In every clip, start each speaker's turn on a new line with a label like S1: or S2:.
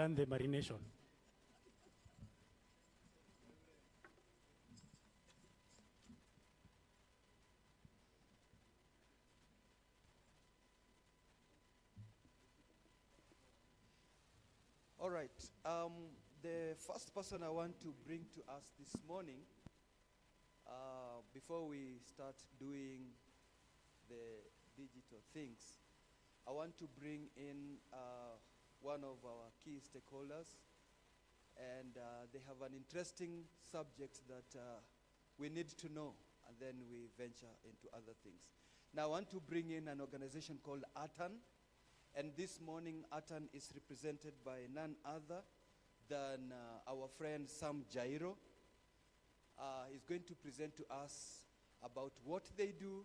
S1: done the marination.
S2: All right. The first person I want to bring to us this morning, before we start doing the digital things, I want to bring in one of our key stakeholders, and they have an interesting subject that we need to know, and then we venture into other things. Now, I want to bring in an organization called ATAN, and this morning, ATAN is represented by none other than our friend Sam Jairo. He's going to present to us about what they do,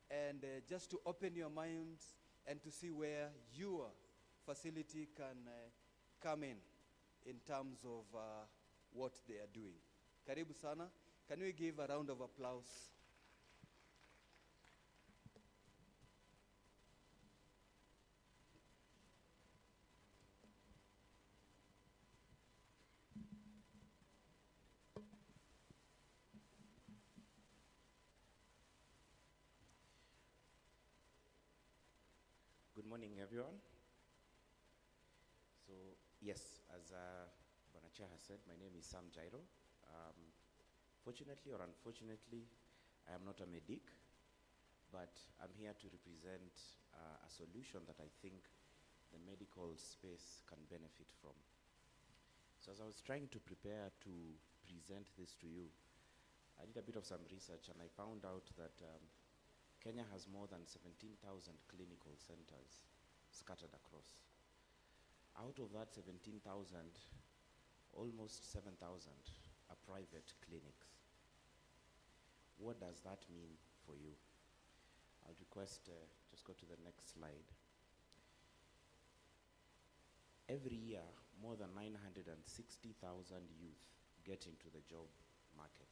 S2: and just to open your minds and to see where your facility can come in terms of what they are doing. Karibu sana. Can we give a round of applause?
S3: Good morning, everyone. So, yes, as Bonacha has said, my name is Sam Jairo. Fortunately or unfortunately, I am not a medic, but I'm here to represent a solution that I think the medical space can benefit from. So as I was trying to prepare to present this to you, I did a bit of some research and I found out that Kenya has more than 17,000 clinical centers scattered across. Out of that 17,000, almost 7,000 are private clinics. What does that mean for you? I'll request, just go to the next slide. Every year, more than 960,000 youth get into the job market.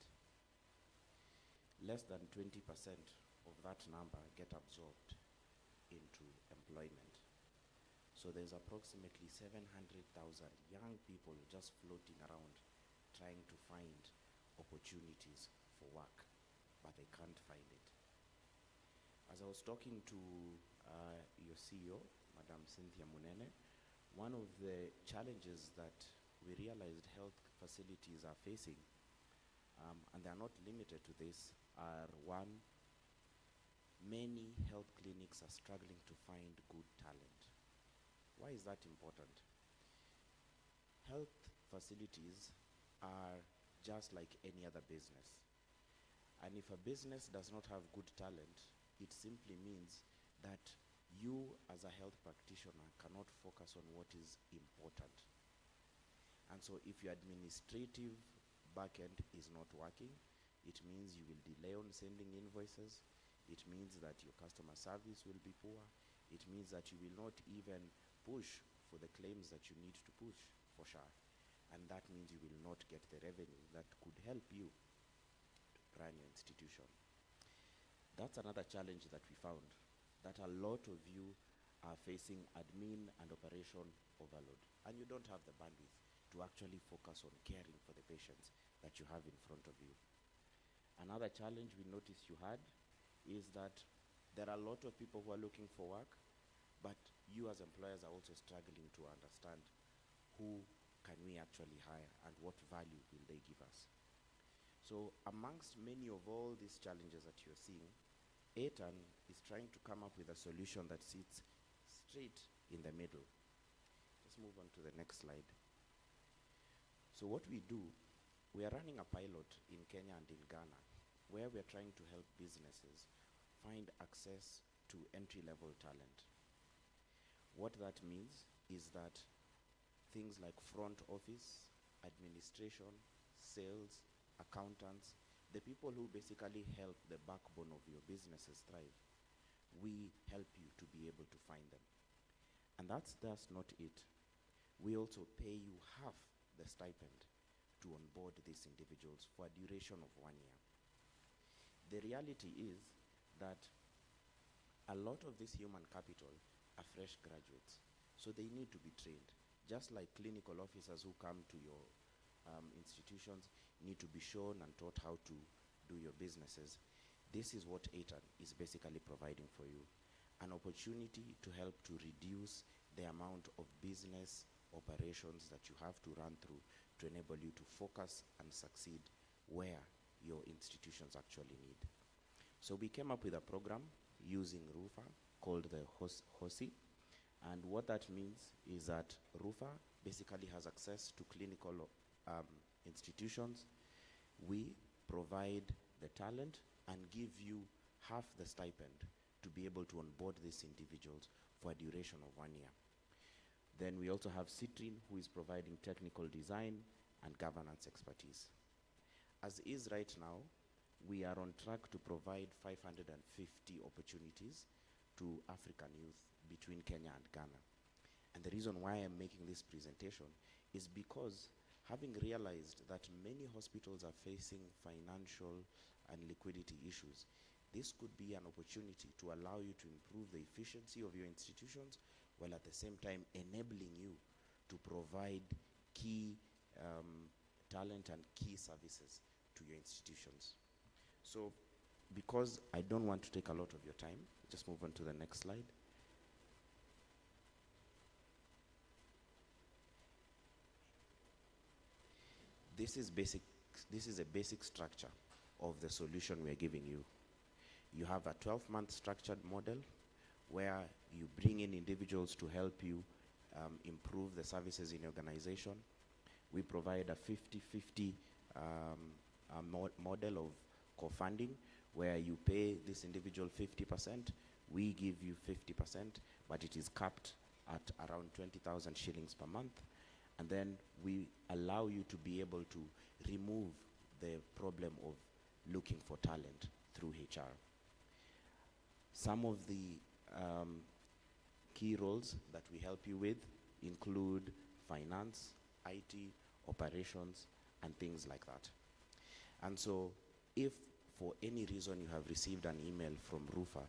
S3: Less than 20% of that number get absorbed into employment. So there's approximately 700,000 young people just floating around trying to find opportunities for work, but they can't find it. As I was talking to your CEO, Madam Cynthia Munene, one of the challenges that we realized health facilities are facing, and they're not limited to this, are one, many health clinics are struggling to find good talent. Why is that important? Health facilities are just like any other business. And if a business does not have good talent, it simply means that you as a health practitioner cannot focus on what is important. And so if your administrative backend is not working, it means you will delay on sending invoices. It means that your customer service will be poor. It means that you will not even push for the claims that you need to push for SHA. And that means you will not get the revenue that could help you to run your institution. That's another challenge that we found, that a lot of you are facing admin and operation overload, and you don't have the bandwidth to actually focus on caring for the patients that you have in front of you. Another challenge we noticed you had is that there are a lot of people who are looking for work, but you as employers are also struggling to understand who can we actually hire and what value will they give us. So amongst many of all these challenges that you're seeing, ATAN is trying to come up with a solution that sits straight in the middle. Let's move on to the next slide. So what we do, we are running a pilot in Kenya and in Ghana, where we are trying to help businesses find access to entry-level talent. What that means is that things like front office, administration, sales, accountants, the people who basically help the backbone of your businesses thrive, we help you to be able to find them. And that's not it. We also pay you half the stipend to onboard these individuals for a duration of 1 year. The reality is that a lot of this human capital are fresh graduates, so they need to be trained, just like clinical officers who come to your institutions need to be shown and taught how to do your businesses, this is what ATAN is basically providing for you. An opportunity to help to reduce the amount of business operations that you have to run through to enable you to focus and succeed where your institutions actually need. So we came up with a program using Rupha called the HOSI. And what that means is that Rupha basically has access to clinical institutions. We provide the talent and give you half the stipend to be able to onboard these individuals for a duration of 1 year. Then we also have Citrin, who is providing technical design and governance expertise. As is right now, we are on track to provide 550 opportunities to African youth between Kenya and Ghana. And the reason why I'm making this presentation is because, having realized that many hospitals are facing financial and liquidity issues, this could be an opportunity to allow you to improve the efficiency of your institutions, while at the same time enabling you to provide key talent and key services to your institutions. So, because I don't want to take a lot of your time, just move on to the next slide. This is a basic structure of the solution we are giving you. You have a 12-month structured model where you bring in individuals to help you improve the services in your organization. We provide a 50-50 model of co-funding, where you pay this individual 50%, we give you 50%, but it is capped at around 20,000 shillings per month. And then we allow you to be able to remove the problem of looking for talent through HR. Some of the key roles that we help you with include finance, IT, operations, and things like that. And so if for any reason you have received an email from Rupha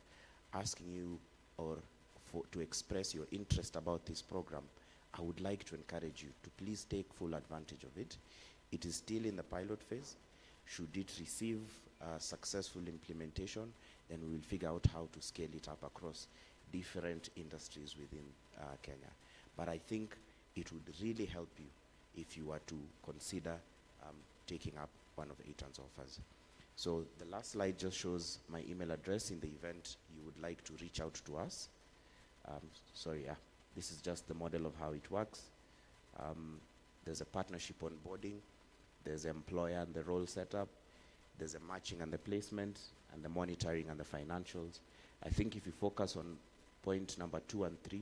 S3: asking you to express your interest about this program, I would like to encourage you to please take full advantage of it. It is still in the pilot phase. Should it receive successful implementation, then we will figure out how to scale it up across different industries within Kenya. But I think it would really help you if you were to consider taking up one of ATAN's offers. So the last slide just shows my email address in the event you would like to reach out to us. This is just the model of how it works. There's a partnership onboarding, there's the employer and the role setup, there's a matching and the placement, and the monitoring and the financials. I think if you focus on point number 2 and 3,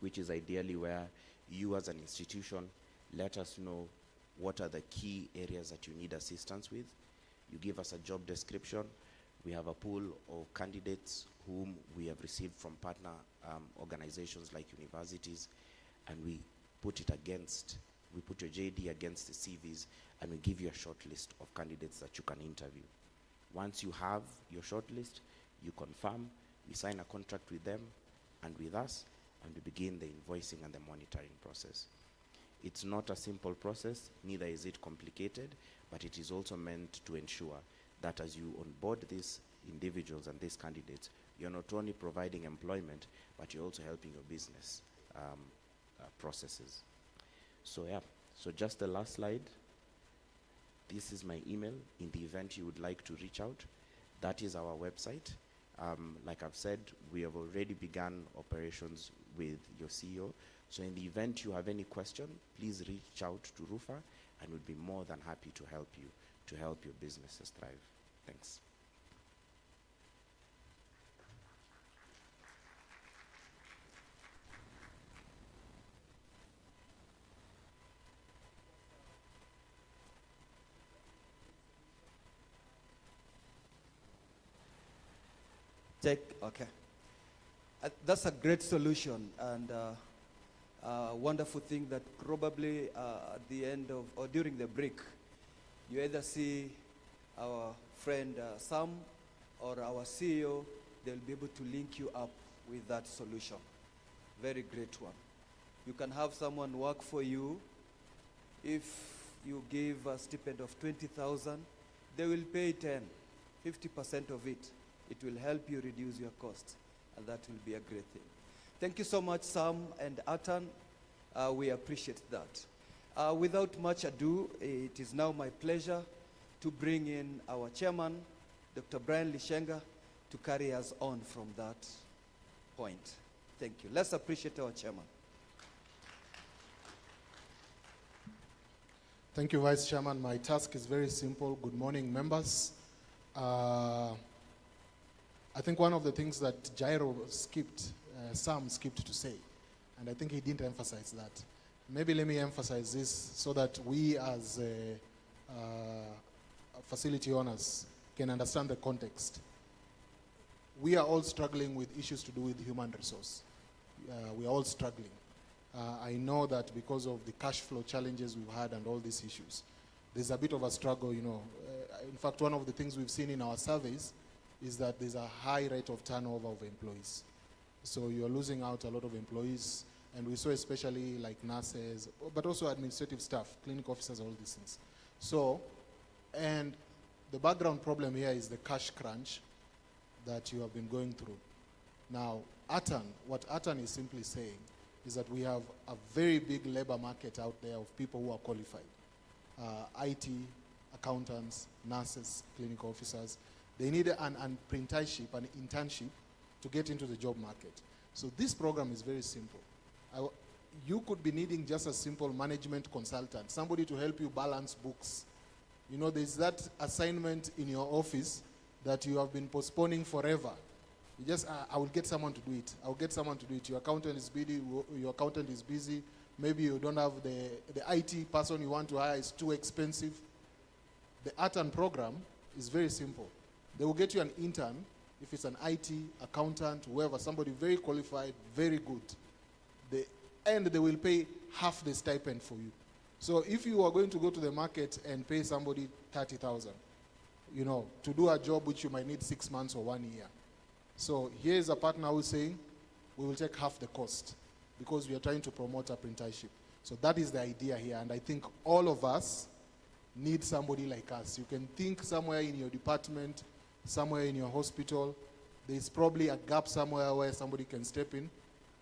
S3: which is ideally where you as an institution let us know what are the key areas that you need assistance with. You give us a job description. We have a pool of candidates whom we have received from partner organizations like universities, and we put your JD against the CVs, and we give you a short list of candidates that you can interview. Once you have your short list, you confirm, we sign a contract with them and with us, and we begin the invoicing and the monitoring process. It's not a simple process, neither is it complicated, but it is also meant to ensure that as you onboard these individuals and these candidates, you're not only providing employment, but you're also helping your business processes. So just the last slide. This is my email in the event you would like to reach out. That is our website. Like I've said, we have already begun operations with your CEO. So in the event you have any question, please reach out to Rupha, and we'll be more than happy to help you, to help your businesses thrive. Thanks.
S2: Okay. That's a great solution, and a wonderful thing that probably at the end of or during the break, you either see our friend Sam or our CEO. They'll be able to link you up with that solution. Very great one. You can have someone work for you. If you give a stipend of 20,000, they will pay 10, 50% of it. It will help you reduce your costs, and that will be a great thing. Thank you so much, Sam and Atan. We appreciate that. Without much ado, it is now my pleasure to bring in our chairman, Dr. Brian Lishenga, to carry us on from that point. Thank you. Let's appreciate our chairman.
S1: Thank you, Vice Chairman. My task is very simple. Good morning, members. I think one of the things that Sam skipped to say, and I think he didn't emphasize that. Maybe let me emphasize this so that we as facility owners can understand the context. We are all struggling with issues to do with human resource. We are all struggling. I know that because of the cash flow challenges we've had and all these issues, there's a bit of a struggle, you know. In fact, one of the things we've seen in our surveys is that there's a high rate of turnover of employees. So you're losing out a lot of employees, and we saw especially like nurses, but also administrative staff, clinic officers, all these things. So, and the background problem here is the cash crunch that you have been going through. Now, what Atan is simply saying is that we have a very big labor market out there of people who are qualified. IT, accountants, nurses, clinical officers. They need an apprenticeship, an internship to get into the job market. So this program is very simple. You could be needing just a simple management consultant, somebody to help you balance books. You know, there's that assignment in your office that you have been postponing forever. You just, I will get someone to do it. I'll get someone to do it. Your accountant is busy. Maybe you don't have the IT person you want to hire is too expensive. The Atan program is very simple. They will get you an intern, if it's an IT, accountant, whoever, somebody very qualified, very good. And they will pay half the stipend for you. So if you are going to go to the market and pay somebody 30,000, you know, to do a job which you might need 6 months or 1 year. So here is a partner who's saying, we will take half the cost because we are trying to promote apprenticeship. So that is the idea here, and I think all of us need somebody like us. You can think somewhere in your department, somewhere in your hospital, there's probably a gap somewhere where somebody can step in,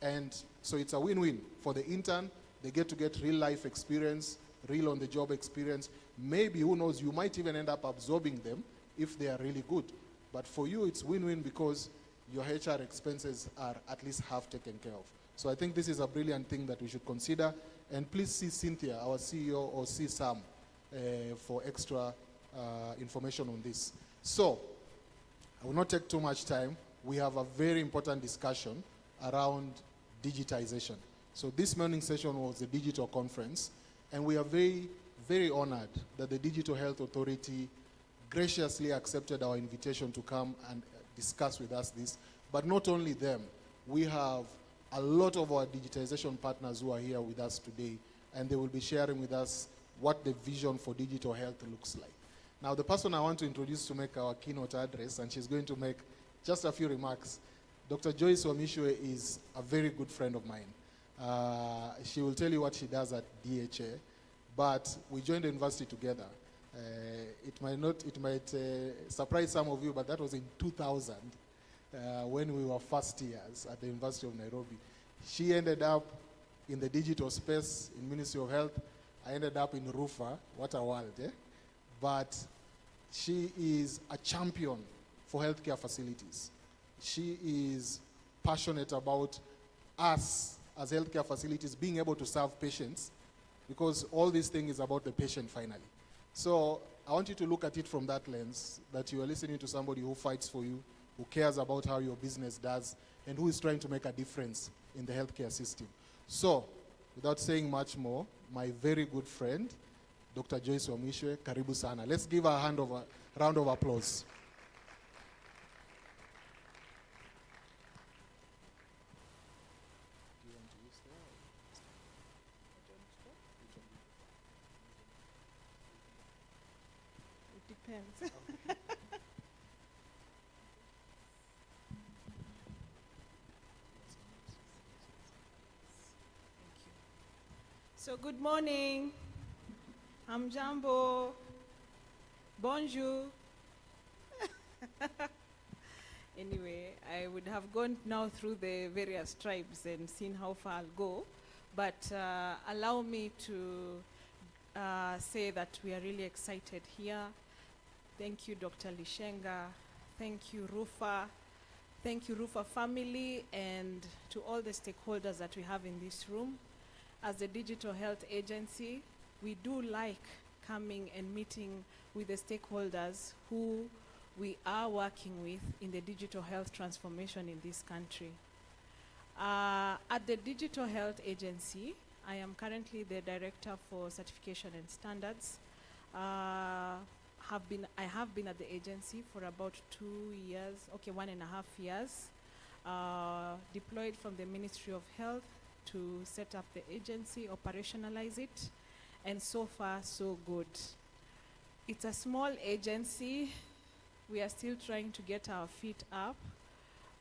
S1: and so it's a win-win. For the intern, they get real-life experience, real on-the-job experience. Maybe, who knows, you might even end up absorbing them if they are really good. But for you, it's win-win because your HR expenses are at least half taken care of. So I think this is a brilliant thing that we should consider. And please see Cynthia, our CEO, or see Sam for extra information on this. So I will not take too much time. We have a very important discussion around digitization. So this morning session was a digital conference, and we are very, very honored that the Digital Health Authority graciously accepted our invitation to come and discuss with us this. But not only them, we have a lot of our digitization partners who are here with us today, and they will be sharing with us what the vision for digital health looks like. Now, the person I want to introduce to make our keynote address, and she's going to make just a few remarks, Dr. Joyce Wamishwe is a very good friend of mine. She will tell you what she does at DHA, but we joined the university together. It might surprise some of you, but that was in 2000 when we were first years at the University of Nairobi. She ended up in the digital space in Ministry of Health. I ended up in Rupha. What a world, eh? But she is a champion for healthcare facilities. She is passionate about us as healthcare facilities being able to serve patients, because all this thing is about the patient finally. So I want you to look at it from that lens, that you are listening to somebody who fights for you, who cares about how your business does, and who is trying to make a difference in the healthcare system. So, without saying much more, my very good friend, Dr. Joyce Wamishwe, karibu sana. Let's give her a round of applause.
S4: Depends. So good morning. I'm Jambo. Bonjour. Anyway, I would have gone now through the various tribes and seen how far I'll go. But allow me to say that we are really excited here. Thank you, Dr. Lishenga. Thank you, Rupha. Thank you, Rupha family, and to all the stakeholders that we have in this room. As the Digital Health Agency, we do like coming and meeting with the stakeholders who we are working with in the digital health transformation in this country. At the Digital Health Agency, I am currently the Director for Certification and Standards. I have been at the agency for about 2 years, 1.5 years, deployed from the Ministry of Health to set up the agency, operationalize it, and so far, so good. It's a small agency. We are still trying to get our feet up,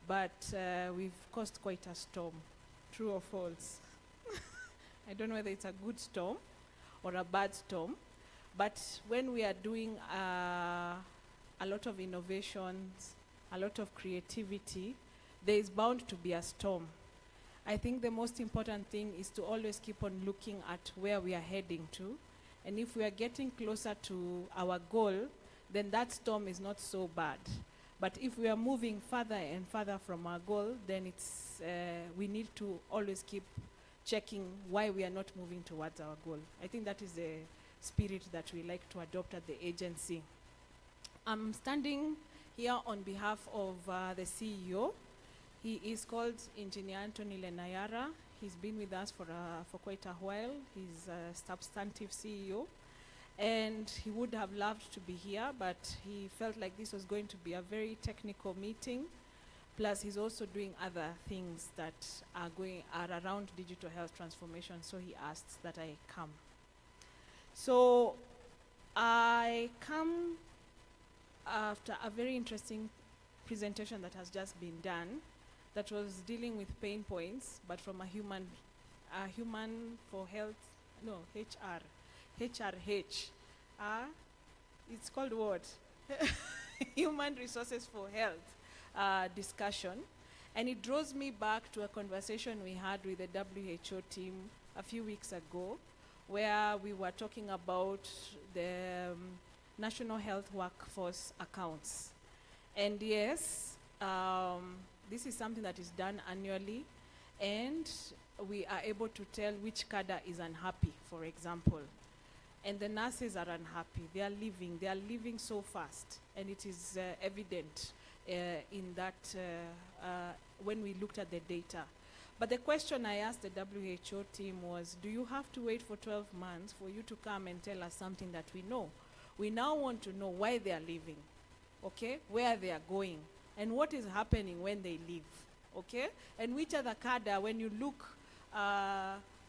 S4: but we've caused quite a storm. True or false? I don't know whether it's a good storm or a bad storm, but when we are doing a lot of innovations, a lot of creativity, there is bound to be a storm. I think the most important thing is to always keep on looking at where we are heading to, and if we are getting closer to our goal, then that storm is not so bad. But if we are moving further and further from our goal, then we need to always keep checking why we are not moving towards our goal. I think that is the spirit that we like to adopt at the agency. I'm standing here on behalf of the CEO. He is called Engineer Anthony Lenayara. He's been with us for quite a while. He's a substantive CEO. And he would have loved to be here, but he felt like this was going to be a very technical meeting. Plus, he's also doing other things that are around digital health transformation, so he asked that I come. So I come after a very interesting presentation that has just been done that was dealing with pain points, but from a human for health, no, HRH. It's called what? Human Resources for Health discussion. And it draws me back to a conversation we had with the WHO team a few weeks ago, where we were talking about the National Health Workforce accounts. And yes, this is something that is done annually, and we are able to tell which cadre is unhappy, for example. And the nurses are unhappy. They are leaving so fast. And it is evident in that when we looked at the data. But the question I asked the WHO team was, do you have to wait for 12 months for you to come and tell us something that we know? We now want to know why they are leaving, okay? Where they are going, and what is happening when they leave, okay? And which are the cadre, when you look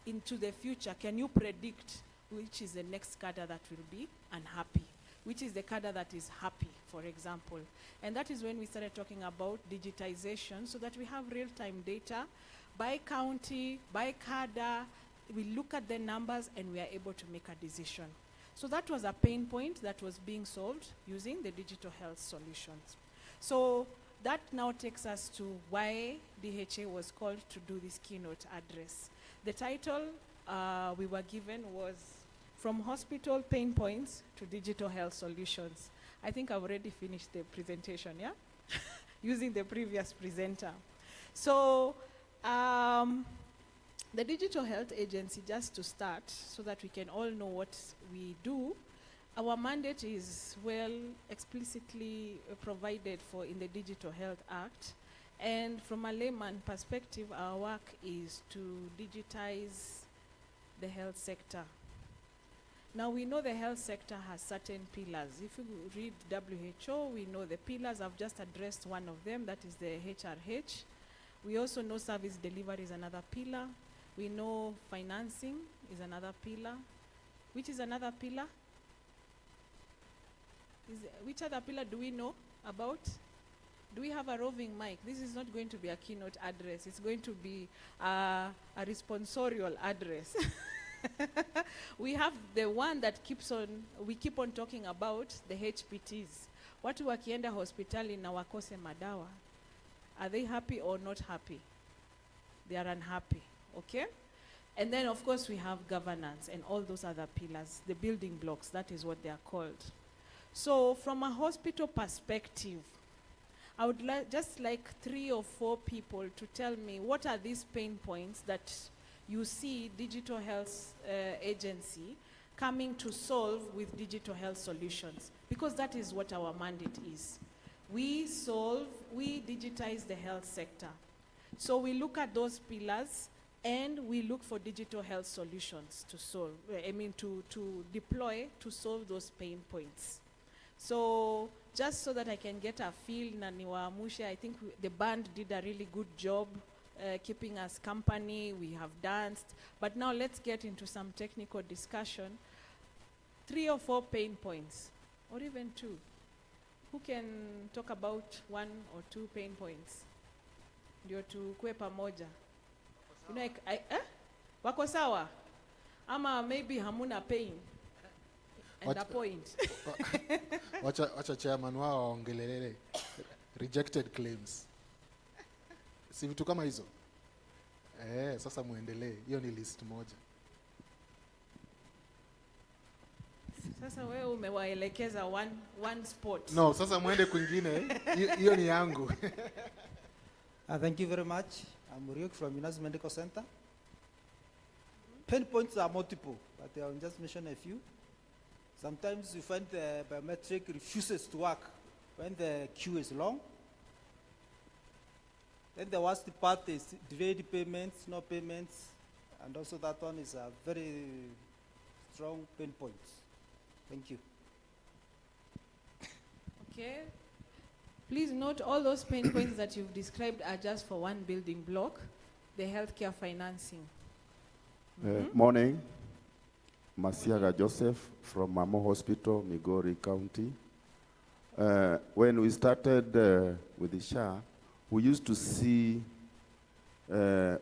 S4: into the future, can you predict which is the next cadre that will be unhappy? Which is the cadre that is happy, for example? And that is when we started talking about digitization, so that we have real-time data by county, by cadre. We look at the numbers and we are able to make a decision. So that was a pain point that was being solved using the digital health solutions. So that now takes us to why DHA was called to do this keynote address. The title we were given was From Hospital Pain Points to Digital Health Solutions. I think I've already finished the presentation, yeah? Using the previous presenter. So the Digital Health Agency, just to start, so that we can all know what we do, our mandate is well explicitly provided for in the Digital Health Act. And from a layman perspective, our work is to digitize the health sector. Now we know the health sector has certain pillars. If you read WHO, we know the pillars. I've just addressed one of them, that is the HRH. We also know service delivery is another pillar. We know financing is another pillar. Which is another pillar? Which other pillar do we know about? Do we have a roving mic? This is not going to be a keynote address. It's going to be a responsorial address. We have the one that we keep on talking about, the HPTs. Watu wakienda hospitali na wakose madawa, are they happy or not happy? They are unhappy, okay? And then of course we have governance and all those other pillars, the building blocks, that is what they are called. So from a hospital perspective, I would just like 3 or 4 people to tell me what are these pain points that you see digital health agency coming to solve with digital health solutions, because that is what our mandate is. We digitize the health sector. So we look at those pillars and we look for digital health solutions to solve, to deploy to solve those pain points. So just so that I can get a feel na niwaamushe, I think the band did a really good job keeping us company. We have danced, but now let's get into some technical discussion. 3 or 4 pain points, or even 2. Who can talk about 1 or 2 pain points? Ndio tukue pamoja. You know, wako sawa? Ama maybe hamuna pain and a point.
S1: Wacha chairman wao waongelelele rejected claims. Si vitu kama hizo. Sasa muendelee. Hiyo ni list moja.
S4: Sasa wewe umewaelekeza one spot.
S1: No, sasa muende kwingine. Hiyo ni yangu.
S5: Thank you very much. I'm Muriuk from Unas Medical Center. Pain points are multiple, but I'll just mention a few. Sometimes you find the biometric refuses to work when the queue is long. Then the worst part is delayed payments, no payments, and also that one is a very strong pain point. Thank you.
S4: Okay. Please note all those pain points that you've described are just for one building block, the healthcare financing.
S6: Morning. Masiaga Joseph from Mamo Hospital, Migori County. When we started with the SHA, we used to see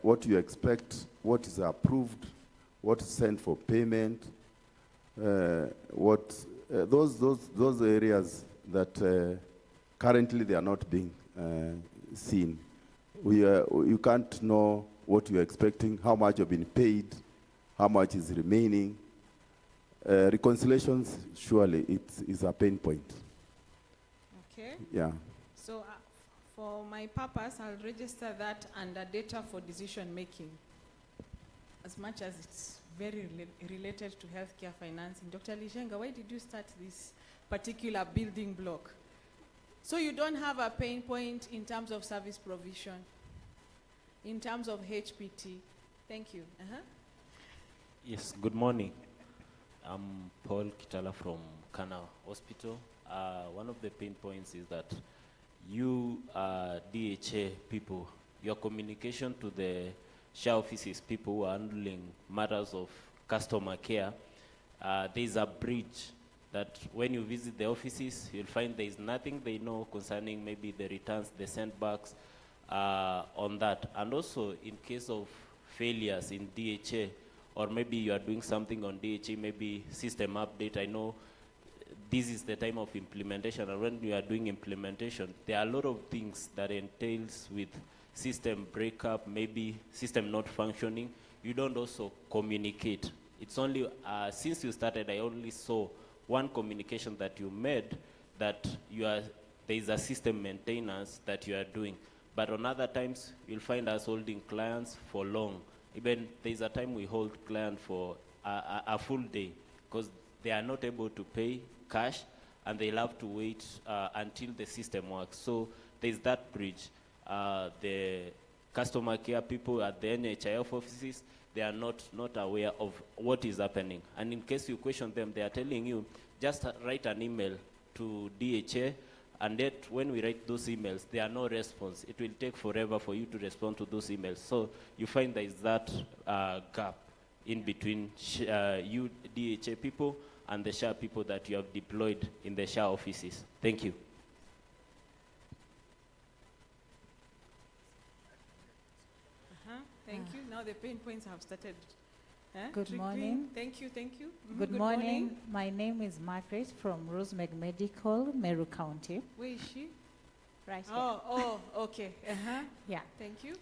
S6: what you expect, what is approved, what is sent for payment, those areas that currently they are not being seen. You can't know what you're expecting, how much you've been paid, how much is remaining. Reconciliations, surely, it is a pain point.
S4: Okay.
S6: Yeah.
S4: So for my purpose, I'll register that under data for decision making, as much as it's very related to healthcare financing. Dr. Lishenga, why did you start this particular building block? So you don't have a pain point in terms of service provision, in terms of HPT. Thank you.
S7: Yes, good morning. I'm Paul Kitala from Kana Hospital. One of the pain points is that you DHA people, your communication to the SHA offices, people who are handling matters of customer care, there's a bridge that when you visit the offices, you'll find there is nothing they know concerning maybe the returns, the sendbacks on that. And also in case of failures in DHA, or maybe you are doing something on DHA, maybe system update. I know this is the time of implementation, and when you are doing implementation, there are a lot of things that entails with system breakup, maybe system not functioning. You don't also communicate. It's only, since you started, I only saw one communication that you made, that there is a system maintenance that you are doing. But on other times, you'll find us holding clients for long. Even there's a time we hold client for a full day because they are not able to pay cash and they'll have to wait until the system works. So there's that bridge. The customer care people at the NHIF offices, they are not aware of what is happening. And in case you question them, they are telling you, just write an email to DHA, and yet when we write those emails, there are no response. It will take forever for you to respond to those emails. So you find there is that gap in between you DHA people and the SHA people that you have deployed in the SHA offices. Thank you.
S4: Thank you. Now the pain points have started
S8: Good
S4: Green.
S8: morning.
S4: Thank you, thank you. Mhm,
S8: Good morning. My name is Margaret from Rosemeg Medical, Meru County.
S4: Where is she?
S8: Right here.
S4: Oh, okay. Uh-huh.
S8: Yeah.
S4: Thank you.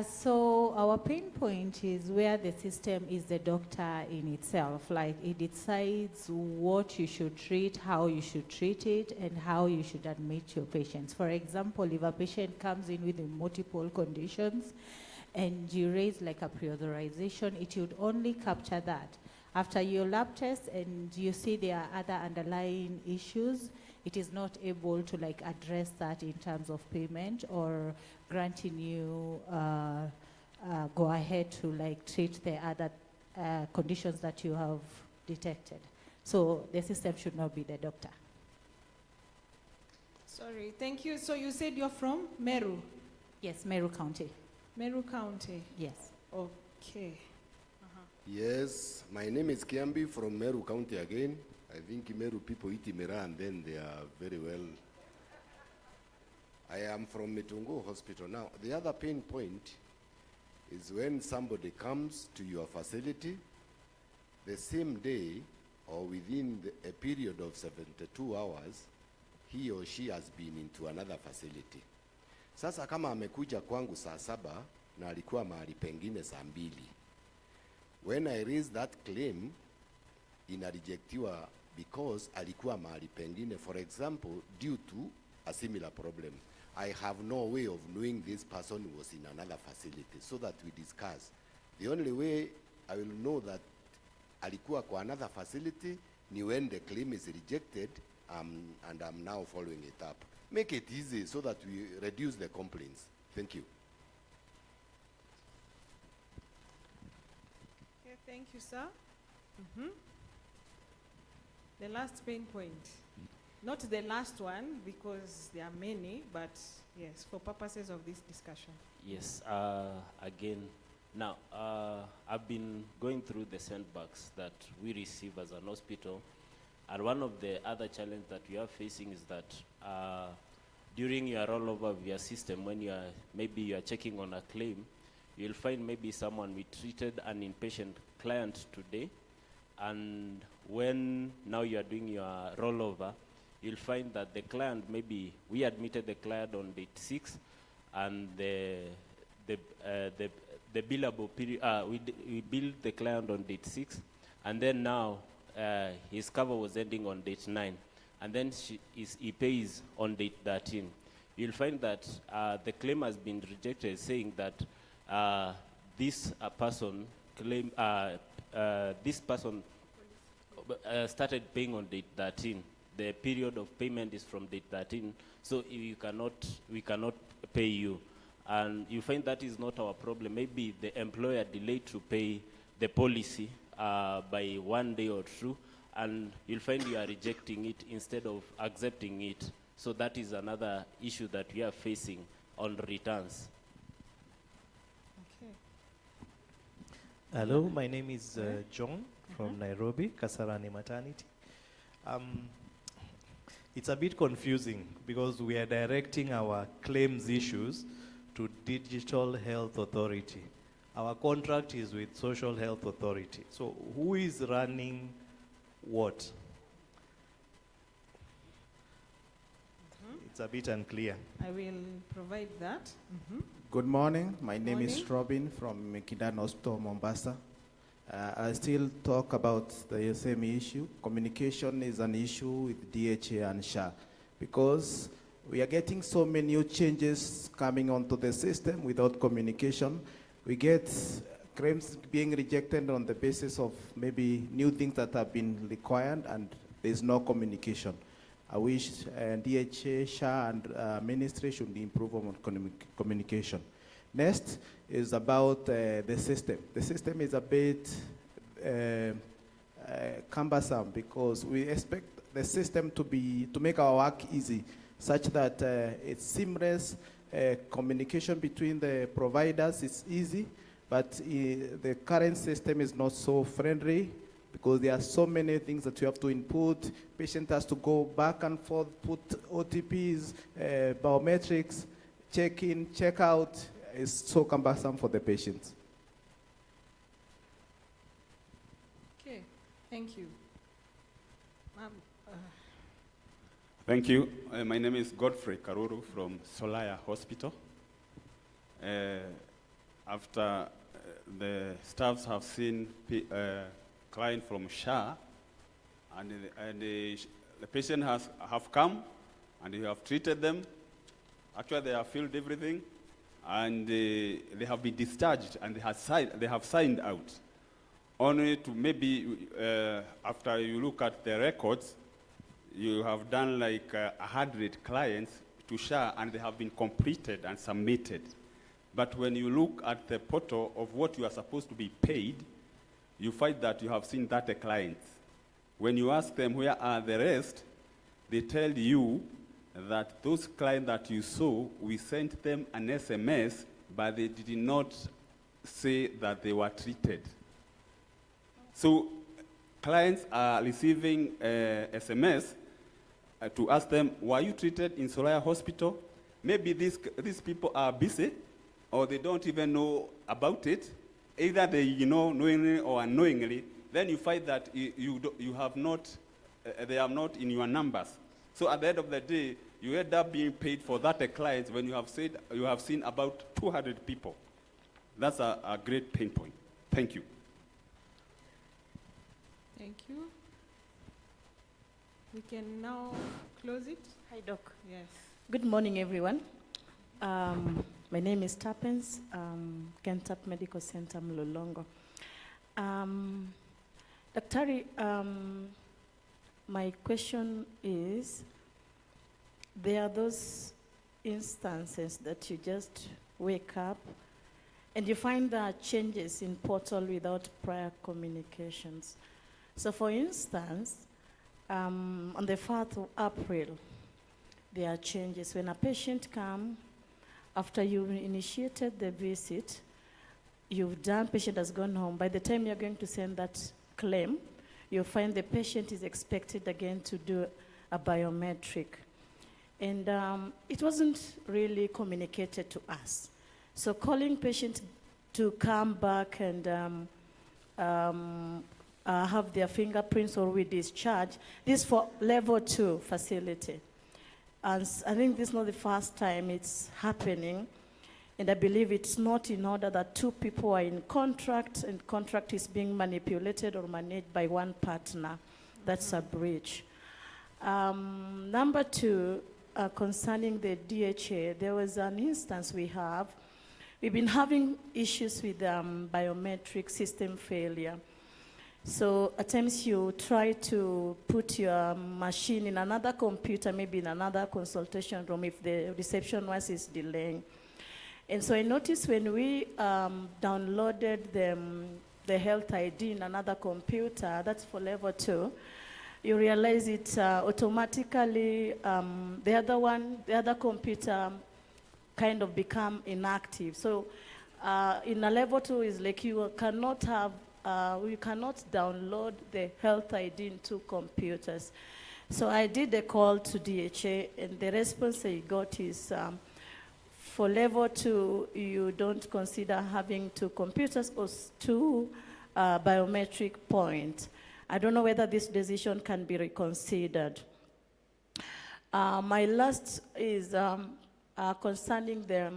S8: So our pain point is where the system is the doctor in itself. Like it decides what you should treat, how you should treat it, and how you should admit your patients. For example, if a patient comes in with multiple conditions and you raise like a pre-authorization, it would only capture that. After your lab test and you see there are other underlying issues, it is not able to like address that in terms of payment or granting you go ahead to like treat the other conditions that you have detected. So the system should not be the doctor.
S4: Sorry, thank you. So you said you're from Meru?
S8: Yes, Meru County.
S4: Meru County.
S8: Yes.
S4: Okay.
S9: Yes, my name is Kiambi from Meru County again. I think Meru people eat Imera and then they are very well. I am from Mitungo Hospital. Now, the other pain point is when somebody comes to your facility, the same day or within a period of 72 hours, he or she has been into another facility. Sasa kama amekuja kwangu saa 7 na alikuwa mahali pengine saa 2. When I raise that claim, inarejectiwa because alikuwa mahali pengine, for example, due to a similar problem. I have no way of knowing this person was in another facility so that we discuss. The only way I will know that alikuwa kwa another facility ni when the claim is rejected and I'm now following it up. Make it easy so that we reduce the complaints. Thank you.
S4: Okay, thank you, sir. The last pain point. Not the last one, because there are many, but yes, for purposes of this discussion.
S7: Yes, again, now, I've been going through the sandbags that we receive as an hospital, and one of the other challenges that we are facing is that during your rollover of your system, when maybe you are checking on a claim, you'll find maybe someone we treated an inpatient client today, and when now you are doing your rollover, you'll find that the client, maybe we admitted the client on date 6, and the billable period, we billed the client on date 6, and then now his cover was ending on date 9, and then he pays on date 13. You'll find that the claim has been rejected, saying that this person started paying on date 13. The period of payment is from date 13, so we cannot pay you. And you find that is not our problem. Maybe the employer delayed to pay the policy by 1 day or 2, and you'll find you are rejecting it instead of accepting it. So that is another issue that we are facing on returns.
S4: Okay.
S10: Hello, my name is John from Nairobi, Kasarani Maternity. It's a bit confusing because we are directing our claims issues to Digital Health Authority. Our contract is with Social Health Authority. So who is running what? It's a bit unclear.
S4: I will provide that.
S11: Good morning. My name is
S4: Morning.
S11: Robin from Mekindani Hospital, Mombasa. I still talk about the same issue. Communication is an issue with DHA and SHA because we are getting so many new changes coming onto the system without communication. We get claims being rejected on the basis of maybe new things that have been required and there's no communication. I wish DHA, SHA, and ministry should improve on communication. Next is about the system. The system is a bit cumbersome because we expect the system to make our work easy, such that it's seamless. Communication between the providers is easy, but the current system is not so friendly because there are so many things that you have to input. Patient has to go back and forth, put OTPs, biometrics, check in, check out. It's so cumbersome for the patients.
S4: Thank you. Ma'am,
S12: Thank you. My name is Godfrey Karuru from Solaya Hospital. After the staffs have seen client from SHA, and the patient have come, and you have treated them. Actually, they have filled everything, and they have been discharged, and they have signed out. Only to maybe, after you look at the records, you have done like 100 clients to SHA, and they have been completed and submitted. But when you look at the portal of what you are supposed to be paid, you find that you have seen 30 clients. When you ask them where are the rest, they tell you that those clients that you saw, we sent them an SMS, but they did not say that they were treated. So clients are receiving SMS to ask them, were you treated in Solaya Hospital? Maybe these people are busy, or they don't even know about it. Either they knowingly or unknowingly. Then you find that you have not, they are not in your numbers. So at the end of the day, you end up being paid for that client when you have said you have seen about 200 people. That's a great pain point. Thank you.
S4: thank you. We can now close it.
S13: Hi, Doc.
S4: Yes.
S13: Good morning, everyone. My name is Tapens, Kentap Medical Center, Mlolongo. Daktari, my question is, there are those instances that you just wake up and you find there are changes in portal without prior communications. So for instance, on the 4th of April, there are changes. When a patient comes, after you initiated the visit, you've done, patient has gone home. By the time you're going to send that claim, you'll find the patient is expected again to do a biometric. And it wasn't really communicated to us. So calling patients to come back and have their fingerprints or we discharge, this for level 2 facility. And I think this is not the first time it's happening. And I believe it's not in order that 2 people are in contract and contract is being manipulated or managed by one partner. That's a breach. Number 2, concerning the DHA, there was an instance we've been having issues with biometric system failure. So at times you try to put your machine in another computer, maybe in another consultation room if the reception is delaying. And so I noticed when we downloaded the health ID in another computer, that's for level 2, you realize it automatically, the other computer kind of become inactive. So in a level 2 is like you cannot have, we cannot download the health ID in 2 computers. So I did a call to DHA, and the response I got is, for level 2, you don't consider having 2 computers or 2 biometric points. I don't know whether this decision can be reconsidered. My last is concerning the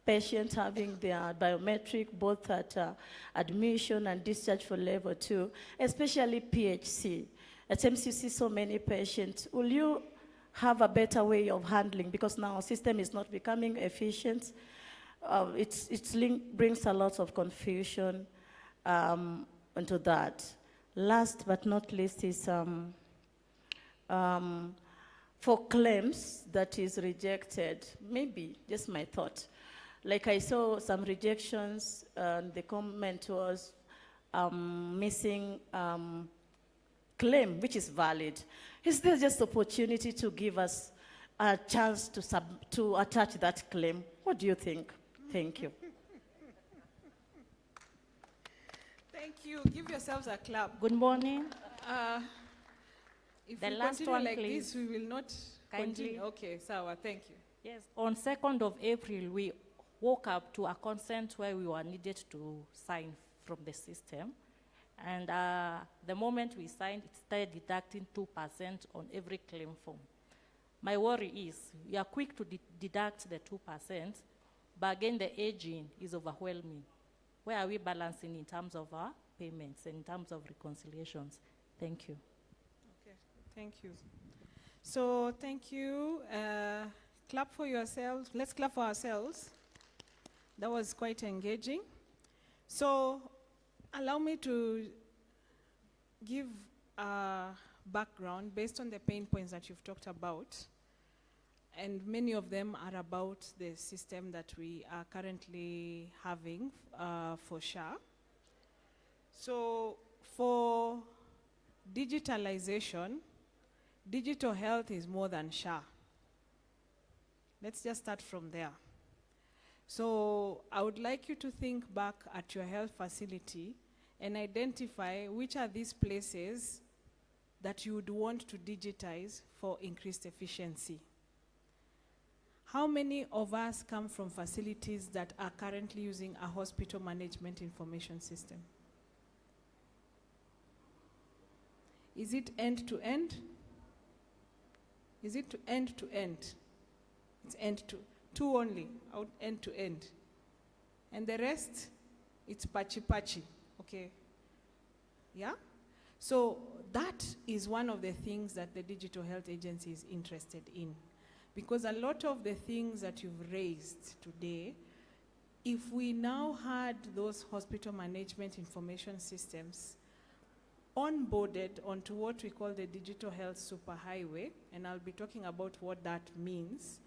S13: patient having their biometric both at admission and discharge for level 2, especially PHC. At times you see so many patients. Will you have a better way of handling? Because now our system is not becoming efficient. It brings a lot of confusion into that. Last but not least is for claims that is rejected, maybe, just my thought. Like I saw some rejections, the comment was missing claim, which is valid. Is there just opportunity to give us a chance to attach that claim? What do you think? Thank you.
S4: Thank you. Give yourselves a clap.
S14: Good morning.
S4: If
S14: The
S4: we
S14: last
S4: continue
S14: one,
S4: like
S14: please.
S4: this, we will not
S14: Kindly.
S4: continue. Okay, Sawa, thank you.
S14: Yes, on 2nd of April, we woke up to a consent where we were needed to sign from the system. And the moment we signed, it started deducting 2% on every claim form. My worry is we are quick to deduct the 2%, but again, the aging is overwhelming. Where are we balancing in terms of our payments and in terms of reconciliations? Thank you.
S4: Okay, thank you. So thank you. Clap for yourselves. Let's clap for ourselves. That was quite engaging. So allow me to give a background based on the pain points that you've talked about. And many of them are about the system that we are currently having for SHA. So for digitalization, digital health is more than SHA. Let's just start from there. So I would like you to think back at your health facility and identify which are these places that you would want to digitize for increased efficiency. How many of us come from facilities that are currently using a hospital management information system? Is it end to end? Is it end to end? It's end to two only, out end to end. And the rest, it's patchy, okay? Yeah? So that is one of the things that the Digital Health Agency is interested in. Because a lot of the things that you've raised today, if we now had those hospital management information systems onboarded onto what we call the digital health superhighway, and I'll be talking about what that means,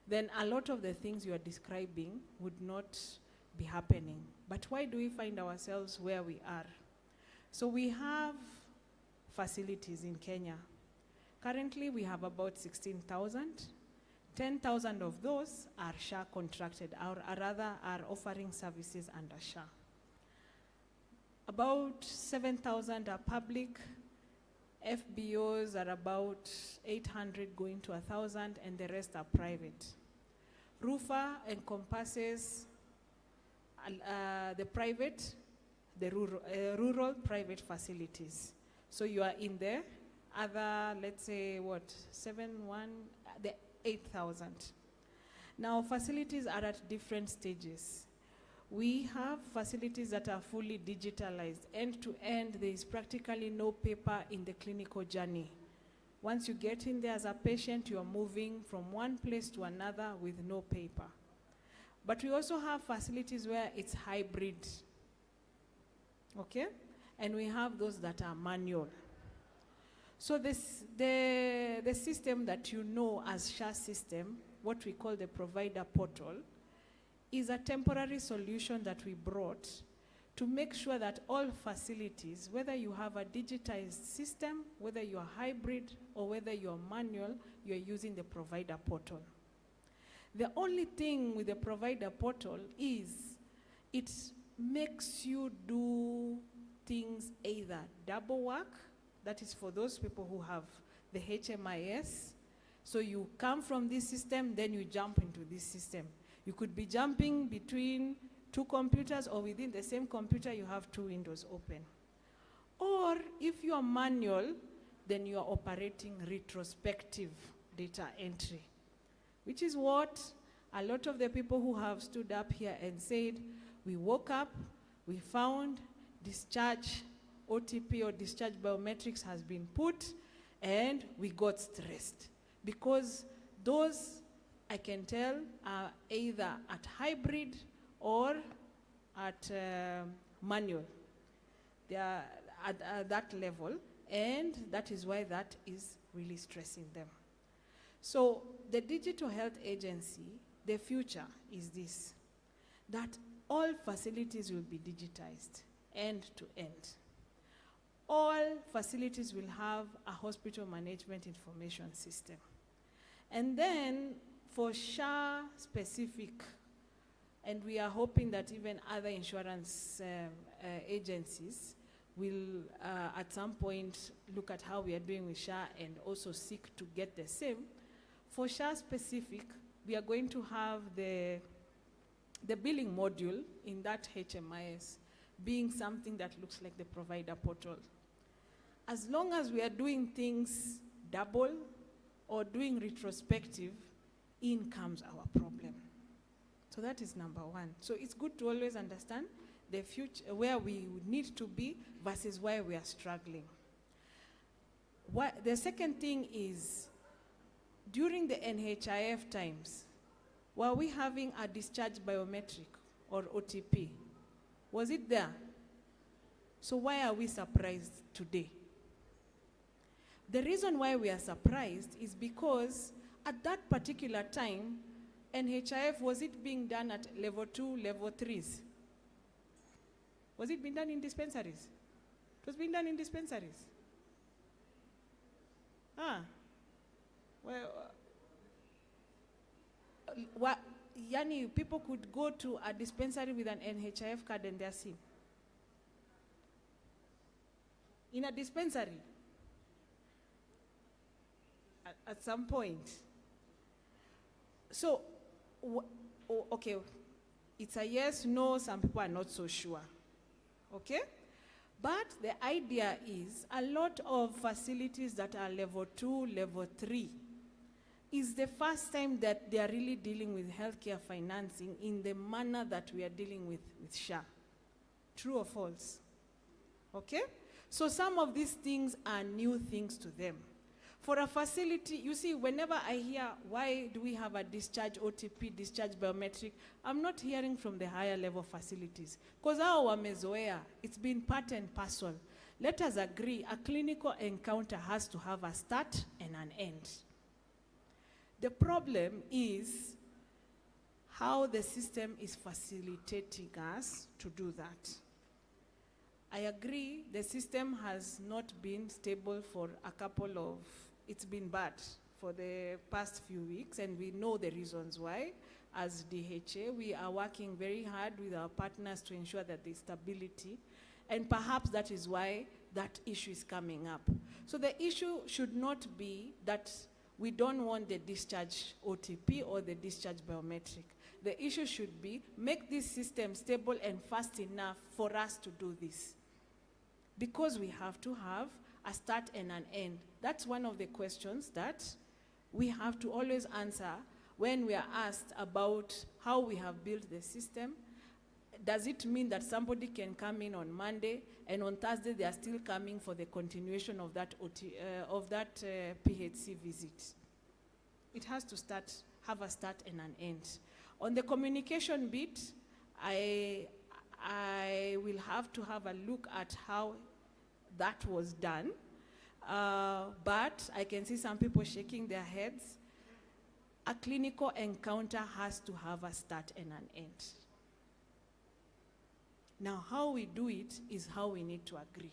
S4: then a lot of the things you are describing would not be happening. But why do we find ourselves where we are? So we have facilities in Kenya. Currently, we have about 16,000. 10,000 of those are SHA contracted, or rather are offering services under SHA. About 7,000 are public. FBOs are about 800 going to 1,000, and the rest are private. Rupha encompasses the private, the rural private facilities. So you are in there. Other, let's say, the 8,000. Now, facilities are at different stages. We have facilities that are fully digitalized. End to end, there is practically no paper in the clinical journey. Once you get in there as a patient, you are moving from one place to another with no paper. But we also have facilities where it's hybrid, okay? And we have those that are manual. So the system that you know as SHA system, what we call the provider portal, is a temporary solution that we brought to make sure that all facilities, whether you have a digitized system, whether you are hybrid, or whether you are manual, you are using the provider portal. The only thing with the provider portal is it makes you do things either double work, that is for those people who have the HMIS. So you come from this system, then you jump into this system. You could be jumping between two computers, or within the same computer you have two windows open. Or if you are manual, then you are operating retrospective data entry, which is what a lot of the people who have stood up here and said, we woke up, we found discharge OTP or discharge biometrics has been put, and we got stressed. Because those, I can tell, are either at hybrid or at manual. They are at that level, and that is why that is really stressing them. So the Digital Health Agency, the future is this, that all facilities will be digitized, end to end. All facilities will have a hospital management information system. And then for SHA specific, and we are hoping that even other insurance agencies will at some point look at how we are doing with SHA and also seek to get the same. For SHA specific, we are going to have the billing module in that HMIS being something that looks like the provider portal. As long as we are doing things double or doing retrospective, in comes our problem. So that is number one. So it's good to always understand the future, where we need to be versus where we are struggling. The second thing is, during the NHIF times, were we having a discharge biometric or OTP? Was it there? So why are we surprised today? The reason why we are surprised is because at that particular time, NHIF, was it being done at level 2, level 3s? Was it being done in dispensaries? It was being done in dispensaries. Well, yani, people could go to a dispensary with an NHIF card and their SIM. In a dispensary. At some point. So, okay, it's a yes, no, some people are not so sure. Okay? But the idea is a lot of facilities that are level 2, level 3 is the first time that they are really dealing with healthcare financing in the manner that we are dealing with SHA. True or false? Okay? So some of these things are new things to them. For a facility, you see, whenever I hear, why do we have a discharge OTP, discharge biometric, I'm not hearing from the higher level facilities. Because our wamezoea, it's been part and parcel. Let us agree, a clinical encounter has to have a start and an end. The problem is how the system is facilitating us to do that. I agree, the system has not been stable for a couple of, it's been bad for the past few weeks, and we know the reasons why. As DHA, we are working very hard with our partners to ensure that there's stability, and perhaps that is why that issue is coming up. So the issue should not be that we don't want the discharge OTP or the discharge biometric. The issue should be, make this system stable and fast enough for us to do this. Because we have to have a start and an end. That's one of the questions that we have to always answer when we are asked about how we have built the system. Does it mean that somebody can come in on Monday and on Thursday they are still coming for the continuation of that PHC visit? It has to have a start and an end. On the communication bit, I will have to have a look at how that was done. But I can see some people shaking their heads. A clinical encounter has to have a start and an end. Now, how we do it is how we need to agree.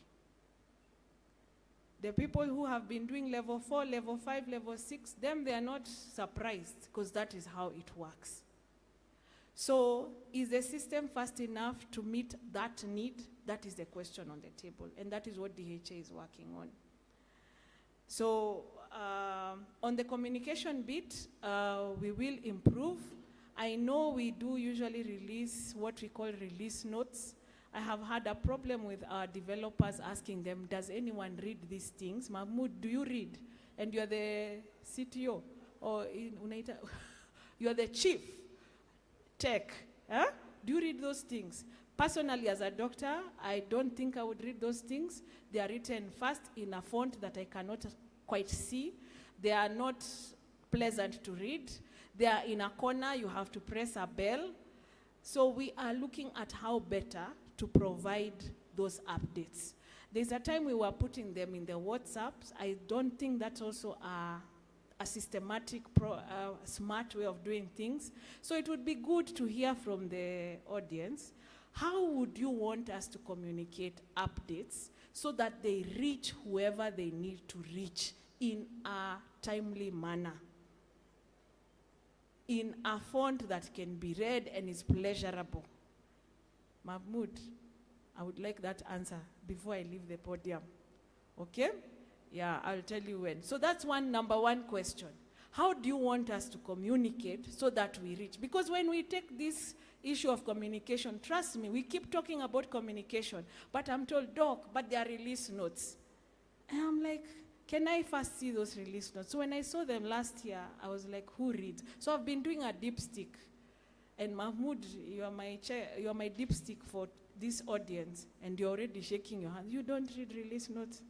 S4: The people who have been doing level 4, level 5, level 6, them, they are not surprised because that is how it works. So, is the system fast enough to meet that need? That is the question on the table, and that is what DHA is working on. So, on the communication bit, we will improve. I know we do usually release what we call release notes. I have had a problem with our developers asking them, does anyone read these things? Mahmoud, do you read? And you're the CTO, or you're the chief tech. Huh? Do you read those things? Personally, as a doctor, I don't think I would read those things. They are written first in a font that I cannot quite see. They are not pleasant to read. They are in a corner, you have to press a bell. So we are looking at how better to provide those updates. There's a time we were putting them in the WhatsApps. I don't think that's also a systematic, smart way of doing things. So it would be good to hear from the audience. How would you want us to communicate updates so that they reach whoever they need to reach in a timely manner? In a font that can be read and is pleasurable. Mahmoud, I would like that answer before I leave the podium. Okay? Yeah, I'll tell you when. So that's number one question. How do you want us to communicate so that we reach? Because when we take this issue of communication. Trust me, we keep talking about communication, but I'm told, Doc, but there are release notes. And I'm like, can I first see those release notes? So when I saw them last year, I was like, who reads? So I've been doing a dipstick. And Mahmoud, you are my dipstick for this audience, and you're already shaking your hand. You don't read release notes?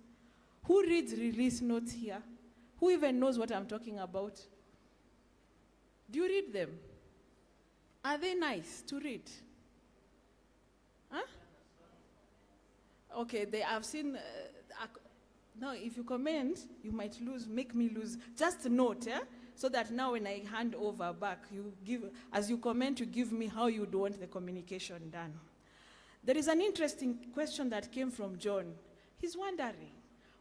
S4: Who reads release notes here? Who even knows what I'm talking about? Do you read them? Are they nice to read? Huh? Okay, I've seen. Now, if you comment, you might make me lose. Just note, so that now when I hand over back, as you comment, you give me how you'd want the communication done. There is an interesting question that came from John. He's wondering,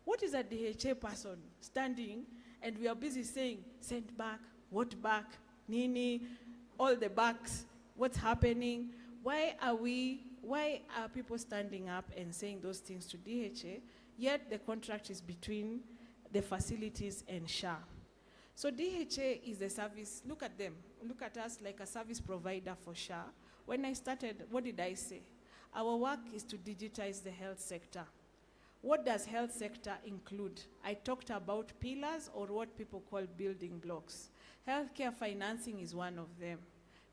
S4: what is a DHA person standing, and we are busy saying, send back, what back, nini, all the backs, what's happening? Why are people standing up and saying those things to DHA, yet the contract is between the facilities and SHA? So DHA is a service. Look at them. Look at us like a service provider for SHA. When I started, what did I say? Our work is to digitize the health sector. What does health sector include? I talked about pillars, or what people call building blocks. Healthcare financing is one of them.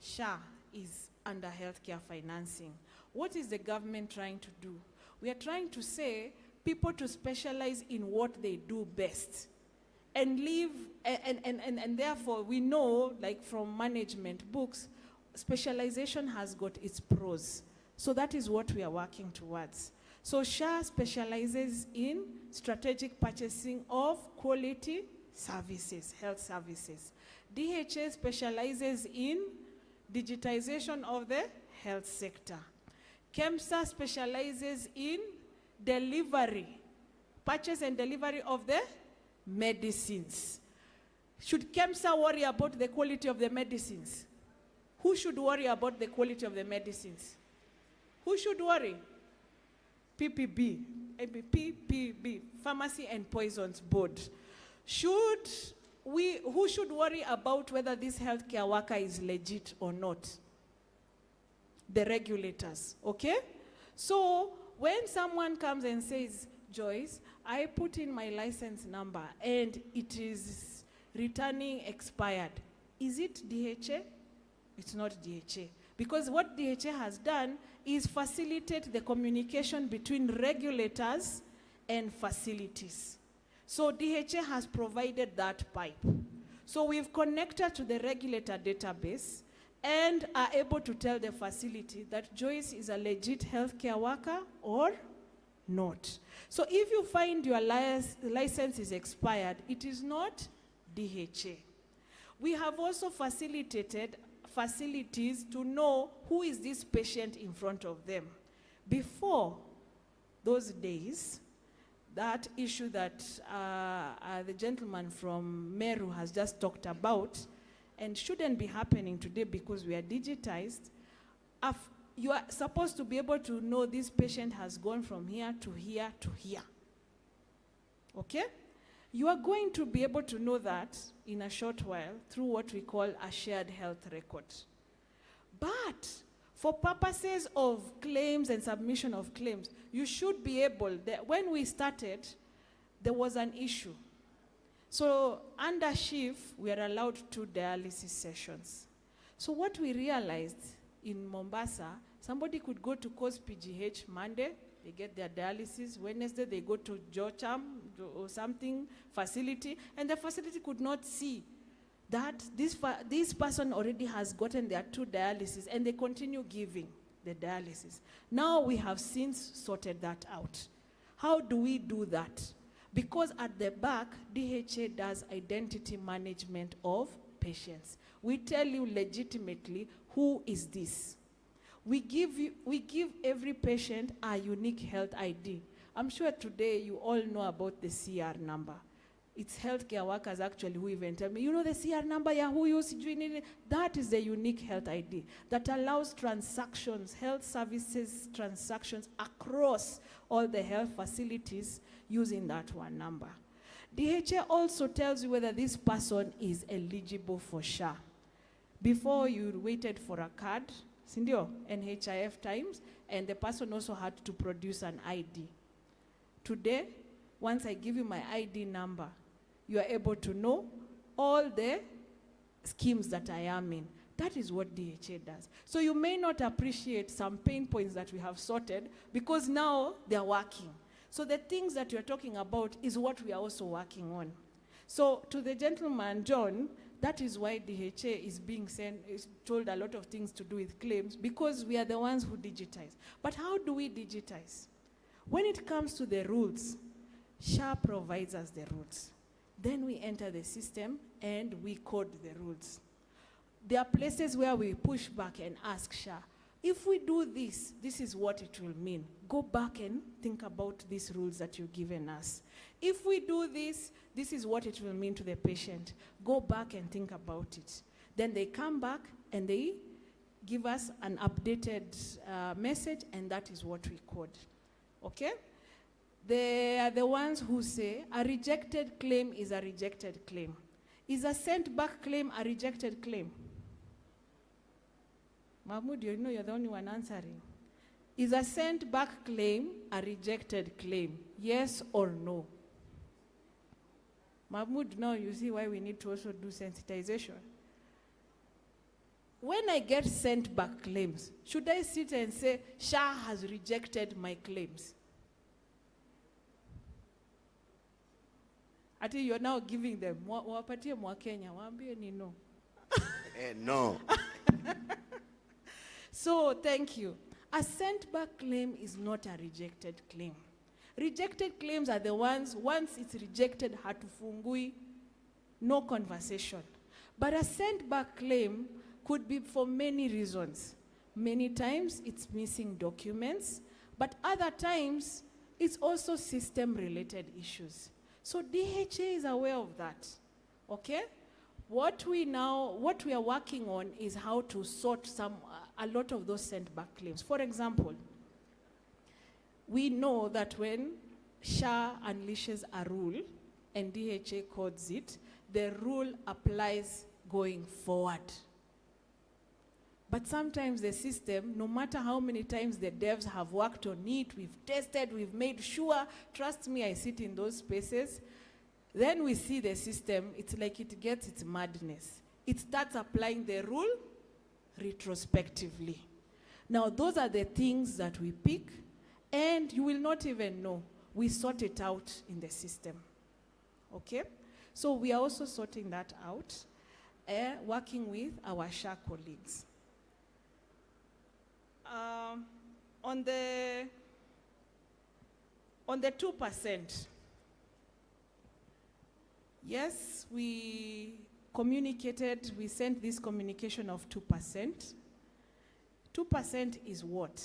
S4: SHA is under healthcare financing. What is the government trying to do? We are trying to say people to specialize in what they do best and leave, and therefore we know, like from management books, specialization has got its pros. So that is what we are working towards. So SHA specializes in strategic purchasing of quality services, health services. DHA specializes in digitization of the health sector. KEMSA specializes in delivery, purchase and delivery of the medicines. Should KEMSA worry about the quality of the medicines? Who should worry about the quality of the medicines? Who should worry? PPB, Pharmacy and Poisons Board. Who should worry about whether this healthcare worker is legit or not? The regulators, okay? So when someone comes and says, Joyce, I put in my license number and it is returning expired, is it DHA? It's not DHA. Because what DHA has done is facilitate the communication between regulators and facilities. So DHA has provided that pipe. So we've connected to the regulator database and are able to tell the facility that Joyce is a legit healthcare worker or not. So if you find your license is expired, it is not DHA. We have also facilitated facilities to know who is this patient in front of them. Before those days, that issue that the gentleman from Meru has just talked about, and shouldn't be happening today because we are digitized, you are supposed to be able to know this patient has gone from here to here to here. Okay? You are going to be able to know that in a short while through what we call a shared health record. But for purposes of claims and submission of claims, you should be able, when we started, there was an issue. So under SHIF, we are allowed 2 dialysis sessions. So what we realized in Mombasa, somebody could go to Coast PGH Monday, they get their dialysis. Wednesday, they go to Jocham or something facility, and the facility could not see that this person already has gotten their 2 dialysis, and they continue giving the dialysis. Now we have since sorted that out. How do we do that? Because at the back, DHA does identity management of patients. We tell you legitimately, who is this? We give every patient a unique health ID. I'm sure today you all know about the CR number. It's healthcare workers actually who even tell me, you know the CR number, yeah, who use it? That is the unique health ID that allows transactions, health services transactions across all the health facilities using that one number. DHA also tells you whether this person is eligible for SHA. Before you waited for a card, sindio, NHIF times, and the person also had to produce an ID. Today, once I give you my ID number, you are able to know all the schemes that I am in. That is what DHA does. So you may not appreciate some pain points that we have sorted because now they are working. So the things that you're talking about is what we are also working on. So to the gentleman, John, that is why DHA is being is told a lot of things to do with claims, because we are the ones who digitize. But how do we digitize? When it comes to the rules, SHA provides us the rules. Then we enter the system and we code the rules. There are places where we push back and ask SHA, if we do this, this is what it will mean. Go back and think about these rules that you've given us. If we do this, this is what it will mean to the patient. Go back and think about it. Then they come back and they give us an updated message, and that is what we code. Okay? They are the ones who say a rejected claim is a rejected claim. Is a sent back claim a rejected claim? Mahmoud, you know you're the only one answering. Is a sent back claim a rejected claim? Yes or no? Mahmoud, now you see why we need to also do sensitization. When I get sent back claims, should I sit and say, SHA has rejected my claims? Ati you're now giving them, wapatie mwa Kenya, waambie ni no.
S9: No.
S4: So, thank you. A sent back claim is not a rejected claim. Rejected claims are the ones, once it's rejected, hatufungui, no conversation. But a sent back claim could be for many reasons. Many times it's missing documents, but other times it's also system-related issues. So DHA is aware of that, okay? What we are working on is how to sort a lot of those sent back claims. For example, we know that when SHA unleashes a rule and DHA codes it, the rule applies going forward. But sometimes the system, no matter how many times the devs have worked on it, we've tested, we've made sure, trust me, I sit in those spaces, then we see the system, it's like it gets its madness. It starts applying the rule retrospectively. Now, those are the things that we pick, and you will not even know. We sort it out in the system, okay? So we are also sorting that out, working with our SHA colleagues. On the 2%, yes, we communicated, we sent this communication of 2%. 2% is what?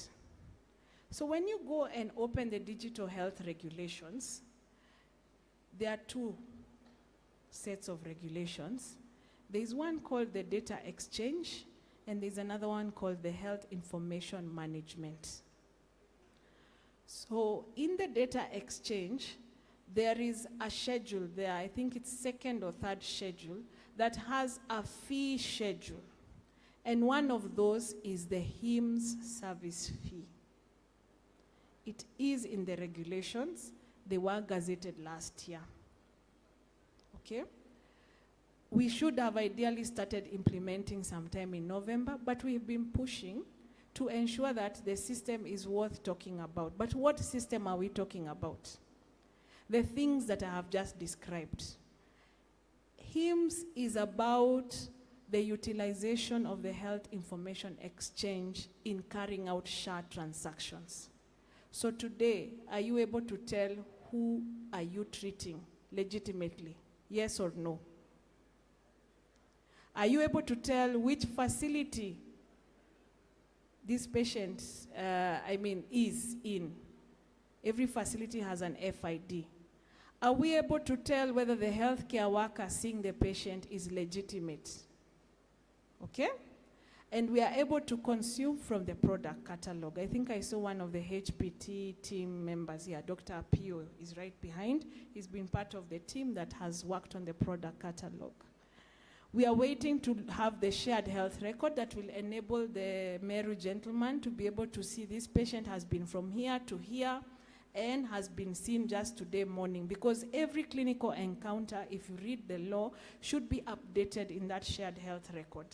S4: So when you go and open the digital health regulations, there are two sets of regulations. There's one called the data exchange, and there's another one called the health information management. So in the data exchange, there is a schedule there, I think it's second or third schedule, that has a fee schedule. And one of those is the HIMSS service fee. It is in the regulations. They were gazetted last year. Okay? We should have ideally started implementing sometime in November, but we've been pushing to ensure that the system is worth talking about. But what system are we talking about? The things that I have just described. HIMSS is about the utilization of the health information exchange in carrying out SHA transactions. So today, are you able to tell who are you treating legitimately? Yes or no? Are you able to tell which facility this patient, is in? Every facility has an FID. Are we able to tell whether the healthcare worker seeing the patient is legitimate? Okay? And we are able to consume from the product catalog. I think I saw one of the HPT team members here, Dr. Apio is right behind. He's been part of the team that has worked on the product catalog. We are waiting to have the shared health record that will enable the Meru gentleman to be able to see this patient has been from here to here and has been seen just today morning, because every clinical encounter, if you read the law, should be updated in that shared health record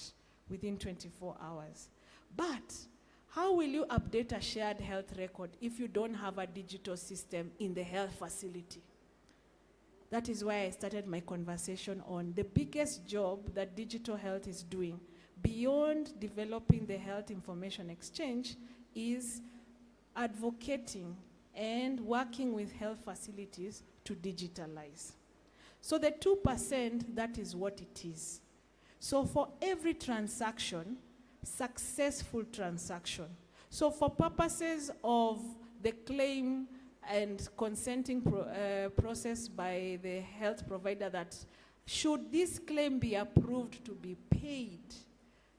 S4: within 24 hours. But how will you update a shared health record if you don't have a digital system in the health facility? That is why I started my conversation on the biggest job that digital health is doing, beyond developing the health information exchange, is advocating and working with health facilities to digitalize. So the 2%, that is what it is. So for every transaction, successful transaction. So for purposes of the claim and consenting process by the health provider, that should this claim be approved to be paid,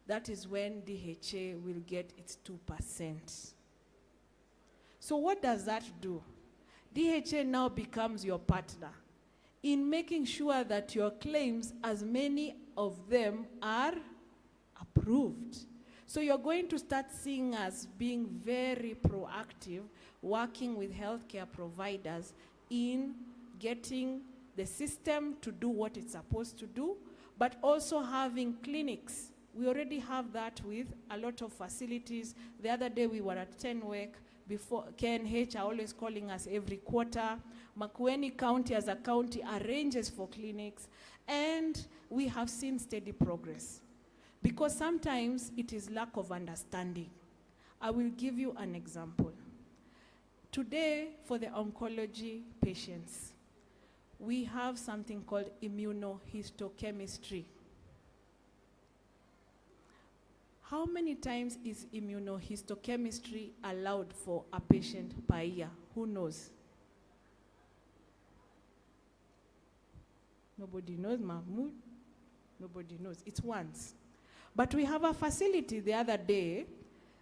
S4: that is when DHA will get its 2%. So what does that do? DHA now becomes your partner in making sure that your claims, as many of them, are approved. So you're going to start seeing us being very proactive, working with healthcare providers in getting the system to do what it's supposed to do, but also having clinics. We already have that with a lot of facilities. The other day we were at Tenwek. Before, KNH are always calling us every quarter. Makueni County as a county arranges for clinics, and we have seen steady progress. Because sometimes it is lack of understanding. I will give you an example. Today, for the oncology patients, we have something called immunohistochemistry. How many times is immunohistochemistry allowed for a patient per year? Who knows? Nobody knows, Mahmoud? Nobody knows. It's once. But we have a facility the other day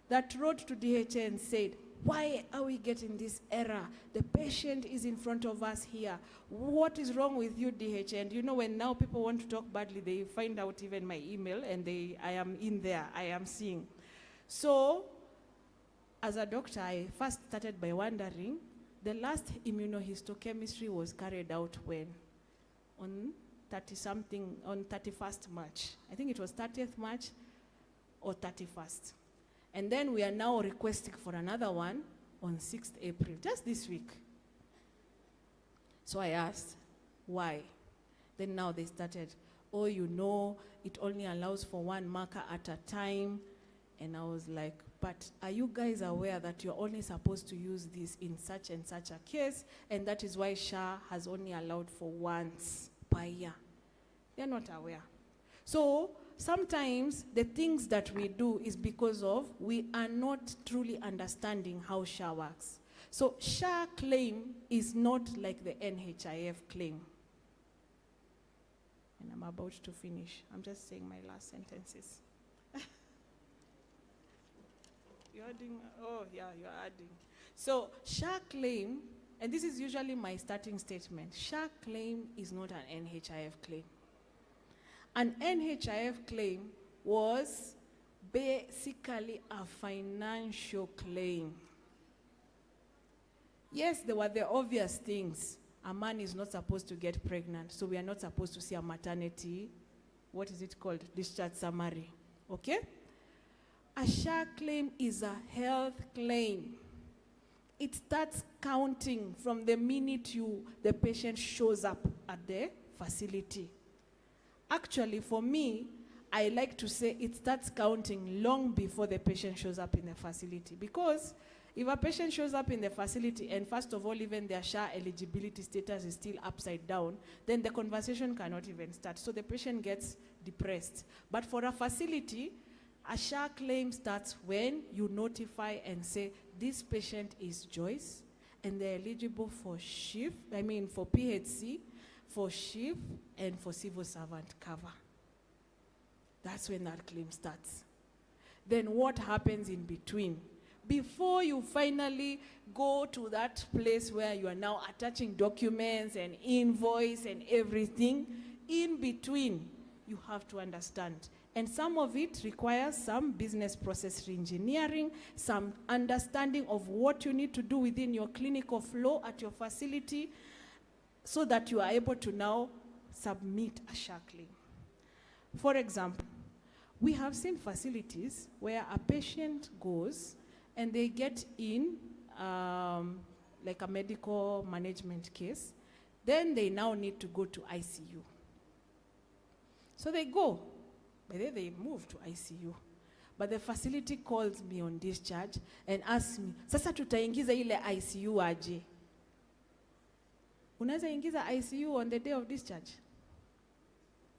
S4: that wrote to DHA and said, why are we getting this error? The patient is in front of us here. What is wrong with you, DHA? And you know, when now people want to talk badly, they find out even my email, and I am in there, I am seeing. So, as a doctor, I first started by wondering, the last immunohistochemistry was carried out when? On 31st March. I think it was 30th March or 31st. And then we are now requesting for another one on 6th April, just this week. So I asked, why? Then now they started, oh, you know, it only allows for one marker at a time. And I was like, but are you guys aware that you're only supposed to use this in such and such a case? And that is why SHA has only allowed for once per year. They're not aware. So sometimes the things that we do is because of we are not truly understanding how SHA works. So SHA claim is not like the NHIF claim. And I'm about to finish. I'm just saying my last sentences. You're adding, oh yeah, you're adding. So SHA claim, and this is usually my starting statement, SHA claim is not an NHIF claim. An NHIF claim was basically a financial claim. Yes, there were the obvious things. A man is not supposed to get pregnant, so we are not supposed to see a maternity, what is it called? Discharge summary, okay? A SHA claim is a health claim. It starts counting from the minute the patient shows up at the facility. Actually, for me, I like to say it starts counting long before the patient shows up in the facility. Because if a patient shows up in the facility and first of all, even their SHA eligibility status is still upside down, then the conversation cannot even start. So the patient gets depressed. But for a facility, a SHA claim starts when you notify and say, this patient is Joyce, and they're eligible for for PHC, for SHIF, and for civil servant cover. That's when that claim starts. Then what happens in between? Before you finally go to that place where you are now attaching documents and invoice and everything, in between, you have to understand. And some of it requires some business process reengineering, some understanding of what you need to do within your clinical flow at your facility so that you are able to now submit a SHA claim. For example, we have seen facilities where a patient goes and they get in like a medical management case, then they now need to go to ICU. So they go, but then they move to ICU. But the facility calls me on discharge and asks me, sasa tutaingiza ile ICU aje? Unaweza ingiza ICU on the day of discharge?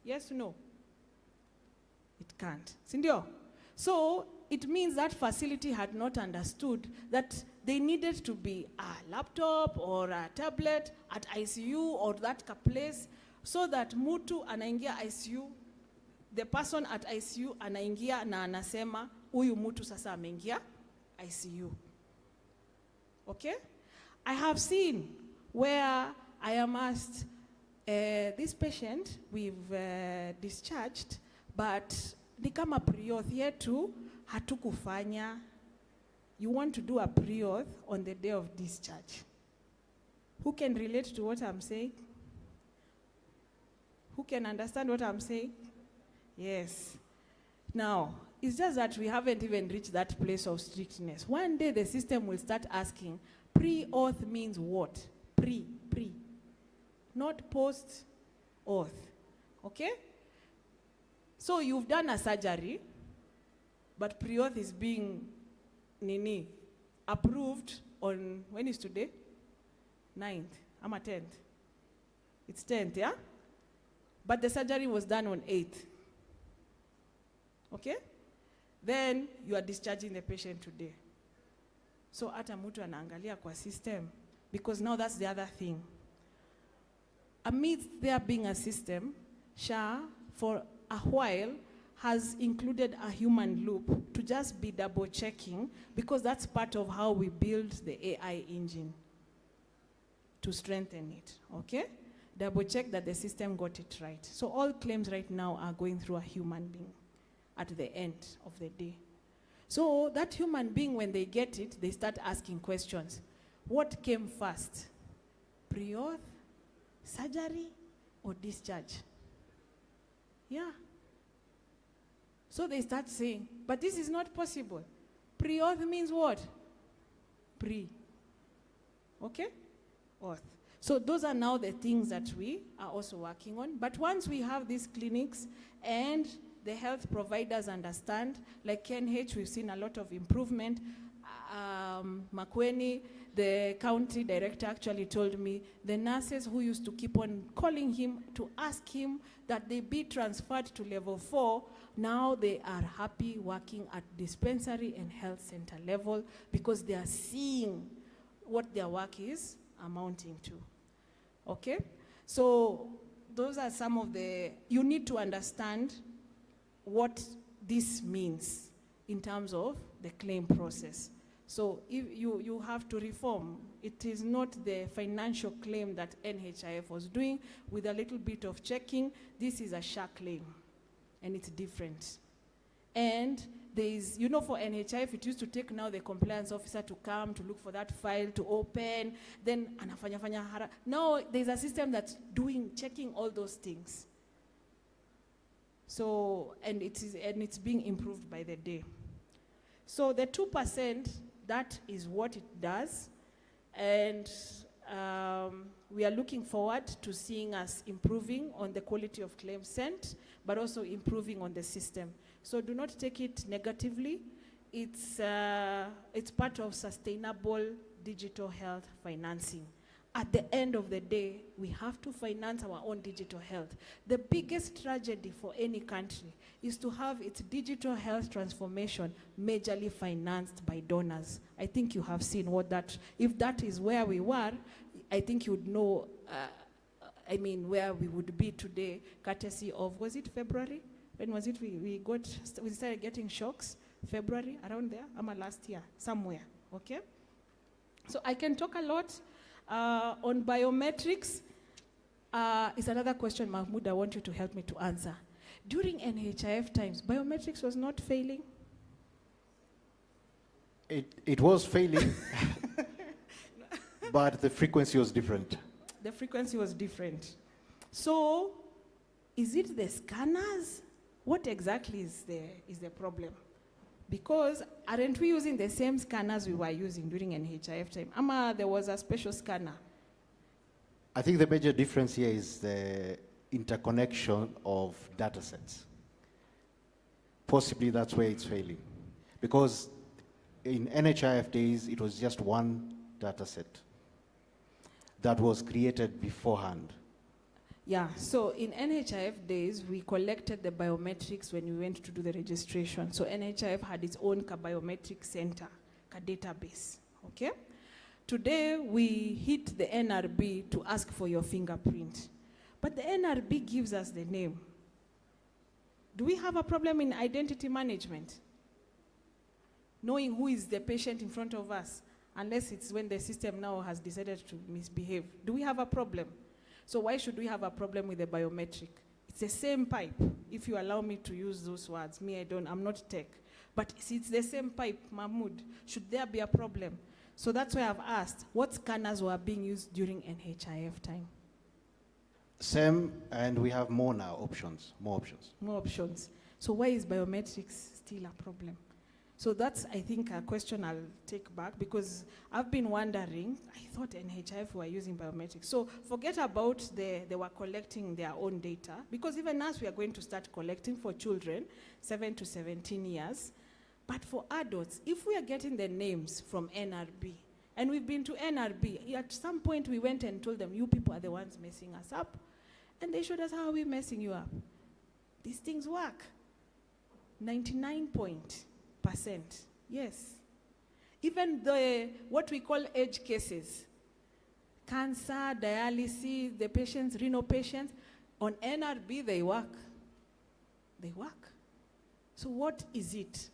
S4: Yes or no? It can't. Sindio? So it means that facility had not understood that they needed to be a laptop or a tablet at ICU or that place so that mutu anaingia ICU, the person at ICU anaingia na anasema huyu mutu sasa ameingia ICU. Okay? I have seen where I am asked, this patient we've discharged, but ni kama pre-auth yetu hatukufanya. You want to do a pre-auth on the day of discharge. Who can relate to what I'm saying? Who can understand what I'm saying? Yes. Now, it's just that we haven't even reached that place of strictness. One day the system will start asking, pre-auth means what? Pre. Not post-auth. Okay? So you've done a surgery, but pre-auth is being approved on, when is today? 9th, I'm a 10th. It's 10th, yeah? But the surgery was done on 8th. Okay? Then you are discharging the patient today. So ata mtu anaangalia kwa system, because now that's the other thing. Amidst there being a system, SHA for a while has included a human loop to just be double checking, because that's part of how we build the AI engine to strengthen it, okay? Double check that the system got it right. So all claims right now are going through a human being at the end of the day. So that human being, when they get it, they start asking questions. What came first? Pre-auth, surgery, or discharge? Yeah. So they start saying, but this is not possible. Pre-auth means what? Pre. Okay? Auth. So those are now the things that we are also working on. But once we have these clinics and the health providers understand, like KNH, we've seen a lot of improvement. Makweni, the county director, actually told me the nurses who used to keep on calling him to ask him that they be transferred to level 4, now they are happy working at dispensary and health center level because they are seeing what their work is amounting to. Okay? So those are some of the, you need to understand what this means in terms of the claim process. So if you have to reform. It is not the financial claim that NHIF was doing with a little bit of checking. This is a SHA claim, and it's different. And there is, you know, for NHIF, it used to take now the compliance officer to come to look for that file to open, then anafanya hara. Now there's a system that's checking all those things. So, and it's being improved by the day. So the 2%, that is what it does. And we are looking forward to seeing us improving on the quality of claims sent, but also improving on the system. So do not take it negatively. It's part of sustainable digital health financing. At the end of the day, we have to finance our own digital health. The biggest tragedy for any country is to have its digital health transformation majorly financed by donors. I think you have seen what that, if that is where we were, I think you'd know, where we would be today, courtesy of, was it February? When was it we started getting shocks? February, around there? Last year, somewhere, okay? So I can talk a lot. On biometrics, is another question, Mahmoud, I want you to help me to answer. During NHIF times, biometrics was not failing.
S15: It was failing, but the frequency was different.
S4: The frequency was different. So, is it the scanners? What exactly is the problem? Because aren't we using the same scanners we were using during NHIF time? Ama, there was a special scanner.
S15: I think the major difference here is the interconnection of data sets. Possibly that's where it's failing. Because in NHIF days, it was just one data set that was created beforehand.
S4: Yeah, so in NHIF days, we collected the biometrics when we went to do the registration. So NHIF had its own biometric center, database, okay? Today, we hit the NRB to ask for your fingerprint. But the NRB gives us the name. Do we have a problem in identity management? Knowing who is the patient in front of us, unless it's when the system now has decided to misbehave. Do we have a problem? So why should we have a problem with the biometric? It's the same pipe, if you allow me to use those words. I'm not tech. But it's the same pipe, Mahmoud. Should there be a problem? So that's why I've asked, what scanners were being used during NHIF time?
S15: Same, and we have more now, more options.
S4: More options. So why is biometrics still a problem? So that's, I think, a question I'll take back, because I've been wondering, I thought NHIF were using biometrics. So forget about they were collecting their own data, because even us, we are going to start collecting for children, 7 to 17 years. But for adults, if we are getting the names from NRB, and we've been to NRB, at some point we went and told them, you people are the ones messing us up. And they showed us, how are we messing you up? These things work. 99%. Yes. Even what we call edge cases, cancer, dialysis, the patients, renal patients, on NRB they work. They work. So what is it?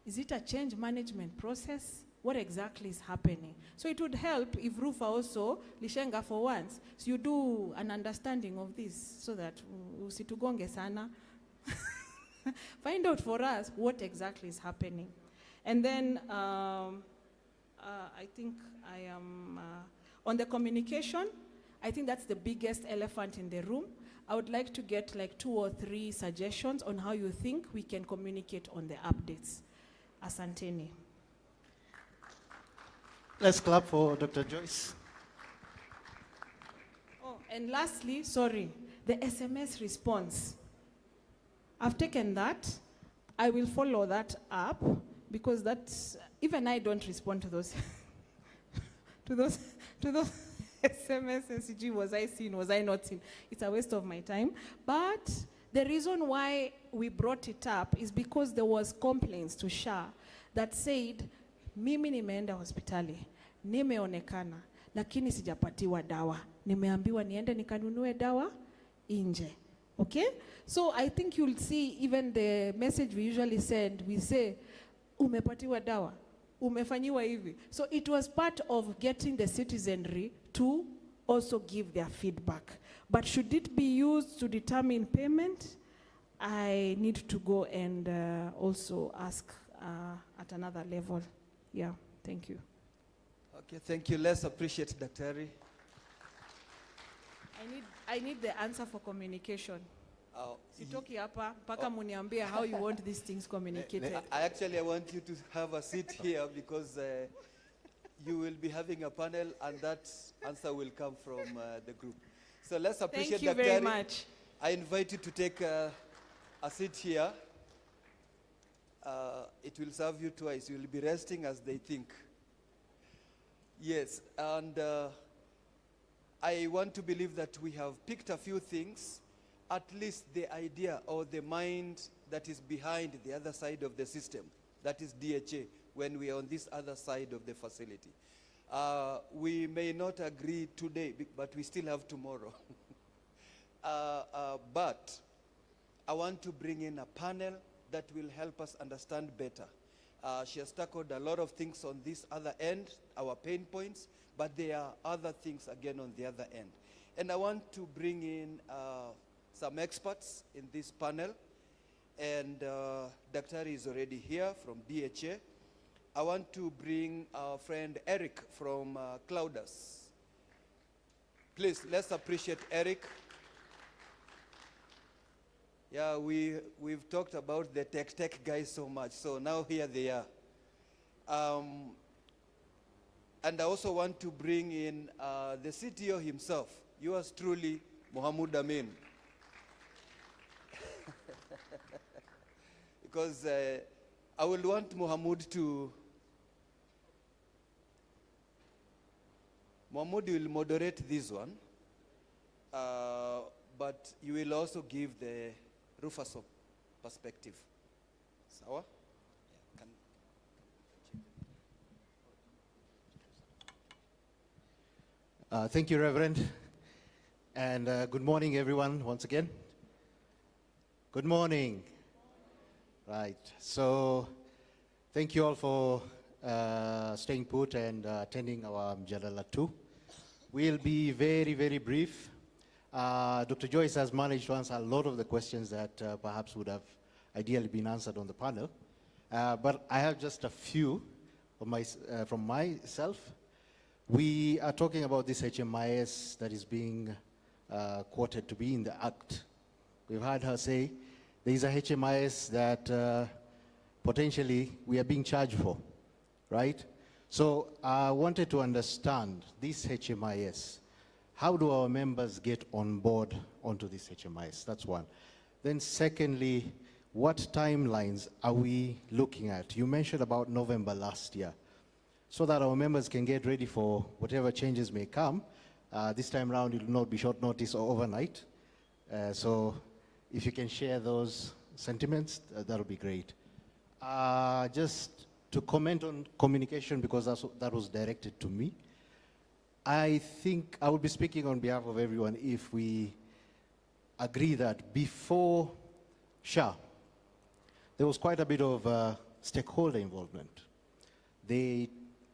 S4: Is it a change management process? What exactly is happening? So it would help if Rupha also, Lishenga for once, so you do an understanding of this so that usitugonge sana. Find out for us what exactly is happening. And then I think I am on the communication. I think that's the biggest elephant in the room. I would like to get like 2 or 3 suggestions on how you think we can communicate on the updates. Asanteni.
S15: Let's clap for Dr. Joyce.
S4: Oh, and lastly, sorry, the SMS response. I've taken that. I will follow that up, because that's, even I don't respond to those to those SMS. Gee, was I seen, was I not seen? It's a waste of my time. But the reason why we brought it up is because there was complaints to SHA that said, mimi nimeenda hospitali, nimeonekana, lakini sijapatiwa dawa. Nimeambiwa niende nikanunue dawa inje. Okay? So I think you'll see even the message we usually send, we say, umepatiwa dawa, umefanyiwa hivi. So it was part of getting the citizenry to also give their feedback. But should it be used to determine payment? I need to go and also ask at another level. Yeah, thank you.
S2: Okay, thank you. Let's appreciate Daktari.
S4: I need the answer for communication.
S2: Oh,
S4: Sitoki hapa mpaka muniambie how you want these things communicated.
S2: I want you to have a seat here, because you will be having a panel, and that answer will come from the group. So let's appreciate
S4: Thank you
S2: Daktari.
S4: very much.
S2: I invite you to take a seat here. It will serve you twice. You will be resting as they think. Yes, and I want to believe that we have picked a few things, at least the idea or the mind that is behind the other side of the system, that is DHA, when we are on this other side of the facility. We may not agree today, but we still have tomorrow. But I want to bring in a panel that will help us understand better. She has tackled a lot of things on this other end, our pain points, but there are other things again on the other end. And I want to bring in some experts in this panel. And Daktari is already here from DHA. I want to bring our friend Eric from Cloudus. Please, let's appreciate Eric. Yeah, we've talked about the tech guys so much, so now here they are. And I also want to bring in the CTO himself, yours truly, Mohamud Amin. Because I will want Mohamud to, Mohamud will moderate this one, but you will also give the Rufus perspective. Sawa?
S15: Thank you, Reverend. And good morning, everyone, once again. Good morning. Right. So, thank you all for staying put and attending our Mjadala 2. We'll be very, very brief. Dr. Joyce has managed to answer a lot of the questions that perhaps would have ideally been answered on the panel. But I have just a few of from myself. We are talking about this HMIS that is being quoted to be in the Act. We've heard her say there is a HMIS that potentially we are being charged for, right? So I wanted to understand this HMIS. How do our members get on board onto this HMIS? That's one. Then secondly, what timelines are we looking at? You mentioned about November last year, so that our members can get ready for whatever changes may come. This time around, it will not be short notice or overnight. So if you can share those sentiments, that would be great. Just to comment on communication, because that was directed to me. I think I would be speaking on behalf of everyone if we agree that before SHA, there was quite a bit of stakeholder involvement.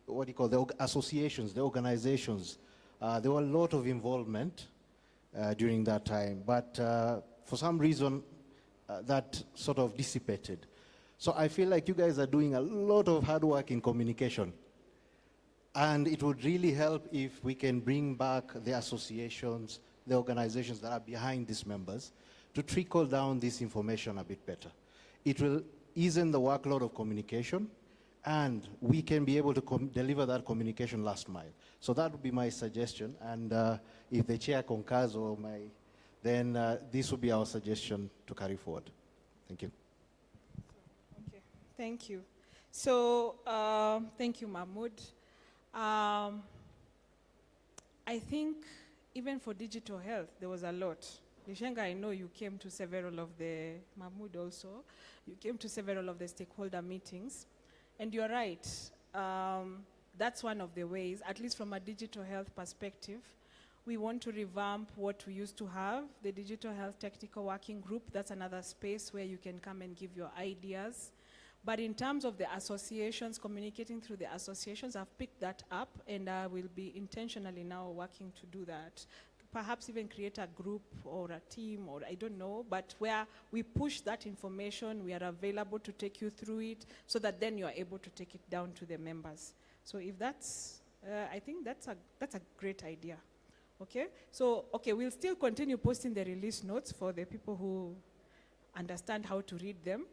S15: What do you call the associations, the organizations, there were a lot of involvement during that time, but for some reason that sort of dissipated. So I feel like you guys are doing a lot of hard work in communication, and it would really help if we can bring back the associations, the organizations that are behind these members to trickle down this information a bit better. It will ease in the workload of communication, and we can be able to deliver that communication last mile. So that would be my suggestion, and if the chair concurs or then this would be our suggestion to carry forward. Thank you.
S4: Okay, thank you. So, thank you, Mahmoud. I think even for digital health, there was a lot. Lishenga, I know you came to several of the, Mahmoud also, you came to several of the stakeholder meetings. And you're right, that's one of the ways, at least from a digital health perspective. We want to revamp what we used to have, the Digital Health Technical Working Group. That's another space where you can come and give your ideas. But in terms of the associations, communicating through the associations, I've picked that up, and I will be intentionally now working to do that. Perhaps even create a group or a team, or I don't know, but where we push that information, we are available to take you through it, so that then you are able to take it down to the members. So if that's, I think that's a great idea. Okay, so okay, we'll still continue posting the release notes for the people who understand how to read them.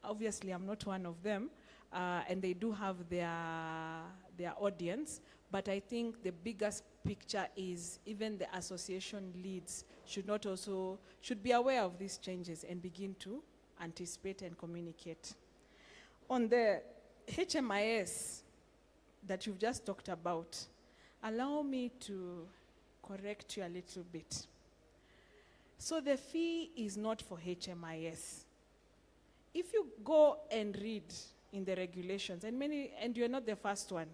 S4: Obviously, I'm not one of them, and they do have their audience. But I think the biggest picture is even the association leads should be aware of these changes and begin to anticipate and communicate. On the HMIS that you've just talked about, allow me to correct you a little bit. So the fee is not for HMIS. If you go and read in the regulations, and you're not the first one,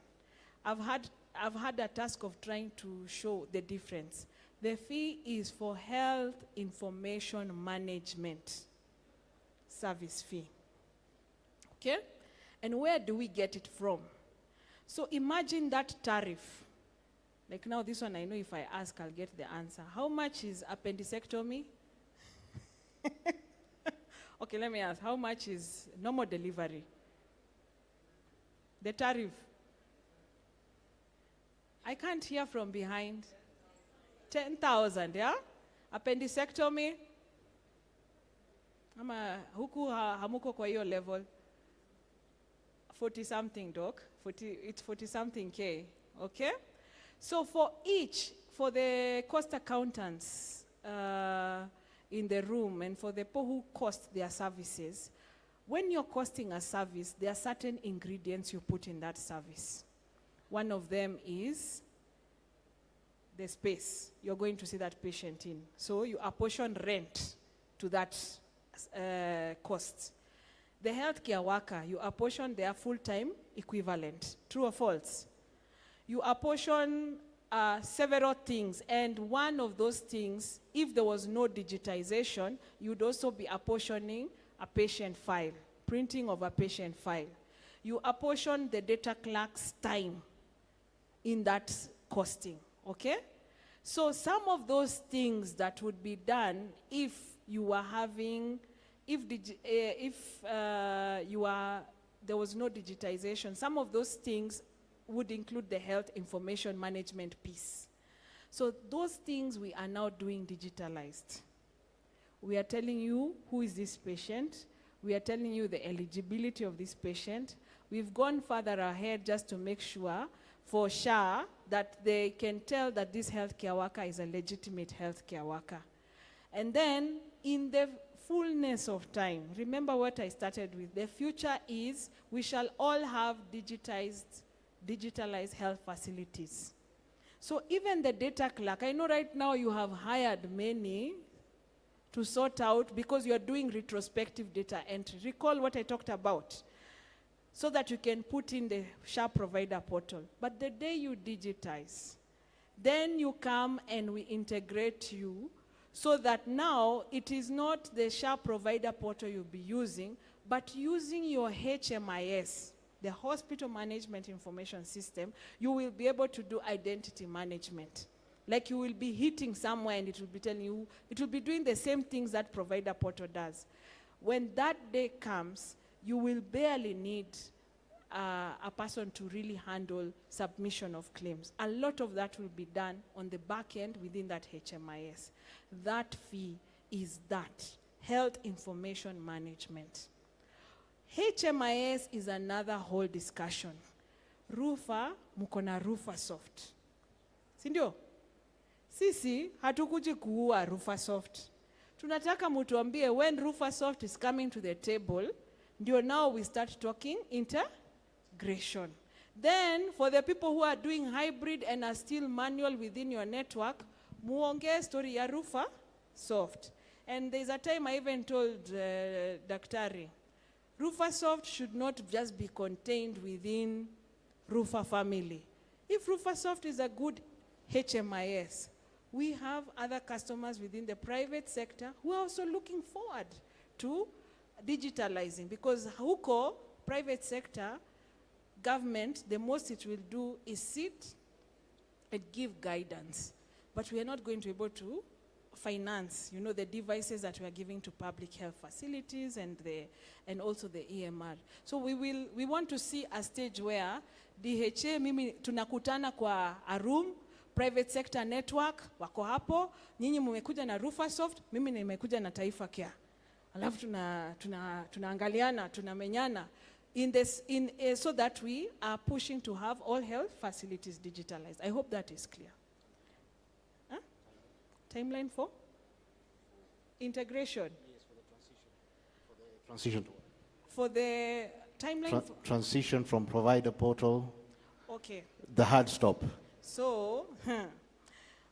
S4: I've had a task of trying to show the difference. The fee is for health information management service fee. Okay? And where do we get it from? So imagine that tariff. Like now this one, I know if I ask, I'll get the answer. How much is appendectomy? Okay, let me ask, how much is normal delivery? The tariff? I can't hear from behind. 10,000, yeah? Appendectomy? Ama huku hamuko kwa hiyo level. 40 something, doc. It's 40 something K, okay? So for the cost accountants in the room and for the people who cost their services, when you're costing a service, there are certain ingredients you put in that service. One of them is the space you're going to see that patient in. So you apportion rent to that cost. The healthcare worker, you apportion their full-time equivalent. True or false? You apportion several things, and one of those things, if there was no digitization, you'd also be apportioning a patient file, printing of a patient file. You apportion the data clerk's time in that costing, okay? So some of those things that would be done if you were having, there was no digitization, some of those things would include the health information management piece. So those things we are now doing digitalized. We are telling you who is this patient. We are telling you the eligibility of this patient. We've gone further ahead just to make sure for sure that they can tell that this healthcare worker is a legitimate healthcare worker. And then in the fullness of time, remember what I started with. The future is we shall all have digitalized health facilities. So even the data clerk, I know right now you have hired many to sort out because you are doing retrospective data entry. Recall what I talked about so that you can put in the SHA provider portal. But the day you digitize, then you come and we integrate you so that now it is not the SHA provider portal you'll be using, but using your HMIS, the Hospital Management Information System, you will be able to do identity management. Like you will be hitting somewhere and it will be telling you, it will be doing the same things that provider portal does. When that day comes, you will barely need a person to really handle submission of claims. A lot of that will be done on the back end within that HMIS. That fee is that, health information management. HMIS is another whole discussion. Rupha, muko na Rupha Soft. Sindio? Sisi, hatukuji kuua Rupha Soft. Tunataka mutuambie when Rupha Soft is coming to the table, ndio now we start talking integration. Then, for the people who are doing hybrid and are still manual within your network, muonge story ya Rupha Soft. And there's a time I even told Daktari, Rupha Soft should not just be contained within Rupha family. If Rupha Soft is a good HMIS, we have other customers within the private sector who are also looking forward to digitalizing, because huko, private sector, government, the most it will do is sit and give guidance. But we are not going to be able to finance, you know, the devices that we are giving to public health facilities and also the EMR. So we want to see a stage where DHA, mimi tunakutana kwa a room, private sector network, wako hapo, nyinyi mmekuja na Rupha Soft, mimi nimekuja na Taifa Care. Alafu tunaangaliana, tunamenyana so that we are pushing to have all health facilities digitalized. I hope that is clear. Huh? Timeline for integration.
S15: Yes, for the transition.
S4: For the timeline.
S15: Transition from provider portal.
S4: Okay.
S15: The hard stop.
S4: So,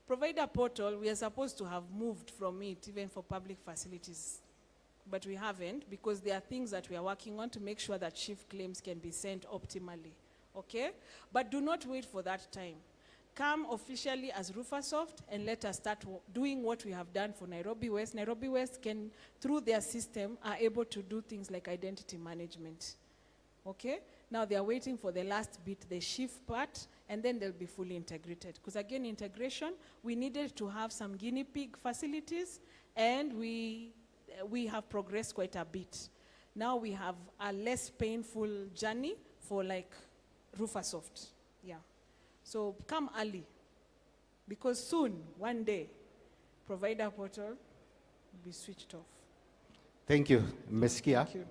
S4: provider portal, we are supposed to have moved from it even for public facilities. But we haven't, because there are things that we are working on to make sure that shift claims can be sent optimally. Okay? But do not wait for that time. Come officially as Rupha Soft and let us start doing what we have done for Nairobi West. Nairobi West can, through their system, are able to do things like identity management. Okay? Now they are waiting for the last bit, the shift part, and then they'll be fully integrated. Because again, integration, we needed to have some guinea pig facilities, and we have progressed quite a bit. Now we have a less painful journey for like Rupha Soft. Yeah. So come early, because soon, one day, provider portal will be switched off.
S15: Thank you. Mmesikia?
S4: Thank you.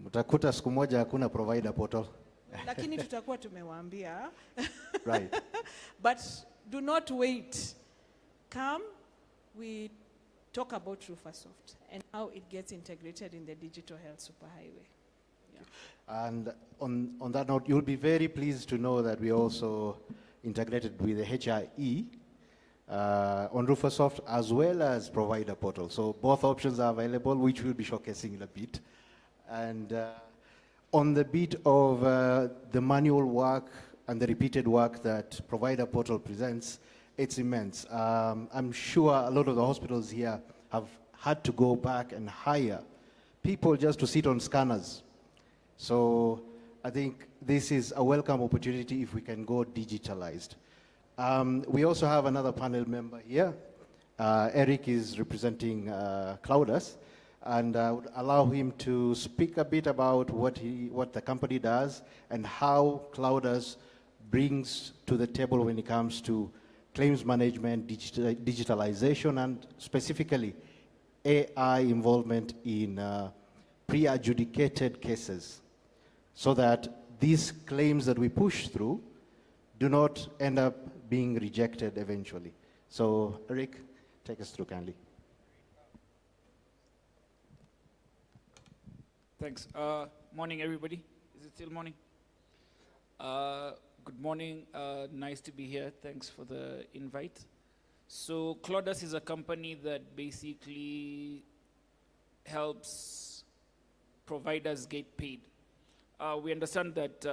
S15: Mtakuta siku moja hakuna provider portal.
S4: Lakini tutakuwa tumewaambia.
S15: Right.
S4: But do not wait. Come, we talk about Rupha Soft and how it gets integrated in the digital health superhighway. Yeah.
S15: And on that note, you'll be very pleased to know that we also integrated with the HIE on Rupha Soft as well as provider portal. So both options are available, which we'll be showcasing in a bit. And on the bit of the manual work and the repeated work that provider portal presents, it's immense. I'm sure a lot of the hospitals here have had to go back and hire people just to sit on scanners. So I think this is a welcome opportunity if we can go digitalized. We also have another panel member here. Eric is representing Cloudus, and I would allow him to speak a bit about what the company does and how Cloudus brings to the table when it comes to claims management, digitalization, and specifically AI involvement in pre-adjudicated cases, so that these claims that we push through do not end up being rejected eventually. So, Eric, take us through kindly.
S16: Thanks. Morning, everybody. Is it still morning? Good morning. Nice to be here. Thanks for the invite. So, Cloudus is a company that basically helps providers get paid. We understand that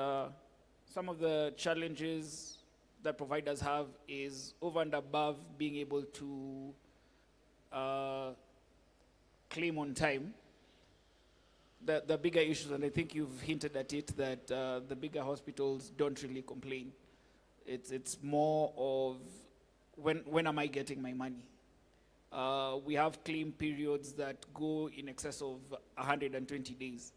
S16: some of the challenges that providers have is over and above being able to claim on time. The bigger issues, and I think you've hinted at it, that the bigger hospitals don't really complain. It's more of when am I getting my money? We have claim periods that go in excess of 120 days,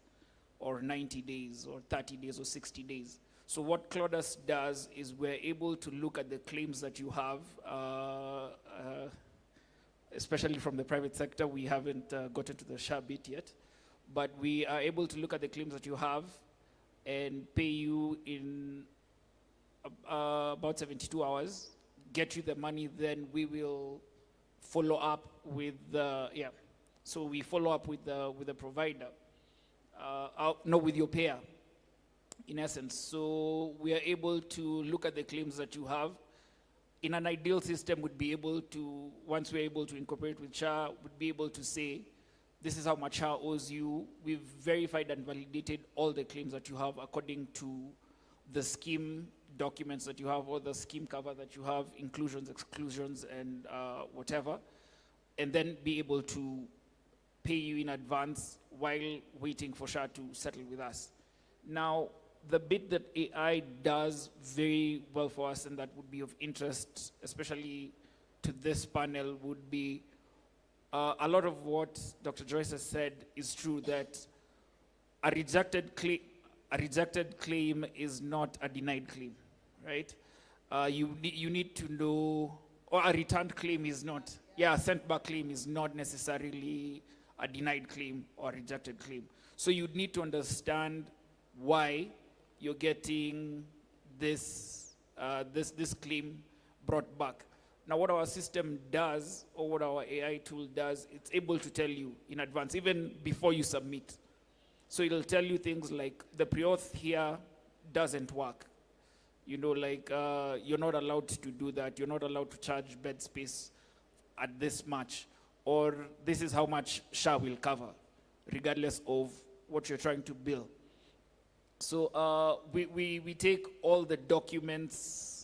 S16: or 90 days, or 30 days, or 60 days. So what Cloudus does is we're able to look at the claims that you have, especially from the private sector. We haven't gotten to the SHA bit yet. But we are able to look at the claims that you have and pay you in about 72 hours, get you the money, then we will follow up with the, so we follow up with the provider, no, with your payer, in essence. So we are able to look at the claims that you have. In an ideal system, would be able to, once we're able to incorporate with SHA, would be able to say, this is how much SHA owes you. We've verified and validated all the claims that you have according to the scheme documents that you have, or the scheme cover that you have, inclusions, exclusions, and whatever, and then be able to pay you in advance while waiting for SHA to settle with us. Now, the bit that AI does very well for us, and that would be of interest, especially to this panel, would be a lot of what Dr. Joyce has said is true, that a rejected claim is not a denied claim, right? You need to know, or a returned claim is not, a sent back claim is not necessarily a denied claim or a rejected claim. So you need to understand why you're getting this claim brought back. Now, what our system does, or what our AI tool does, it's able to tell you in advance, even before you submit. So it'll tell you things like, the pre-auth here doesn't work. You know, like, you're not allowed to do that. You're not allowed to charge bed space at this much. Or this is how much SHA will cover, regardless of what you're trying to bill. So we take all the documents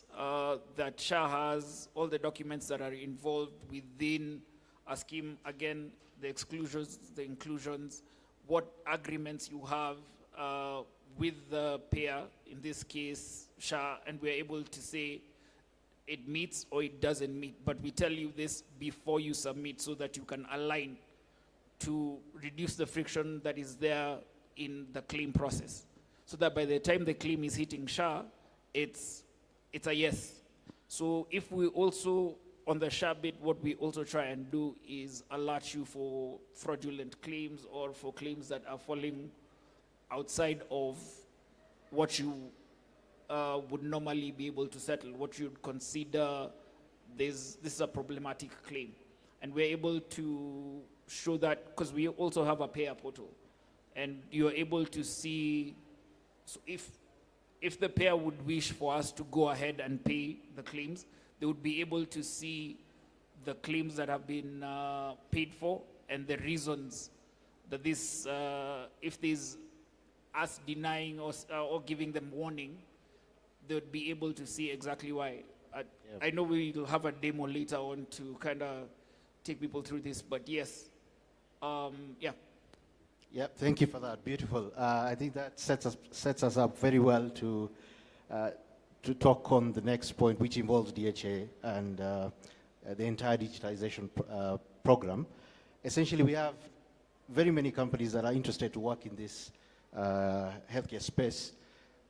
S16: that SHA has, all the documents that are involved within a scheme, again, the exclusions, the inclusions, what agreements you have with the payer, in this case, SHA, and we're able to say it meets or it doesn't meet, but we tell you this before you submit so that you can align to reduce the friction that is there in the claim process, so that by the time the claim is hitting SHA, it's a yes. So if we also, on the SHA bit, what we also try and do is alert you for fraudulent claims or for claims that are falling outside of what you would normally be able to settle, what you'd consider this is a problematic claim. And we're able to show that, because we also have a payer portal, and you're able to see, so if the payer would wish for us to go ahead and pay the claims, they would be able to see the claims that have been paid for and the reasons that this, if there's us denying or giving them warning, they would be able to see exactly why. I know we'll have a demo later on to kind of take people through this, but yes, yeah.
S15: Yeah, thank you for that. Beautiful. I think that sets us up very well to talk on the next point, which involves DHA and the entire digitalization program. Essentially, we have very many companies that are interested to work in this healthcare space,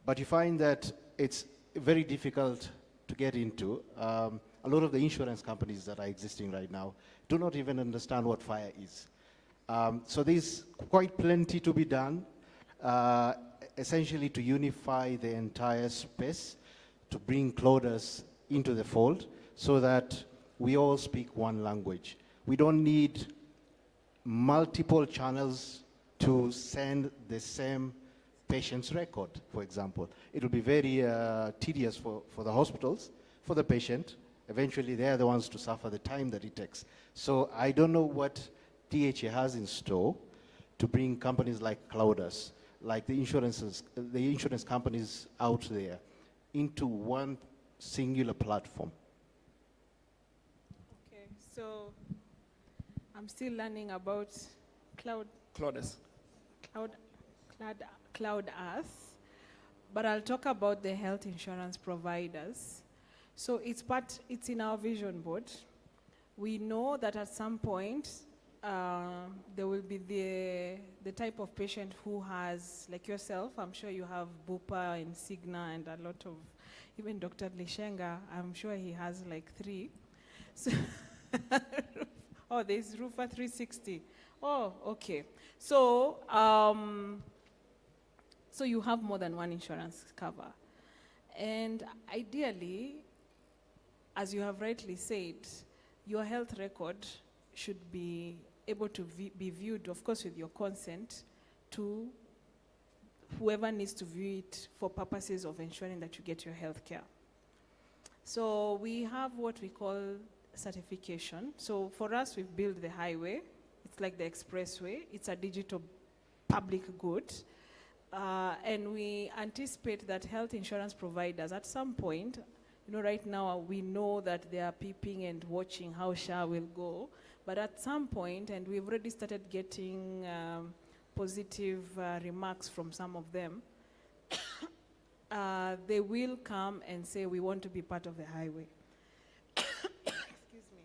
S15: but you find that it's very difficult to get into. A lot of the insurance companies that are existing right now do not even understand what FHIR is. So there's quite plenty to be done, essentially to unify the entire space, to bring clouders into the fold so that we all speak one language. We don't need multiple channels to send the same patient's record, for example. It will be very tedious for the hospitals, for the patient. Eventually, they're the ones to suffer the time that it takes. So I don't know what DHA has in store to bring companies like Clouders, like the insurance companies out there, into one singular platform.
S4: Okay, so I'm still learning about
S16: Clouders.
S4: Cloud Earth, but I'll talk about the health insurance providers. So it's in our vision board. We know that at some point there will be the type of patient who has, like yourself, I'm sure you have Bupa and Cigna and a lot of, even Dr. Lishenga, I'm sure he has like 3. So oh, there's Rupha 360. Oh, okay. So, so you have more than one insurance cover. And ideally, as you have rightly said, your health record should be able to be viewed, of course, with your consent, to whoever needs to view it for purposes of ensuring that you get your health care. So we have what we call certification. So for us, we've built the highway. It's like the expressway. It's a digital public good. And we anticipate that health insurance providers at some point, right now we know that they are peeping and watching how SHA will go, but at some point, and we've already started getting positive remarks from some of them, they will come and say, we want to be part of the highway. Excuse me.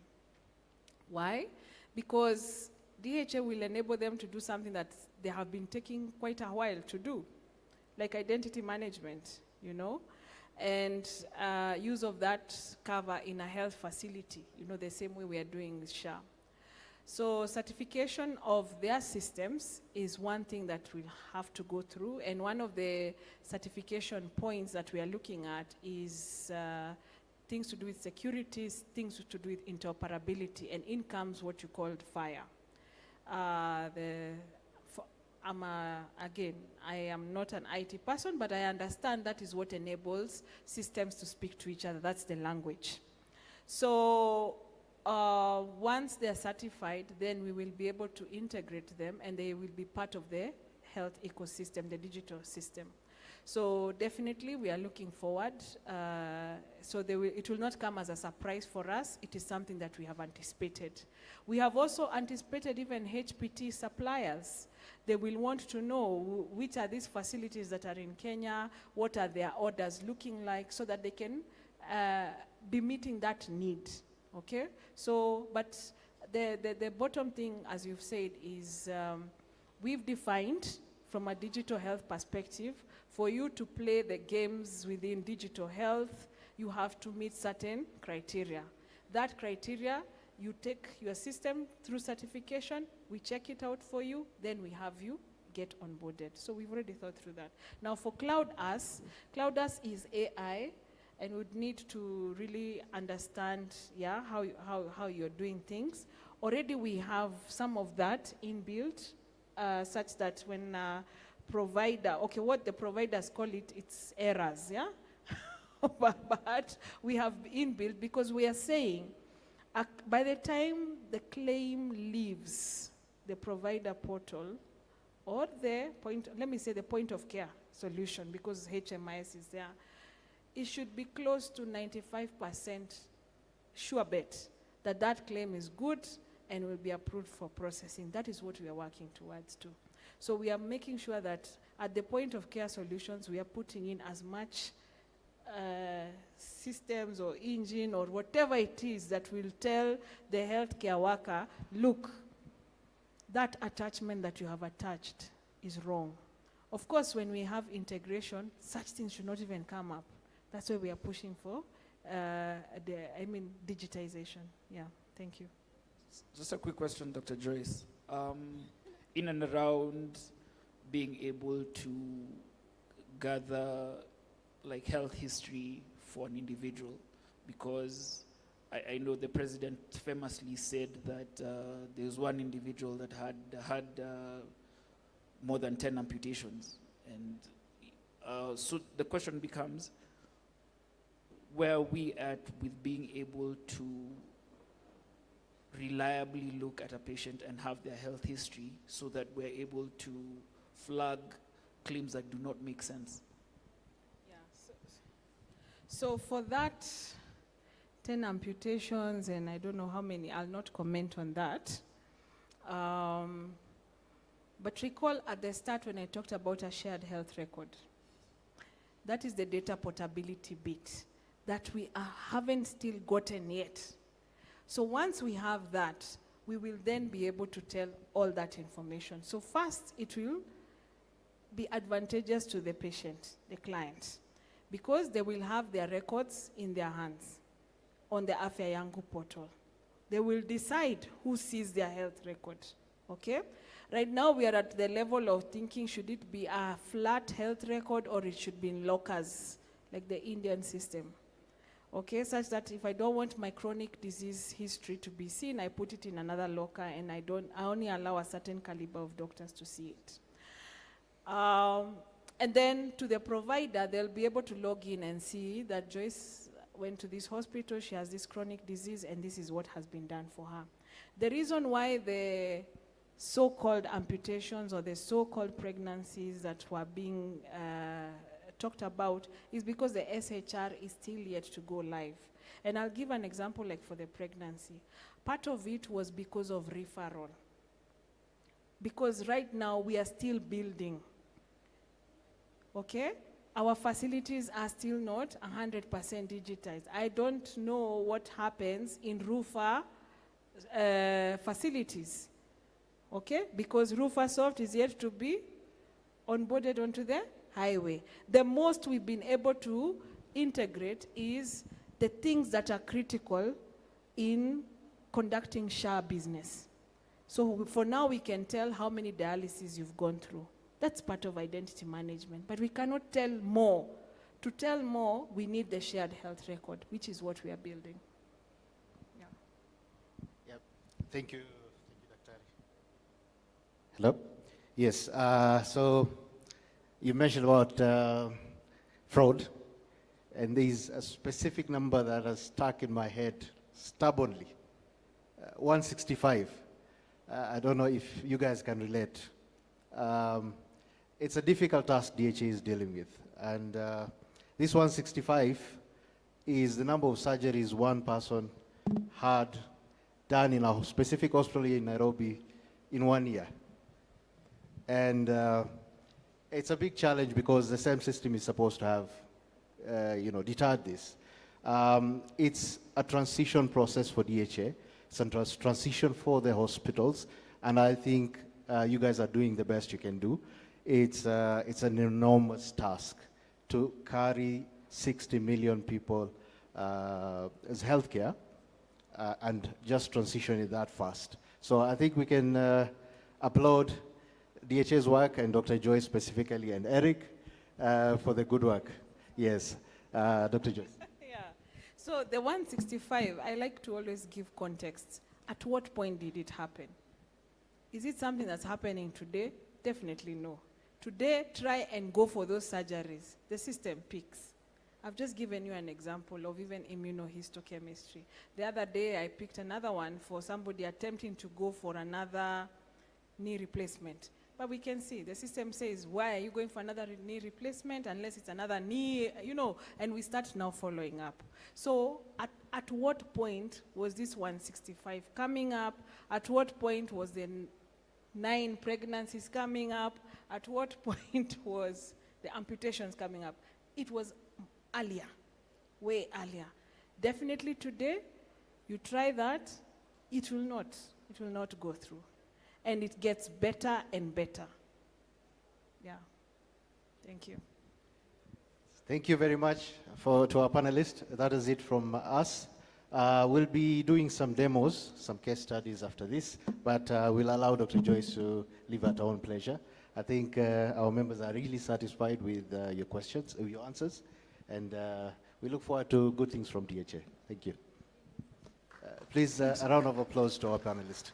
S4: Why? Because DHA will enable them to do something that they have been taking quite a while to do, like identity management, and use of that cover in a health facility, the same way we are doing with SHA. So certification of their systems is one thing that we'll have to go through, and one of the certification points that we are looking at is things to do with security, things to do with interoperability, and in comes what you called FHIR. Again, I am not an IT person, but I understand that is what enables systems to speak to each other. That's the language. So once they are certified, then we will be able to integrate them, and they will be part of the health ecosystem, the digital system. So definitely we are looking forward. So it will not come as a surprise for us. It is something that we have anticipated. We have also anticipated even HPT suppliers. They will want to know which are these facilities that are in Kenya, what are their orders looking like, so that they can be meeting that need, okay? So, but the bottom thing, as you've said, is we've defined from a digital health perspective, for you to play the games within digital health, you have to meet certain criteria. That criteria, you take your system through certification, we check it out for you, then we have you get onboarded. So we've already thought through that. Now for Cloud is AI, and would need to really understand, how you're doing things. Already we have some of that inbuilt, such that when provider, what the providers call it, it's errors, yeah? but we have inbuilt, because we are saying, by the time the claim leaves the provider portal, or the point of care solution, because HMIS is there, it should be close to 95% sure bet that that claim is good and will be approved for processing. That is what we are working towards too. So we are making sure that at the point of care solutions, we are putting in as much systems or engine or whatever it is that will tell the healthcare worker, look, that attachment that you have attached is wrong. Of course, when we have integration, such things should not even come up. That's why we are pushing for digitization. Yeah, thank you.
S16: Just a quick question, Dr. Joyce. In and around being able to gather like health history for an individual, because I know the president famously said that there was one individual that had more than 10 amputations. And so the question becomes, where are we at with being able to reliably look at a patient and have their health history so that we're able to flag claims that do not make sense?
S4: Yeah, so for that, 10 amputations and I don't know how many, I'll not comment on that. But recall at the start when I talked about a shared health record. That is the data portability bit that we haven't still gotten yet. So once we have that, we will then be able to tell all that information. So first, it will be advantageous to the patient, the client, because they will have their records in their hands on the Afya Yangu portal. They will decide who sees their health record, okay? Right now, we are at the level of thinking, should it be a flat health record or it should be in lockers, like the Indian system? Okay, such that if I don't want my chronic disease history to be seen, I put it in another locker and I only allow a certain caliber of doctors to see it. And then to the provider, they'll be able to log in and see that Joyce went to this hospital, she has this chronic disease, and this is what has been done for her. The reason why the so-called amputations or the so-called pregnancies that were being talked about is because the SHR is still yet to go live. And I'll give an example like for the pregnancy. Part of it was because of referral. Because right now we are still building, okay? Our facilities are still not 100% digitized. I don't know what happens in Rupha facilities, okay? Because Rupha Soft is yet to be onboarded onto the highway. The most we've been able to integrate is the things that are critical in conducting SHA business. So for now, we can tell how many dialyses you've gone through. That's part of identity management, but we cannot tell more. To tell more, we need the shared health record, which is what we are building. Yeah.
S15: Yep. Thank you, Dr. Hello? Yes, so you mentioned about fraud, and there's a specific number that has stuck in my head stubbornly, 165. I don't know if you guys can relate. It's a difficult task DHA is dealing with, and this 165 is the number of surgeries one person had done in a specific hospital in Nairobi in 1 year. And it's a big challenge because the same system is supposed to have, deterred this. It's a transition process for DHA. it's a transition for the hospitals, and I think you guys are doing the best you can do. It's an enormous task to carry 60 million people as healthcare and just transition it that fast. So I think we can applaud DHA's work and Dr. Joyce specifically and Eric for the good work. Yes, Dr. Joyce.
S4: Yeah. So the 165, I like to always give context. At what point did it happen? Is it something that's happening today? Definitely no. Today, try and go for those surgeries. The system peaks. I've just given you an example of even immunohistochemistry. The other day, I picked another one for somebody attempting to go for another knee replacement. But we can see, the system says, why are you going for another knee replacement unless it's another knee, and we start now following up. So at what point was this 165 coming up? At what point was the 9 pregnancies coming up? At what point was the amputations coming up? It was earlier, way earlier. Definitely today, you try that, it will not go through. And it gets better and better. Yeah, thank you.
S15: Thank you very much to our panelists. That is it from us. We'll be doing some demos, some case studies after this, but we'll allow Dr. Joyce to leave at our own pleasure. I think our members are really satisfied with your questions, your answers, and we look forward to good things from DHA. Thank you. Please, a round of applause to our panelists.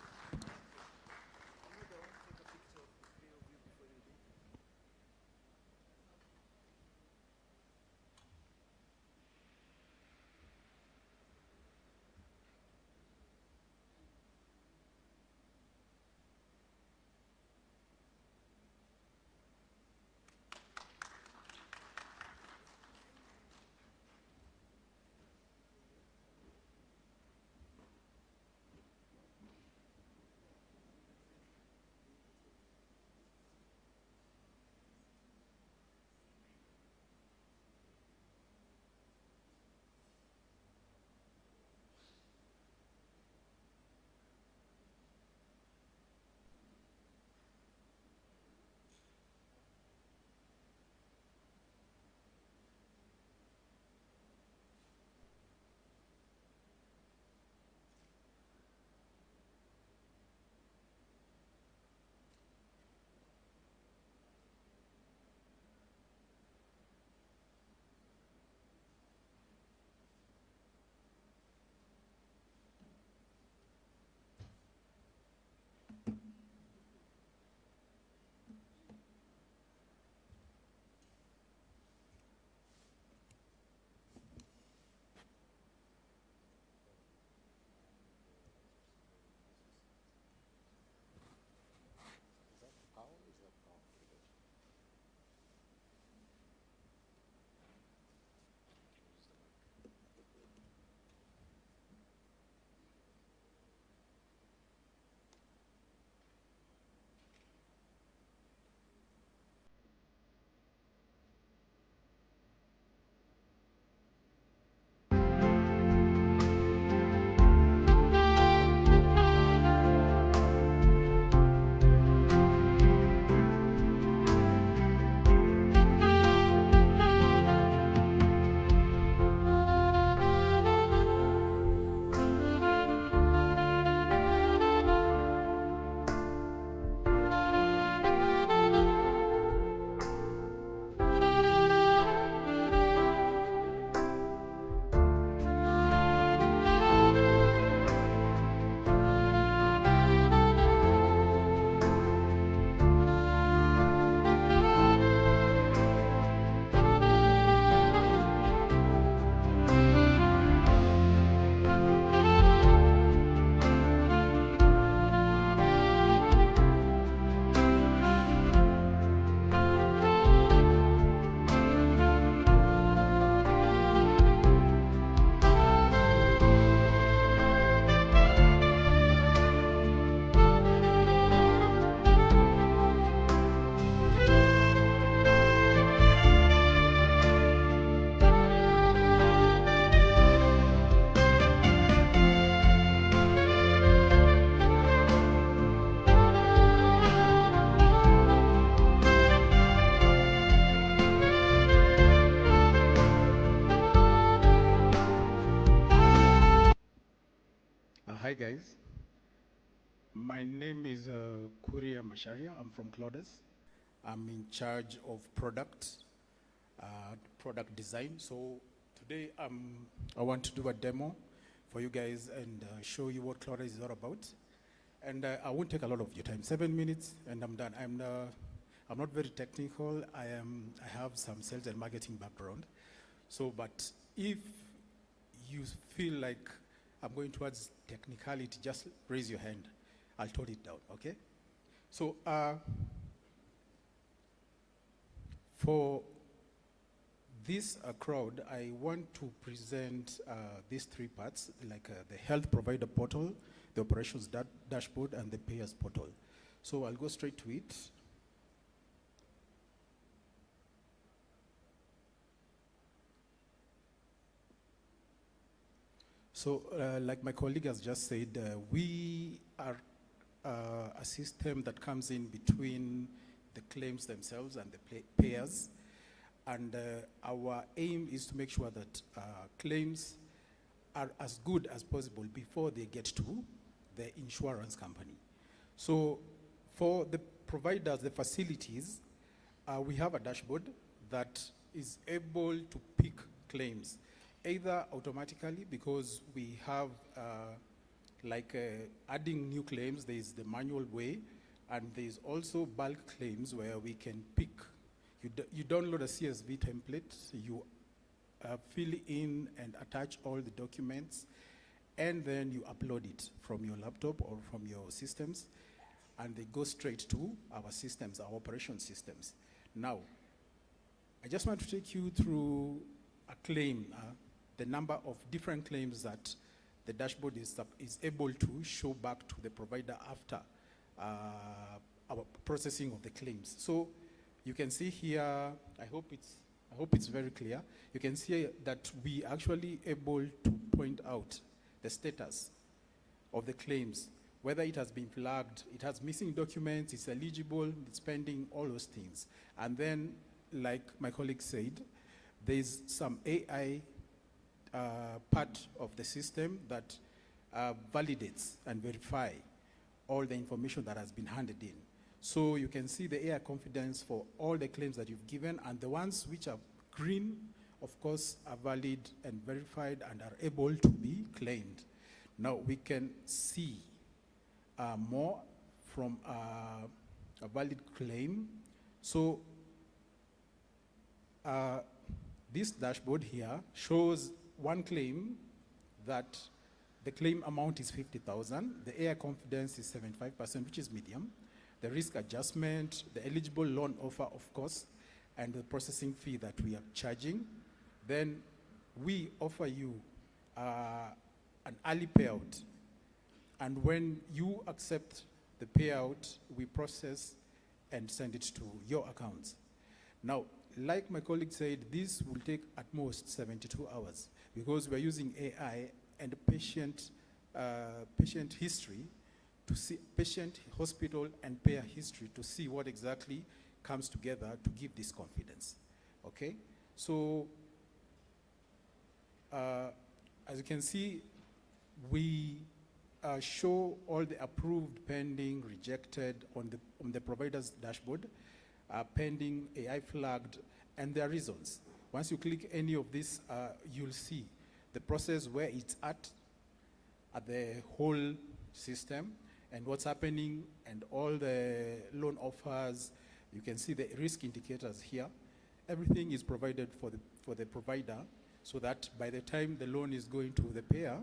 S17: guys. My name is Kuria Masharia. I'm from Clodes. I'm in charge of product design. So today I want to do a demo for you guys and show you what Clodes is all about. And I won't take a lot of your time. 7 minutes and I'm done. I'm not very technical. I have some sales and marketing background. So, but if you feel like I'm going towards technicality, just raise your hand. I'll tone it down, okay? So, for this crowd, I want to present these three parts, like the health provider portal, the operations dashboard, and the payers portal. So I'll go straight to it. So, like my colleague has just said, we are a system that comes in between the claims themselves and the payers. And our aim is to make sure that claims are as good as possible before they get to the insurance company. So for the providers, the facilities, we have a dashboard that is able to pick claims, either automatically because we have adding new claims, there is the manual way, and there is also bulk claims where we can pick. You download a CSV template, you fill in and attach all the documents, and then you upload it from your laptop or from your systems, and they go straight to our systems, our operation systems. Now, I just want to take you through a claim, the number of different claims that the dashboard is able to show back to the provider after our processing of the claims. So you can see here, I hope it's very clear. You can see that we actually able to point out the status of the claims, whether it has been flagged, it has missing documents, it's eligible, it's pending, all those things. And then, like my colleague said, there's some AI part of the system that validates and verify all the information that has been handed in. So you can see the AI confidence for all the claims that you've given, and the ones which are green, of course, are valid and verified and are able to be claimed. Now we can see more from a valid claim. So this dashboard here shows one claim that the claim amount is 50,000. The AI confidence is 75%, which is medium. The risk adjustment, the eligible loan offer, of course, and the processing fee that we are charging. Then we offer you an early payout. And when you accept the payout, we process and send it to your account. Now, like my colleague said, this will take at most 72 hours because we're using AI and patient history to see patient, hospital, and payer history to see what exactly comes together to give this confidence. Okay? So, as you can see, we show all the approved, pending, rejected on the provider's dashboard, pending, AI flagged, and their reasons. Once you click any of this, you'll see the process where it's at the whole system, and what's happening, and all the loan offers. You can see the risk indicators here. Everything is provided for the provider, so that by the time the loan is going to the payer,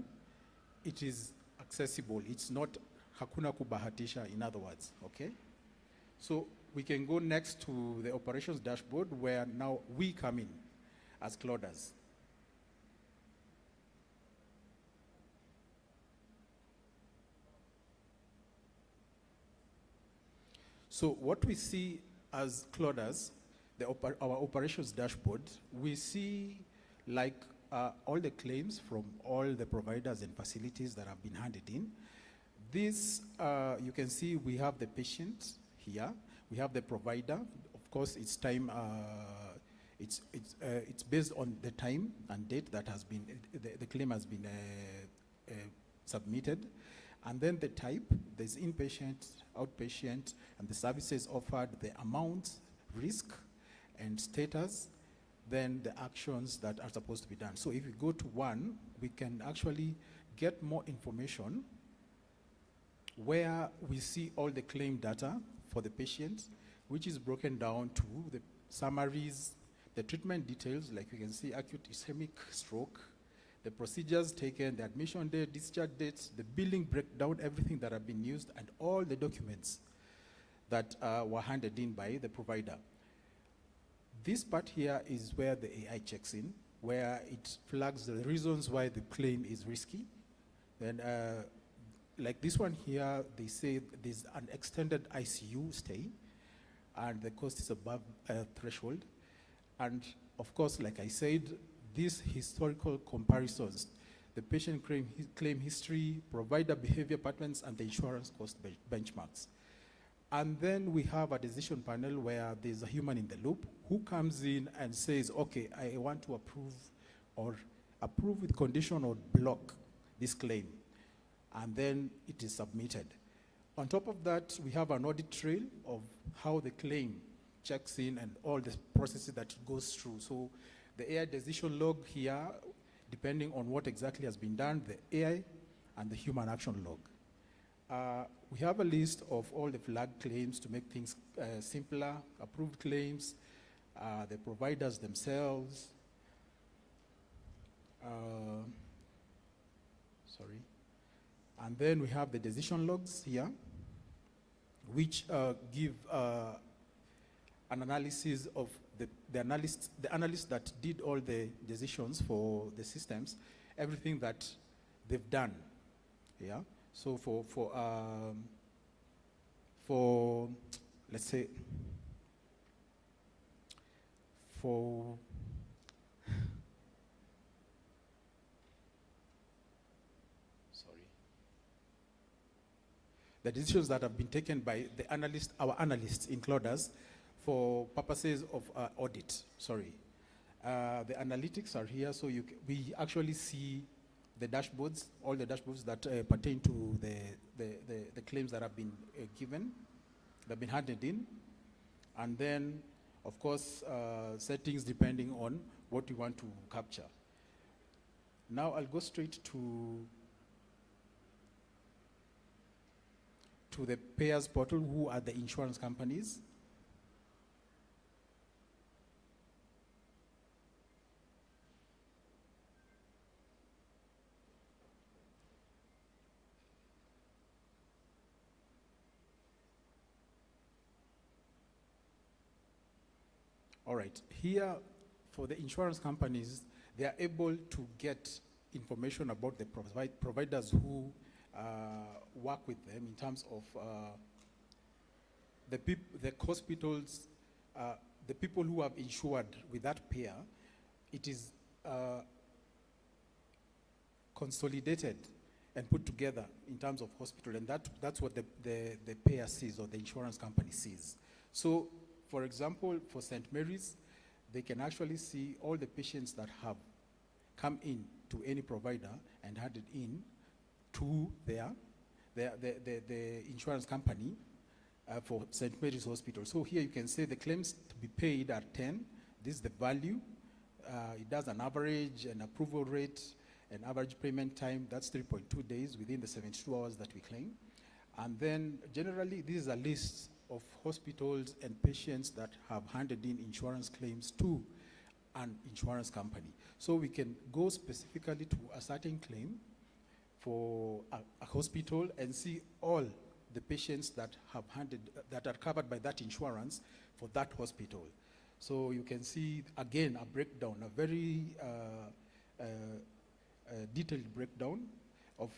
S17: it is accessible. It's not hakuna kubahatisha, in other words, okay? So we can go next to the operations dashboard, where now we come in as Clodas. So what we see as Clodas, our operations dashboard, we see like all the claims from all the providers and facilities that have been handed in. This, you can see we have the patient here, we have the provider. Of course, it's time, it's based on the time and date that has been, the claim has been submitted. And then the type, there's inpatient, outpatient, and the services offered, the amount, risk, and status, then the actions that are supposed to be done. So if we go to 1, we can actually get more information where we see all the claim data for the patient, which is broken down to the summaries, the treatment details, like you can see acute ischemic stroke, the procedures taken, the admission date, discharge dates, the billing breakdown, everything that have been used, and all the documents that were handed in by the provider. This part here is where the AI checks in, where it flags the reasons why the claim is risky. Then, like this one here, they say there's an extended ICU stay, and the cost is above threshold. And of course, like I said, these historical comparisons, the patient claim history, provider behavior patterns, and the insurance cost benchmarks. And then we have a decision panel where there's a human in the loop who comes in and says, okay, I want to approve or approve with condition or block this claim. And then it is submitted. On top of that, we have an audit trail of how the claim checks in and all the processes that it goes through. So the AI decision log here, depending on what exactly has been done, the AI and the human action log. We have a list of all the flag claims to make things simpler, approved claims, the providers themselves. Sorry. And then we have the decision logs here, which give an analysis of the analyst that did all the decisions for the systems, everything that they've done. Yeah. So for let's say for the decisions that have been taken by the analyst, our analysts includers, for purposes of audit. Sorry, the analytics are here, so we actually see the dashboards, all the dashboards that pertain to the claims that have been given, that have been handed in, and then, of course, settings depending on what you want to capture. Now I'll go straight to the payers portal, who are the insurance companies. All right, here for the insurance companies, they are able to get information about the providers who work with them in terms of the hospitals, the people who have insured with that payer. It is consolidated and put together in terms of hospital, and that's what the payer sees, or the insurance company sees. So, for example, for St. Mary's, they can actually see all the patients that have come in to any provider and had it in to the insurance company for St. Mary's Hospital. So here you can say the claims to be paid are 10. This is the value. It does an average, an approval rate, an average payment time. That's 3.2 days within the 72 hours that we claim. And then generally, this is a list of hospitals and patients that have handed in insurance claims to an insurance company. So we can go specifically to a certain claim for a hospital and see all the patients that have that are covered by that insurance for that hospital. So you can see, again, a breakdown, a very detailed breakdown of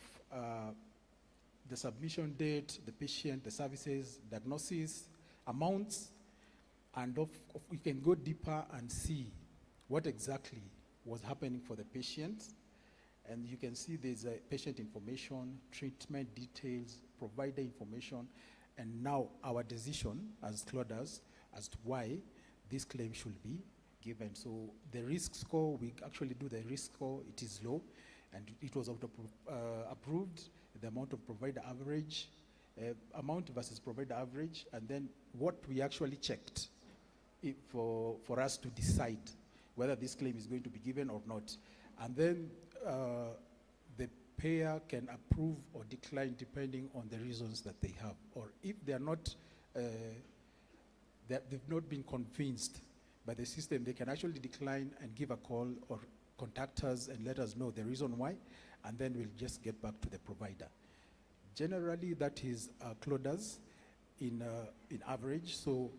S17: the submission date, the patient, the services, diagnosis, amounts, and we can go deeper and see what exactly was happening for the patient. And you can see there's a patient information, treatment details, provider information, and now our decision as Claudas as to why this claim should be given. So the risk score, we actually do the risk score, it is low. And it was approved, the amount of provider average, amount versus provider average, and then what we actually checked for us to decide whether this claim is going to be given or not. And then the payer can approve or decline depending on the reasons that they have. Or if they are not, they've not been convinced by the system, they can actually decline and give a call or contact us and let us know the reason why, and then we'll just get back to the provider. Generally, that is CLODAS in average. So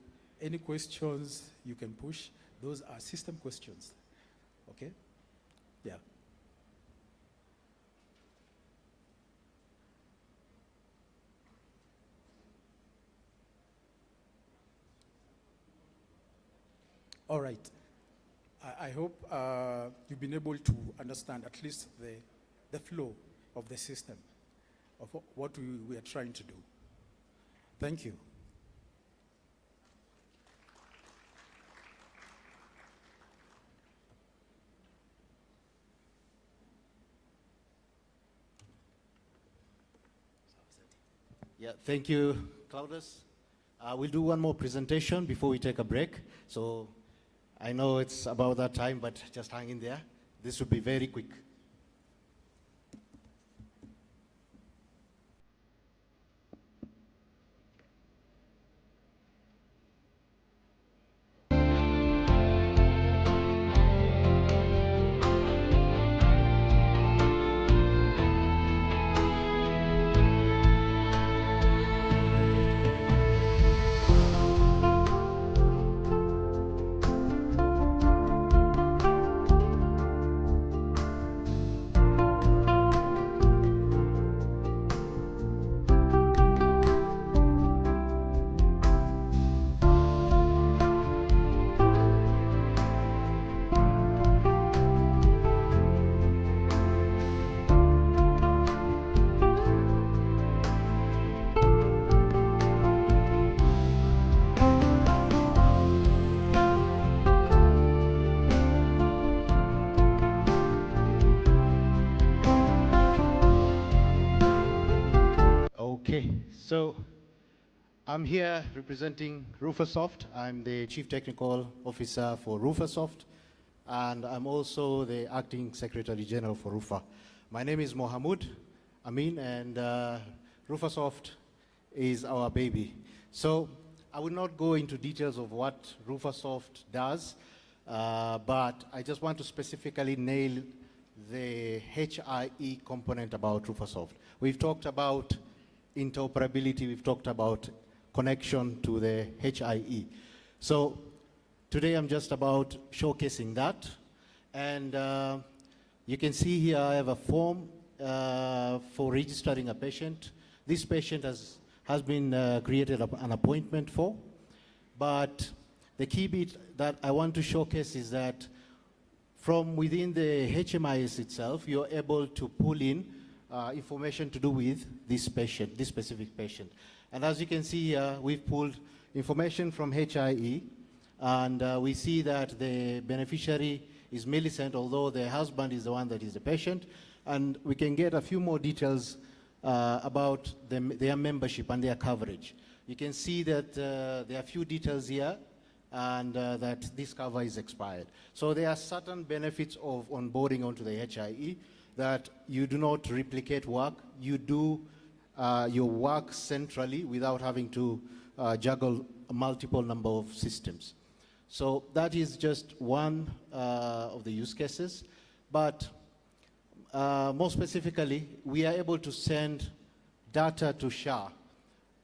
S17: any questions you can push, those are system questions. Okay? Yeah. All right. I hope you've been able to understand at least the flow of the system, of what we are trying to do. Thank you.
S15: Yeah, thank you, Claudius. We'll do one more presentation before we take a break. So I know it's about that time, but just hang in there. This will be very quick. Okay, so I'm here representing Ruphasoft. I'm the Chief Technical Officer for Ruphasoft, and I'm also the Acting Secretary General for Rupha. My name is Mohamud Amin, and Ruphasoft is our baby. So I will not go into details of what Ruphasoft does, but I just want to specifically nail the HIE component about Ruphasoft. We've talked about interoperability, we've talked about connection to the HIE. So today I'm just about showcasing that. And you can see here I have a form for registering a patient. This patient has been created an appointment for. But the key bit that I want to showcase is that from within the HMIS itself, you're able to pull in information to do with this patient, this specific patient. And as you can see here, we've pulled information from HIE, and we see that the beneficiary is Millicent, although the husband is the one that is the patient. And we can get a few more details about their membership and their coverage. You can see that there are a few details here, and that this cover is expired. So there are certain benefits of onboarding onto the HIE, that you do not replicate work, you do your work centrally without having to juggle a multiple number of systems. So that is just one of the use cases. But more specifically, we are able to send data to SHA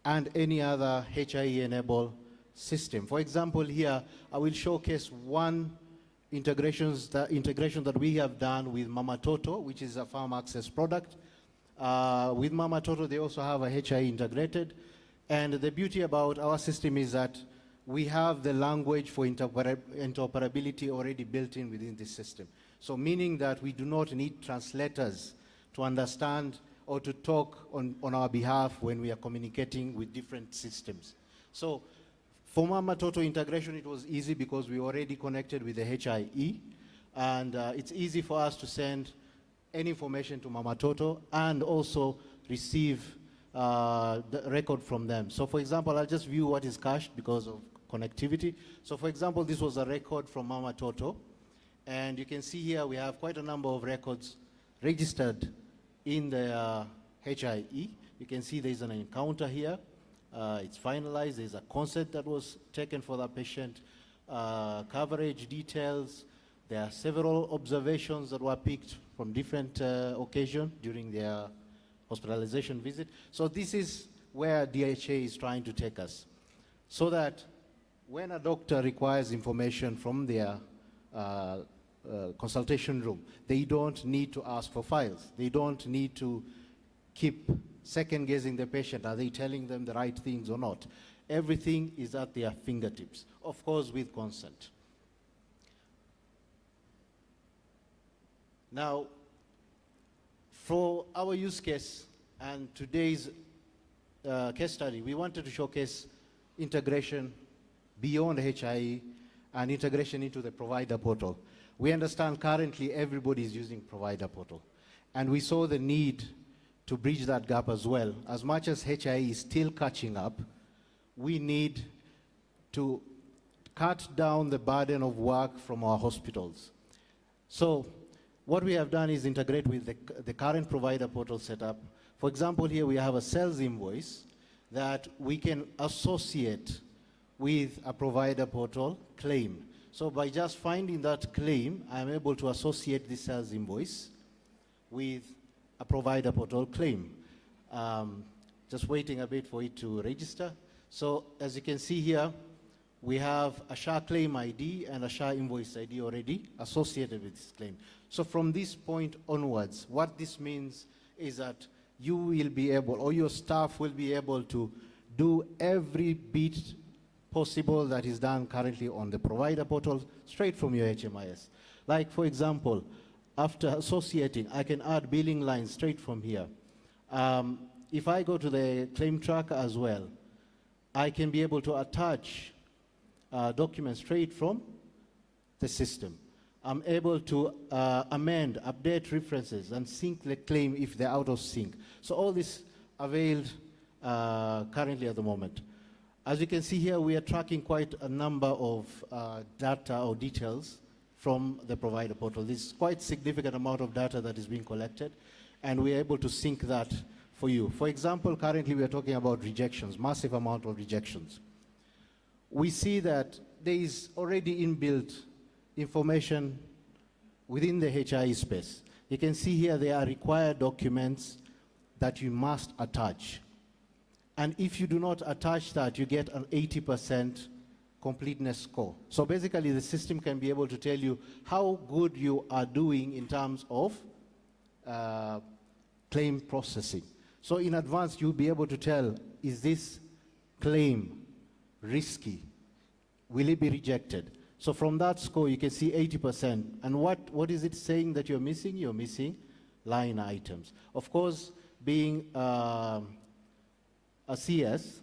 S15: and any other HIE-enabled system. For example, here, I will showcase one integration that we have done with Mama Toto, which is a farm access product. With Mama Toto, they also have a HIE integrated. And the beauty about our system is that we have the language for interoperability already built in within this system. So meaning that we do not need translators to understand or to talk on our behalf when we are communicating with different systems. So for Mama Toto integration, it was easy because we already connected with the HIE, and it's easy for us to send any information to Mama Toto and also receive the record from them. So for example, I'll just view what is cached because of connectivity. So for example, this was a record from Mama Toto. And you can see here we have quite a number of records registered in the HIE. You can see there's an encounter here. It's finalized. There's a consent that was taken for the patient. Coverage details. There are several observations that were picked from different occasions during their hospitalization visit. So this is where DHA is trying to take us. So that when a doctor requires information from their consultation room, they don't need to ask for files. They don't need to keep second guessing the patient. Are they telling them the right things or not? Everything is at their fingertips, of course with consent. Now, for our use case and today's case study, we wanted to showcase integration beyond HIE and integration into the provider portal. We understand currently everybody is using provider portal, and we saw the need to bridge that gap as well. As much as HIE is still catching up, we need to cut down the burden of work from our hospitals. So what we have done is integrate with the current provider portal setup. For example, here we have a sales invoice that we can associate with a provider portal claim. So by just finding that claim, I'm able to associate the sales invoice with a provider portal claim. Just waiting a bit for it to register. So as you can see here, we have a SHA claim ID and a SHA invoice ID already associated with this claim. So from this point onwards, what this means is that you will be able, or your staff will be able to do every bit possible that is done currently on the provider portal straight from your HMIS. Like for example, after associating, I can add billing lines straight from here. If I go to the claim tracker as well, I can be able to attach documents straight from the system. I'm able to amend, update references, and sync the claim if they're out of sync. So all this availed currently at the moment. As you can see here, we are tracking quite a number of data or details from the provider portal. This is quite significant amount of data that is being collected, and we are able to sync that for you. For example, currently we are talking about rejections, massive amount of rejections. We see that there is already inbuilt information within the HIE space. You can see here there are required documents that you must attach. And if you do not attach that, you get an 80% completeness score. So basically the system can be able to tell you how good you are doing in terms of claim processing. So in advance, you'll be able to tell, is this claim risky? Will it be rejected? So from that score, you can see 80%. And what is it saying that you're missing? You're missing line items. Of course, being a CS,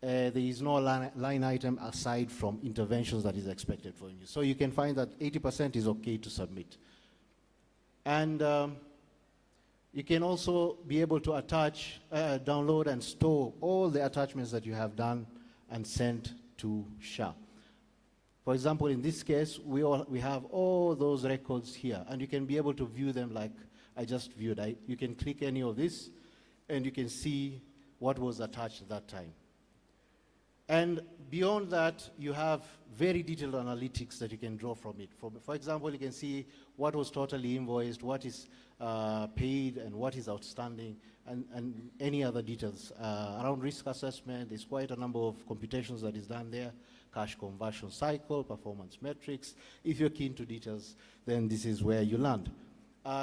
S15: there is no line item aside from interventions that is expected from you. So you can find that 80% is okay to submit. And you can also be able to attach, download and store all the attachments that you have done and sent to SHA. For example, in this case, we have all those records here, and you can be able to view them like I just viewed. You can click any of this, and you can see what was attached at that time. And beyond that, you have very detailed analytics that you can draw from it. For example, you can see what was totally invoiced, what is paid, and what is outstanding, and any other details. Around risk assessment, there's quite a number of computations that is done there, cash conversion cycle, performance metrics. If you're keen to details, then this is where you land.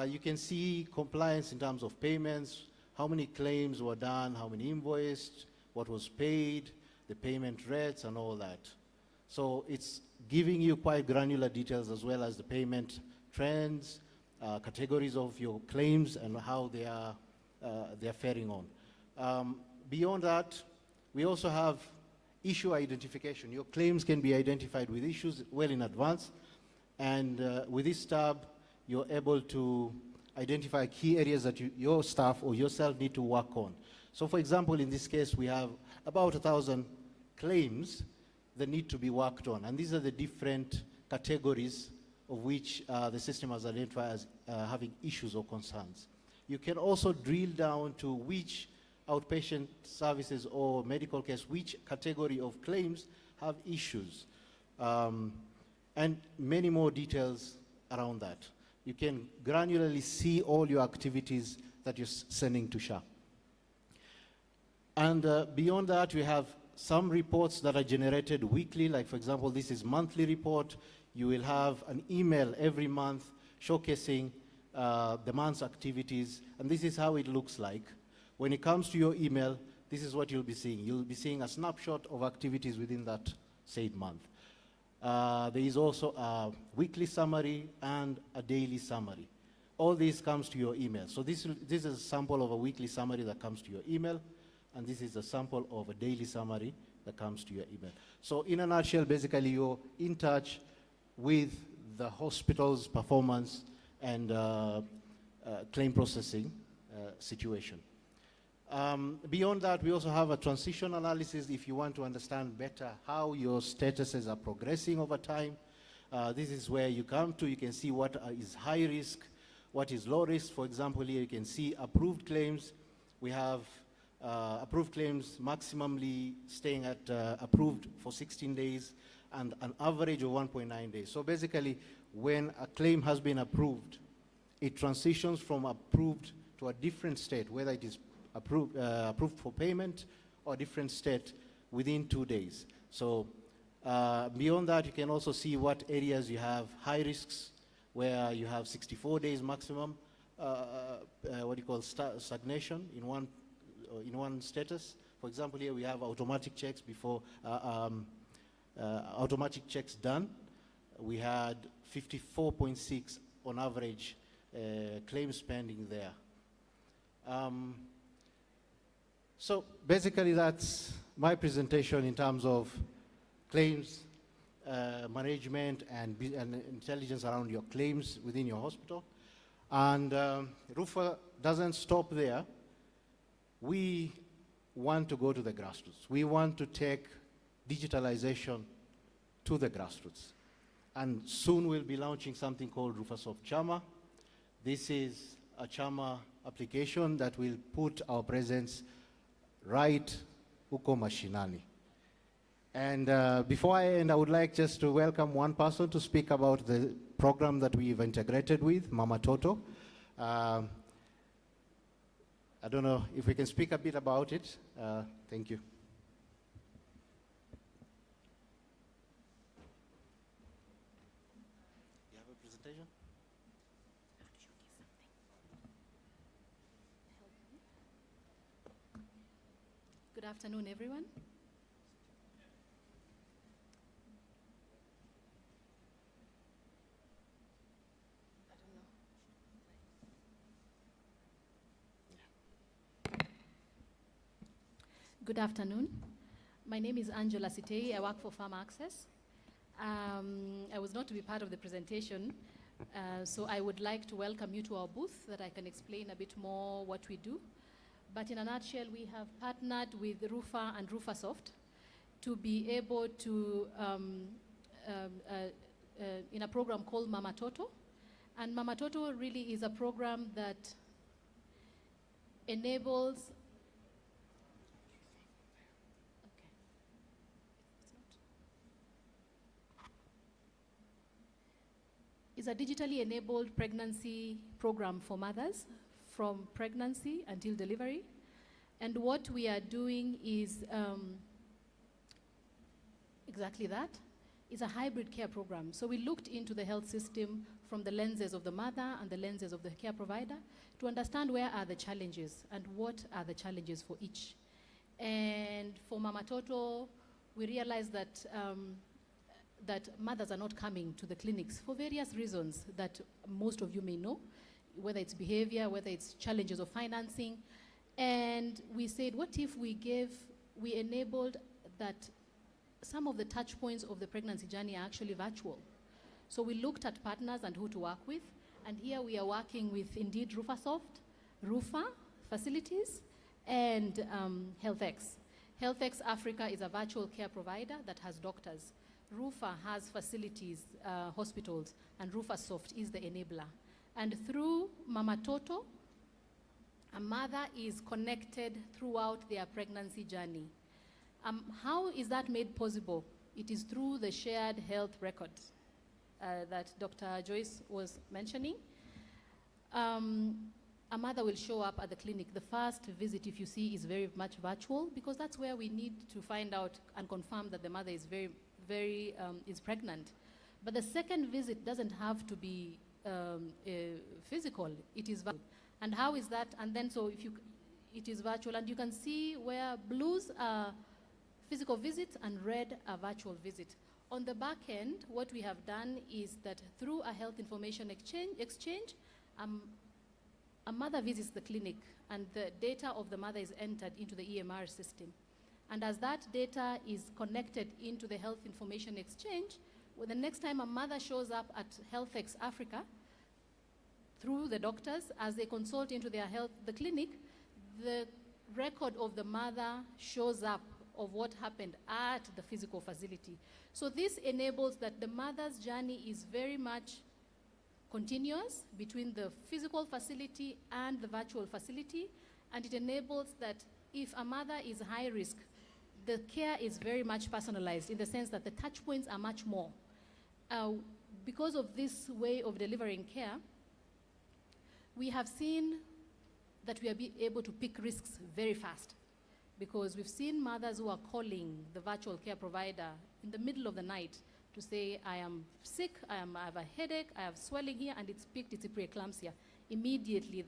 S15: You can see compliance in terms of payments, how many claims were done, how many invoiced, what was paid, the payment rates, and all that. So it's giving you quite granular details as well as the payment trends, categories of your claims, and how they are faring on. Beyond that, we also have issue identification. Your claims can be identified with issues well in advance, and with this tab, you're able to identify key areas that your staff or yourself need to work on. So for example, in this case, we have about 1,000 claims that need to be worked on. And these are the different categories of which the system has identified as having issues or concerns. You can also drill down to which outpatient services or medical case, which category of claims have issues, and many more details around that. You can granularly see all your activities that you're sending to SHA. And beyond that, we have some reports that are generated weekly, like for example, this is monthly report. You will have an email every month showcasing the month's activities, and this is how it looks like. When it comes to your email, this is what you'll be seeing. You'll be seeing a snapshot of activities within that said month. There is also a weekly summary and a daily summary. All this comes to your email. So this is a sample of a weekly summary that comes to your email, and this is a sample of a daily summary that comes to your email. So in a nutshell, basically you're in touch with the hospital's performance and claim processing situation. Beyond that, we also have a transition analysis if you want to understand better how your statuses are progressing over time. This is where you come to, you can see what is high risk, what is low risk. For example, here you can see approved claims. We have approved claims maximally staying at approved for 16 days and an average of 1.9 days. So basically, when a claim has been approved, it transitions from approved to a different state, whether it is approved for payment or different state within 2 days. So beyond that, you can also see what areas you have high risks, where you have 64 days maximum, what you call stagnation in one status. For example, here we have automatic checks before, automatic checks done. We had 54.6 on average claims pending there. So basically that's my presentation in terms of claims management and intelligence around your claims within your hospital. And Rupha doesn't stop there. We want to go to the grassroots. We want to take digitalization to the grassroots. And soon we'll be launching something called RufaSoft Chama. This is a Chama application that will put our presence right huko mashinani. And before I end, I would like just to welcome one person to speak about the program that we've integrated with, Mama Toto. I don't know if we can speak a bit about it. Thank you. You have a presentation?
S18: Good afternoon, everyone. Good afternoon. My name is Angela Sitei. I work for Farm Access. I was not to be part of the presentation, so I would like to welcome you to our booth that I can explain a bit more what we do. But in a nutshell, we have partnered with Rupha and RufaSoft to be able to, in a program called Mama Toto. And Mama Toto really is a program that enables is a digitally enabled pregnancy program for mothers from pregnancy until delivery. And what we are doing is exactly that. It's a hybrid care program. So we looked into the health system from the lenses of the mother and the lenses of the care provider to understand where are the challenges and what are the challenges for each. And for Mama Toto, we realized that that mothers are not coming to the clinics for various reasons that most of you may know, whether it's behavior, whether it's challenges of financing. And we said, what if we enabled that some of the touch points of the pregnancy journey are actually virtual. So we looked at partners and who to work with, And here we are working with indeed Rupha facilities, and HealthX. HealthX Africa is a virtual care provider that has doctors. Rupha has facilities, hospitals, and Rufasoft is the enabler. And through Mama Toto, a mother is connected throughout their pregnancy journey. How is that made possible? It is through the shared health records that Dr. Joyce was mentioning. A mother will show up at the clinic. The first visit, if you see, is very much virtual, because that's where we need to find out and confirm that the mother is is pregnant. But the second visit doesn't have to be physical. It is virtual. And how is that? And then it is virtual, and you can see where blues are physical visits and red are virtual visit. On the back end, what we have done is that through a health information exchange, a mother visits the clinic, and the data of the mother is entered into the EMR system. And as that data is connected into the health information exchange, well, the next time a mother shows up at HealthX Africa, through the doctors, as they consult into the clinic, the record of the mother shows up of what happened at the physical facility. So this enables that the mother's journey is very much continuous between the physical facility and the virtual facility, and it enables that if a mother is high risk, the care is very much personalized in the sense that the touch points are much more. Because of this way of delivering care, we have seen that we are able to pick risks very fast, because we've seen mothers who are calling the virtual care provider in the middle of the night to say, I am sick, I have a headache, I have swelling here, and it's picked, it's a preeclampsia. Immediately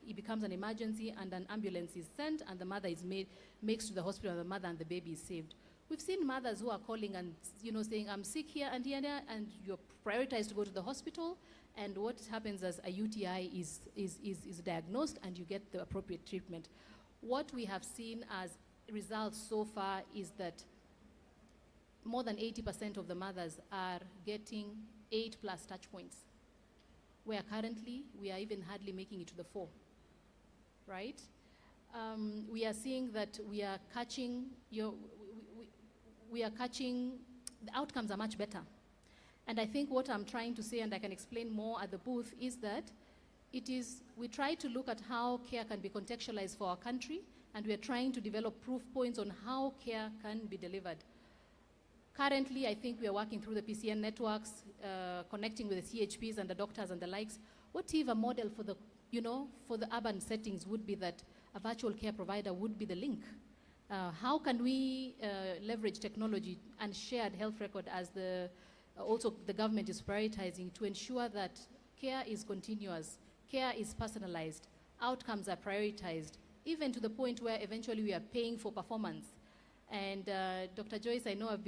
S18: it becomes an emergency, and an ambulance is sent, and the mother is makes to the hospital, and the mother and the baby is saved. We've seen mothers who are calling and saying, I'm sick here and here, and you're prioritized to go to the hospital, and what happens as a UTI is diagnosed, and you get the appropriate treatment. What we have seen as results so far is that more than 80% of the mothers are getting 8+ touch points, where currently we are even hardly making it to the 4, right? We are seeing that we are catching, the outcomes are much better. And I think what I'm trying to say, and I can explain more at the booth, is that we try to look at how care can be contextualized for our country, and we are trying to develop proof points on how care can be delivered. Currently, I think we are working through the PCN networks, connecting with the CHPs and the doctors and the likes. What if a model for the urban settings would be that a virtual care provider would be the link? How can we leverage technology and shared health record as also the government is prioritizing to ensure that care is continuous, care is personalized, outcomes are prioritized, even to the point where eventually we are paying for performance. And Dr. Joyce, I know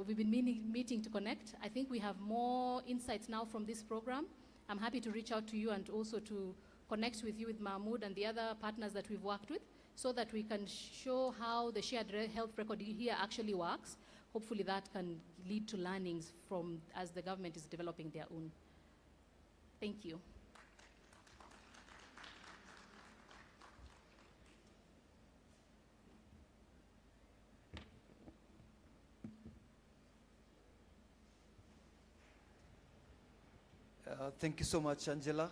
S18: we've been meeting to connect. I think we have more insights now from this program. I'm happy to reach out to you and also to connect with you with Mahmoud and the other partners that we've worked with, so that we can show how the shared health record here actually works. Hopefully that can lead to learnings as the government is developing their own. Thank you.
S2: Thank you so much, Angela.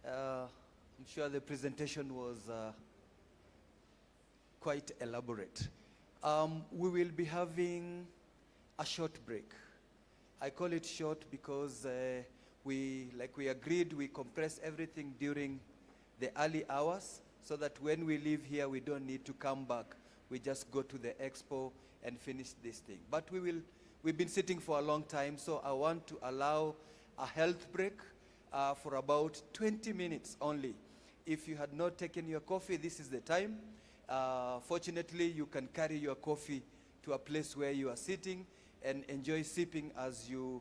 S2: I'm sure the presentation was quite elaborate. We will be having a short break. I call it short because like we agreed, we compress everything during the early hours, so that when we leave here, we don't need to come back. We just go to the expo and finish this thing. But we've been sitting for a long time, so I want to allow a health break for about 20 minutes only. If you had not taken your coffee, this is the time. Fortunately, you can carry your coffee to a place where you are sitting and enjoy sipping as you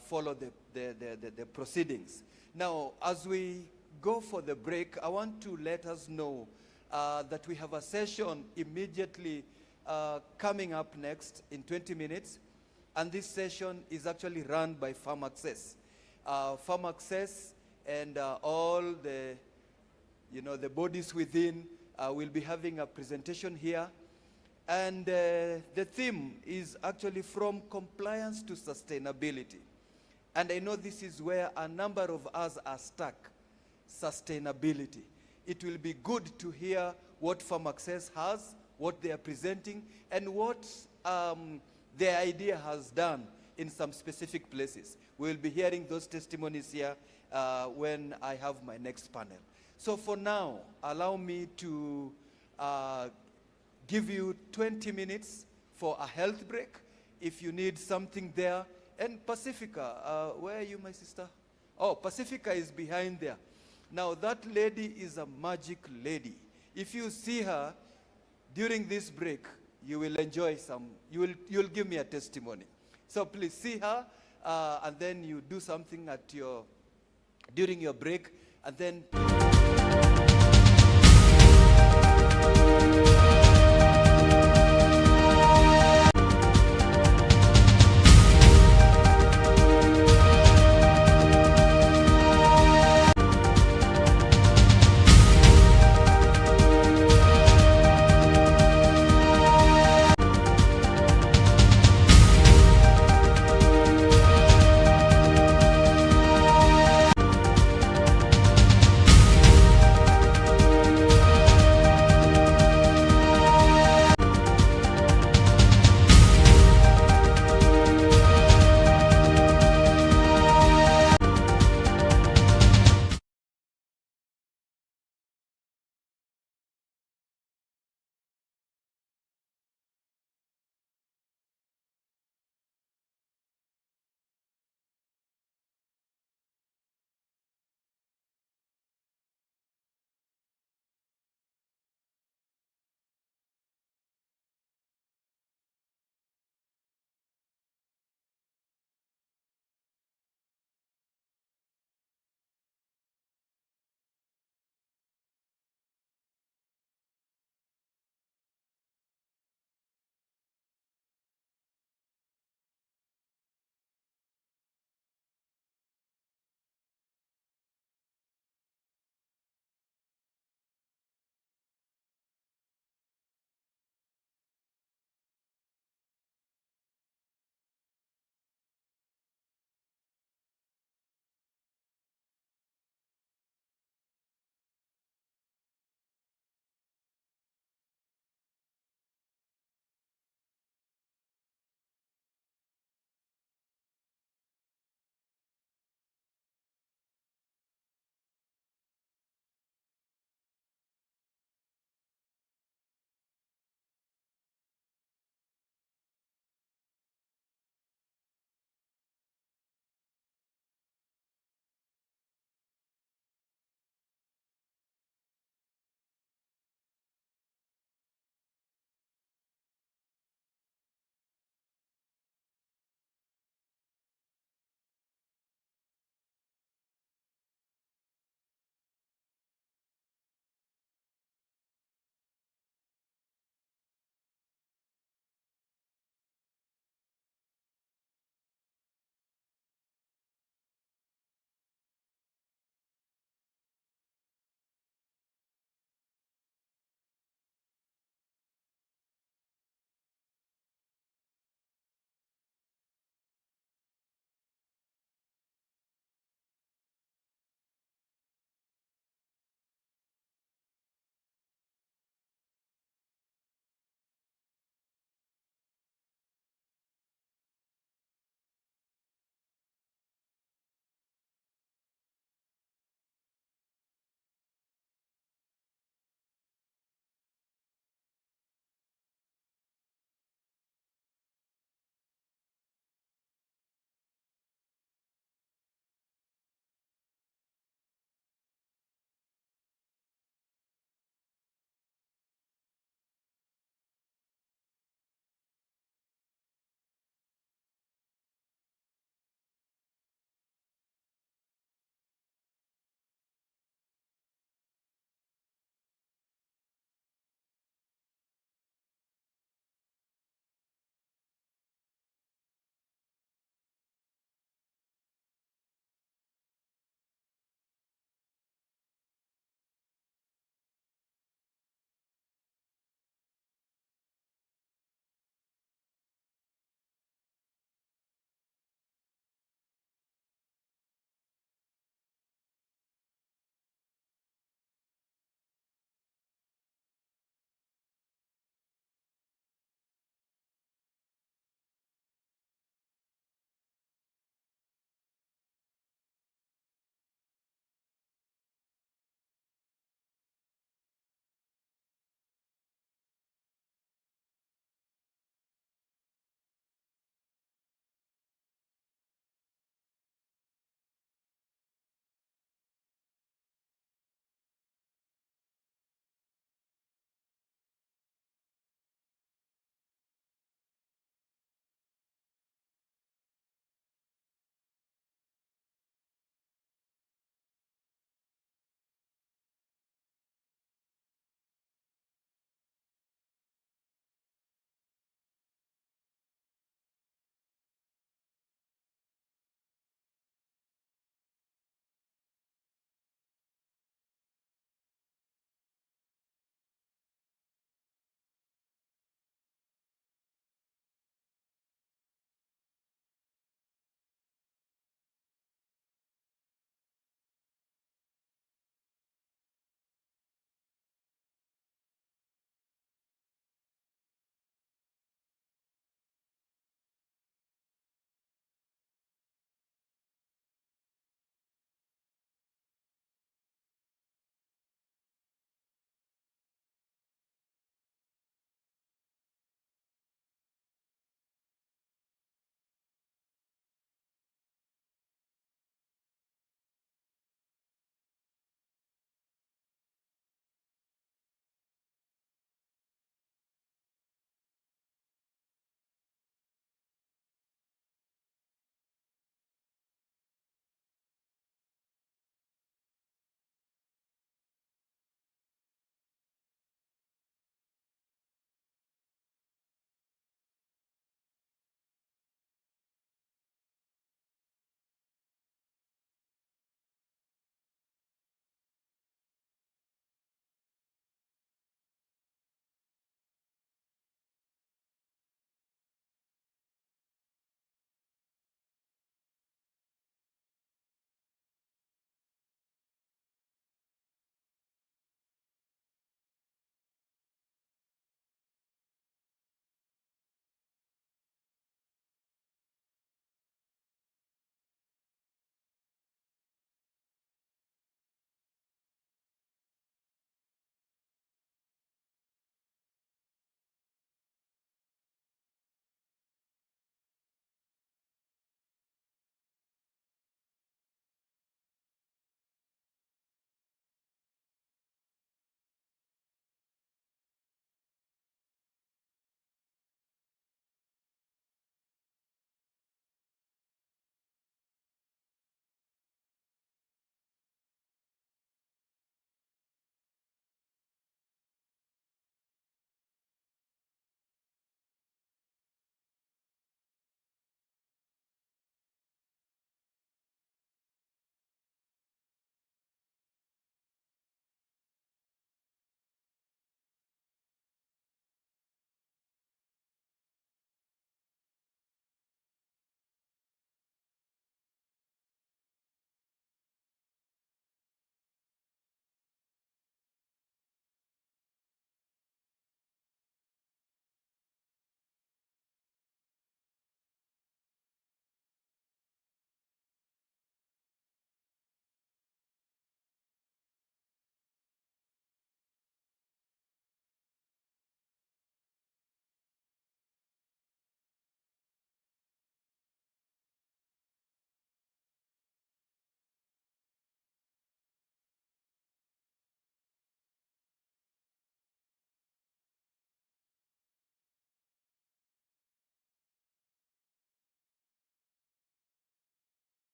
S2: follow the proceedings. Now, as we go for the break, I want to let us know that we have a session immediately coming up next in 20 minutes. And this session is actually run by Farm Access. farm access and all the, the bodies within will be having a presentation here. And the theme is actually from compliance to sustainability. And I know this is where a number of us are stuck, sustainability. It will be good to hear what Farm Access has, what they are presenting, and what their idea has done in some specific places. We'll be hearing those testimonies here when I have my next panel. So for now, allow me to give you 20 minutes for a health break. If you need something there. And Pacifica, where are you, my sister? Oh, Pacifica is behind there. Now, that lady is a magic lady. If you see her during this break, you will enjoy some, you'll give me a testimony. So please see her, and then you do something at during your break, and then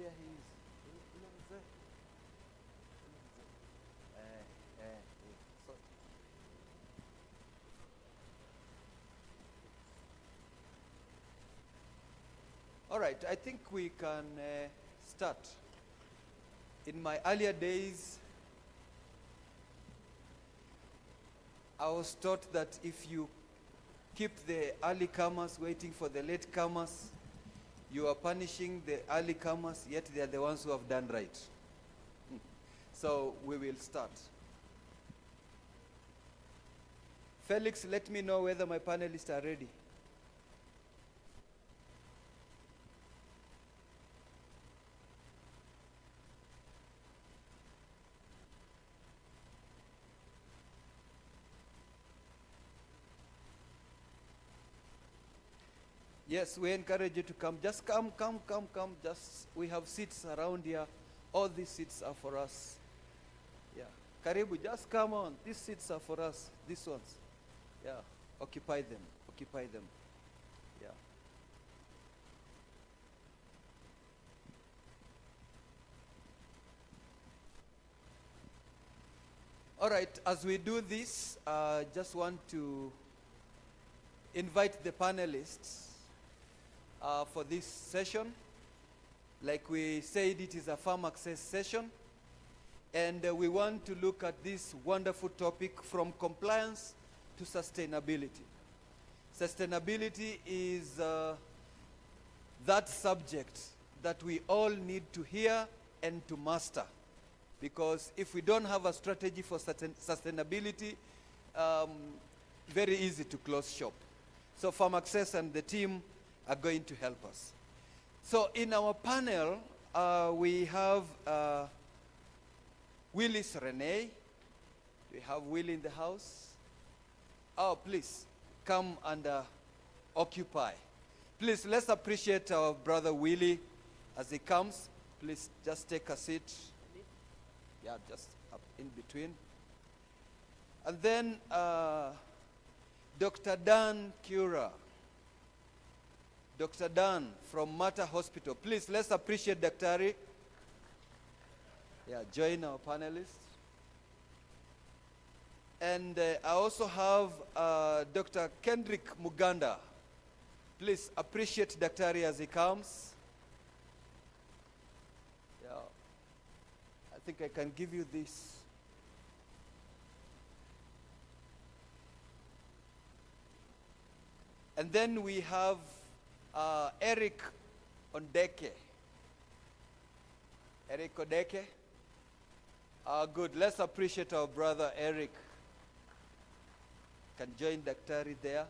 S2: there he is. Ule mzee. Ule mzee. So, all right, I think we can start. In my earlier days, I was taught that if you keep the early comers waiting for the late comers, you are punishing the early comers, yet they are the ones who have done right. So we will start. Felix, let me know whether my panelists are ready. Yes, we encourage you to come. Just come. Just, we have seats around here. All these seats are for us. Yeah. Karibu, just come on. These seats are for us. These ones. Yeah. Occupy them. Yeah. All right, as we do this, just want to invite the panelists for this session. Like we said, it is a farm access session, and we want to look at this wonderful topic from compliance to sustainability. Sustainability is that subject that we all need to hear and to master, because if we don't have a strategy for sustainability, very easy to close shop. So Farm Access and the team are going to help us. So in our panel, we have Willis Rene. We have Willie in the house. Oh, please, come and occupy. Please, let's appreciate our brother Willie as he comes. Please, just take a seat. Yeah, just up in between. And then Dr. Dan Cura. Dr. Dan from Mater Hospital. Please, let's appreciate Dr. Yeah, join our panelists. And I also have Dr. Kendrick Muganda. Please appreciate Dr. as he comes. Yeah, I think I can give you this. And then we have Eric Ondeke. Eric Ondeke. Good. Let's appreciate our brother Eric. Can join Dr. there.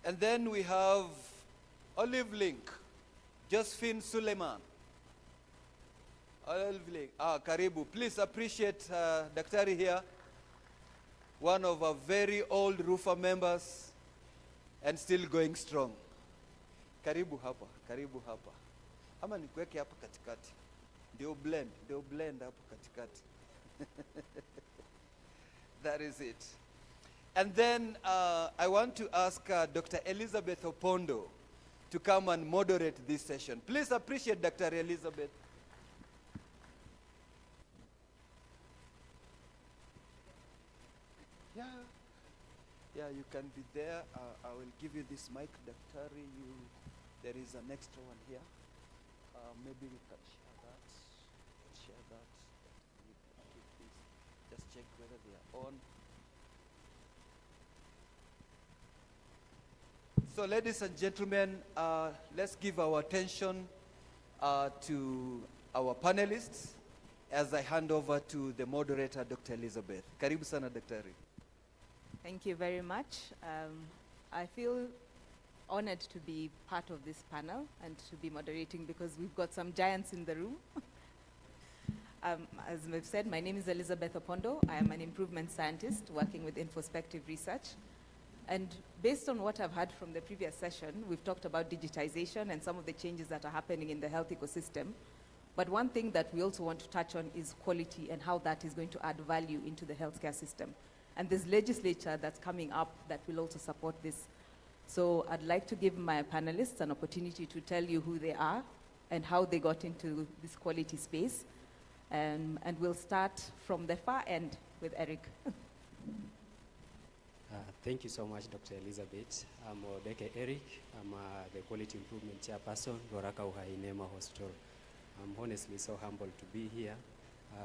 S2: And then we have Olive Link, Josephine Suleiman. Olive Link. Karibu. Please appreciate Dr. here, one of our very old Rupha members, and still going strong. Karibu hapa, karibu hapa. Ama nikuweke hapa katikati. Ndio blend hapa katikati. That is it. And then I want to ask Dr. Elizabeth Opondo to come and moderate this session. Please appreciate Dr. Elizabeth. Yeah, you can be there. I will give you this mic, Dr. There is an extra one here. Maybe we can share that. Just check whether they are on. So ladies and gentlemen, let's give our attention to our panelists as I hand over to the moderator, Dr. Elizabeth. Karibu sana, Dr.
S19: Thank you very much. I feel honored to be part of this panel and to be moderating because we've got some giants in the room. As we've said, my name is Elizabeth Opondo. I am an improvement scientist working with introspective research. And based on what I've heard from the previous session, we've talked about digitization and some of the changes that are happening in the health ecosystem. But one thing that we also want to touch on is quality and how that is going to add value into the healthcare system. And there's legislature that's coming up that will also support this. So I'd like to give my panelists an opportunity to tell you who they are and how they got into this quality space. And we'll start from the far end with Eric.
S20: Thank you so much, Dr. Elizabeth. I'm Odeke Eric. I'm the Quality Improvement Chairperson, Goraka Uhainema Hospital. I'm honestly so humbled to be here.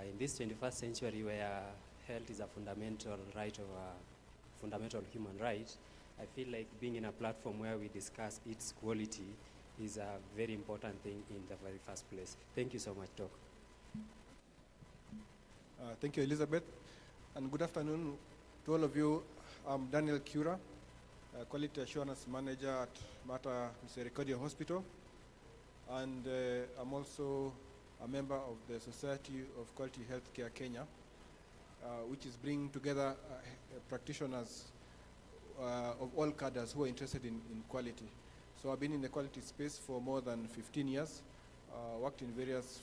S20: In this 21st century where health is a fundamental right of a fundamental human right, I feel like being in a platform where we discuss its quality is a very important thing in the very first place. Thank you so much, Doc.
S21: Thank you, Elizabeth, and good afternoon to all of you. I'm Daniel Cura, Quality Assurance Manager at Mata Misericordia Hospital, and I'm also a member of the Society of Quality Healthcare Kenya, which is bringing together practitioners of all cadres who are interested in quality. So I've been in the quality space for more than 15 years, worked in various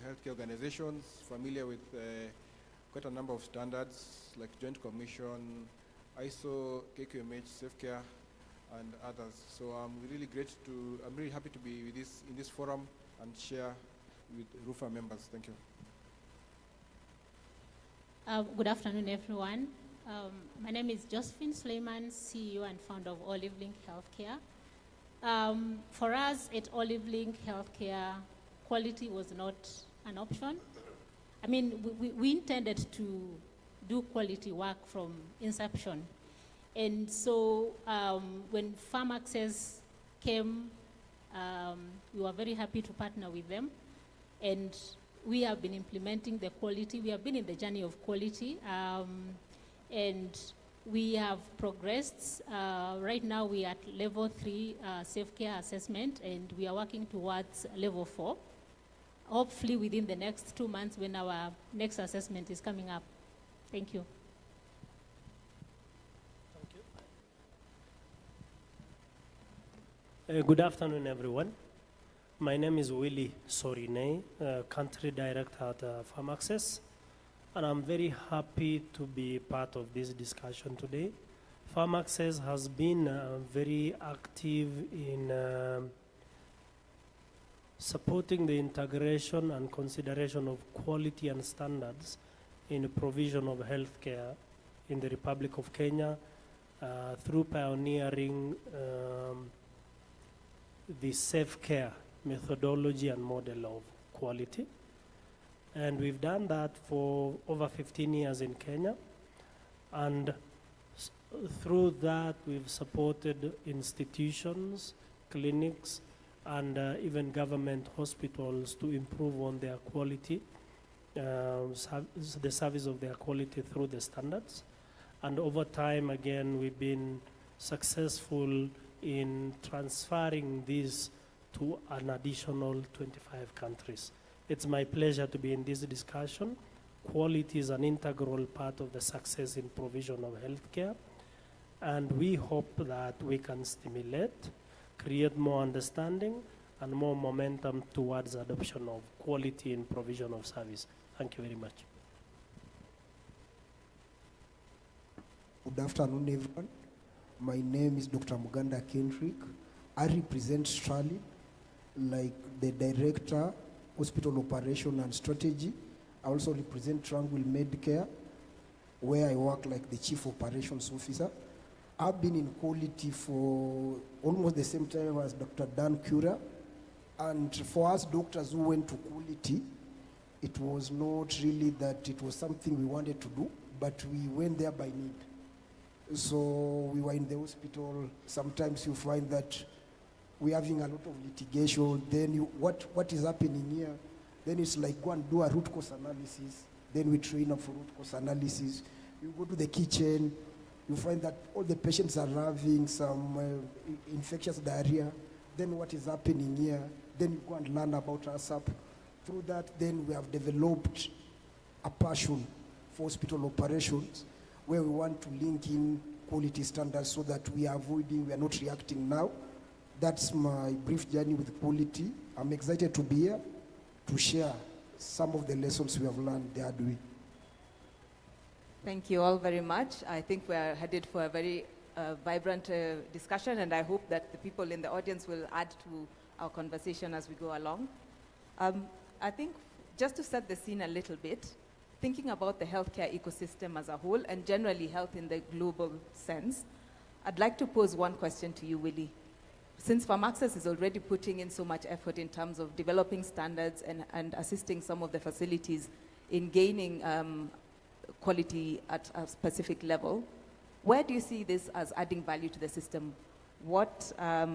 S21: healthcare organizations, familiar with quite a number of standards like Joint Commission, ISO, KQMH, SafeCare, and others. So I'm really happy to be with in this forum and share with Rupha members. Thank you.
S22: Good afternoon, everyone. My name is Josephine Suleiman, CEO and founder of Olive Link Healthcare. For us at Olive Link Healthcare, quality was not an option. I mean, we intended to do quality work from inception. And so when Farm Access came, we were very happy to partner with them. And we have been implementing the quality. We have been in the journey of quality. And we have progressed. Right now we are at level 3 self-care assessment, and we are working towards level 4. Hopefully within the next 2 months when our next assessment is coming up. Thank you.
S23: Good afternoon, everyone. My name is Willie Sorine, Country Director at Farm Access, and I'm very happy to be part of this discussion today. Farm Access has been very active in supporting the integration and consideration of quality and standards in the provision of healthcare in the Republic of Kenya through pioneering the safe care methodology and model of quality. And we've done that for over 15 years in Kenya. And through that, we've supported institutions, clinics, and even government hospitals to improve on their quality, the service of their quality through the standards. And over time, again, we've been successful in transferring this to an additional 25 countries. It's my pleasure to be in this discussion. Quality is an integral part of the success in provision of healthcare, and we hope that we can stimulate, create more understanding, and more momentum towards adoption of quality in provision of service. Thank you very much.
S24: Good afternoon, everyone. My name is Dr. Muganda Kendrick. I represent Strali, like the Director, Hospital Operation and Strategy. I also represent Tranquil Medicare, where I work like the Chief Operations Officer. I've been in quality for almost the same time as Dr. Dan Cura. And for us doctors who went to quality, it was not really that it was something we wanted to do, but we went there by need. So we were in the hospital. Sometimes you find that we're having a lot of litigation. Then what is happening here? Then it's like go and do a root cause analysis. Then we train up for root cause analysis. You go to the kitchen. You find that all the patients are having some infectious diarrhea. Then what is happening here? Then you go and learn about ASAP. Through that, then we have developed a passion for hospital operations, where we want to link in quality standards so that we are not reacting now. That's my brief journey with quality. I'm excited to be here to share some of the lessons we have learned the hard way.
S19: Thank you all very much. I think we are headed for a very a vibrant discussion, and I hope that the people in the audience will add to our conversation as we go along. I think just to set the scene a little bit, thinking about the healthcare ecosystem as a whole and generally health in the global sense, I'd like to pose one question to you, Willie. Since PharmAccess is already putting in so much effort in terms of developing standards and assisting some of the facilities in gaining quality at a specific level, where do you see this as adding value to the system? What are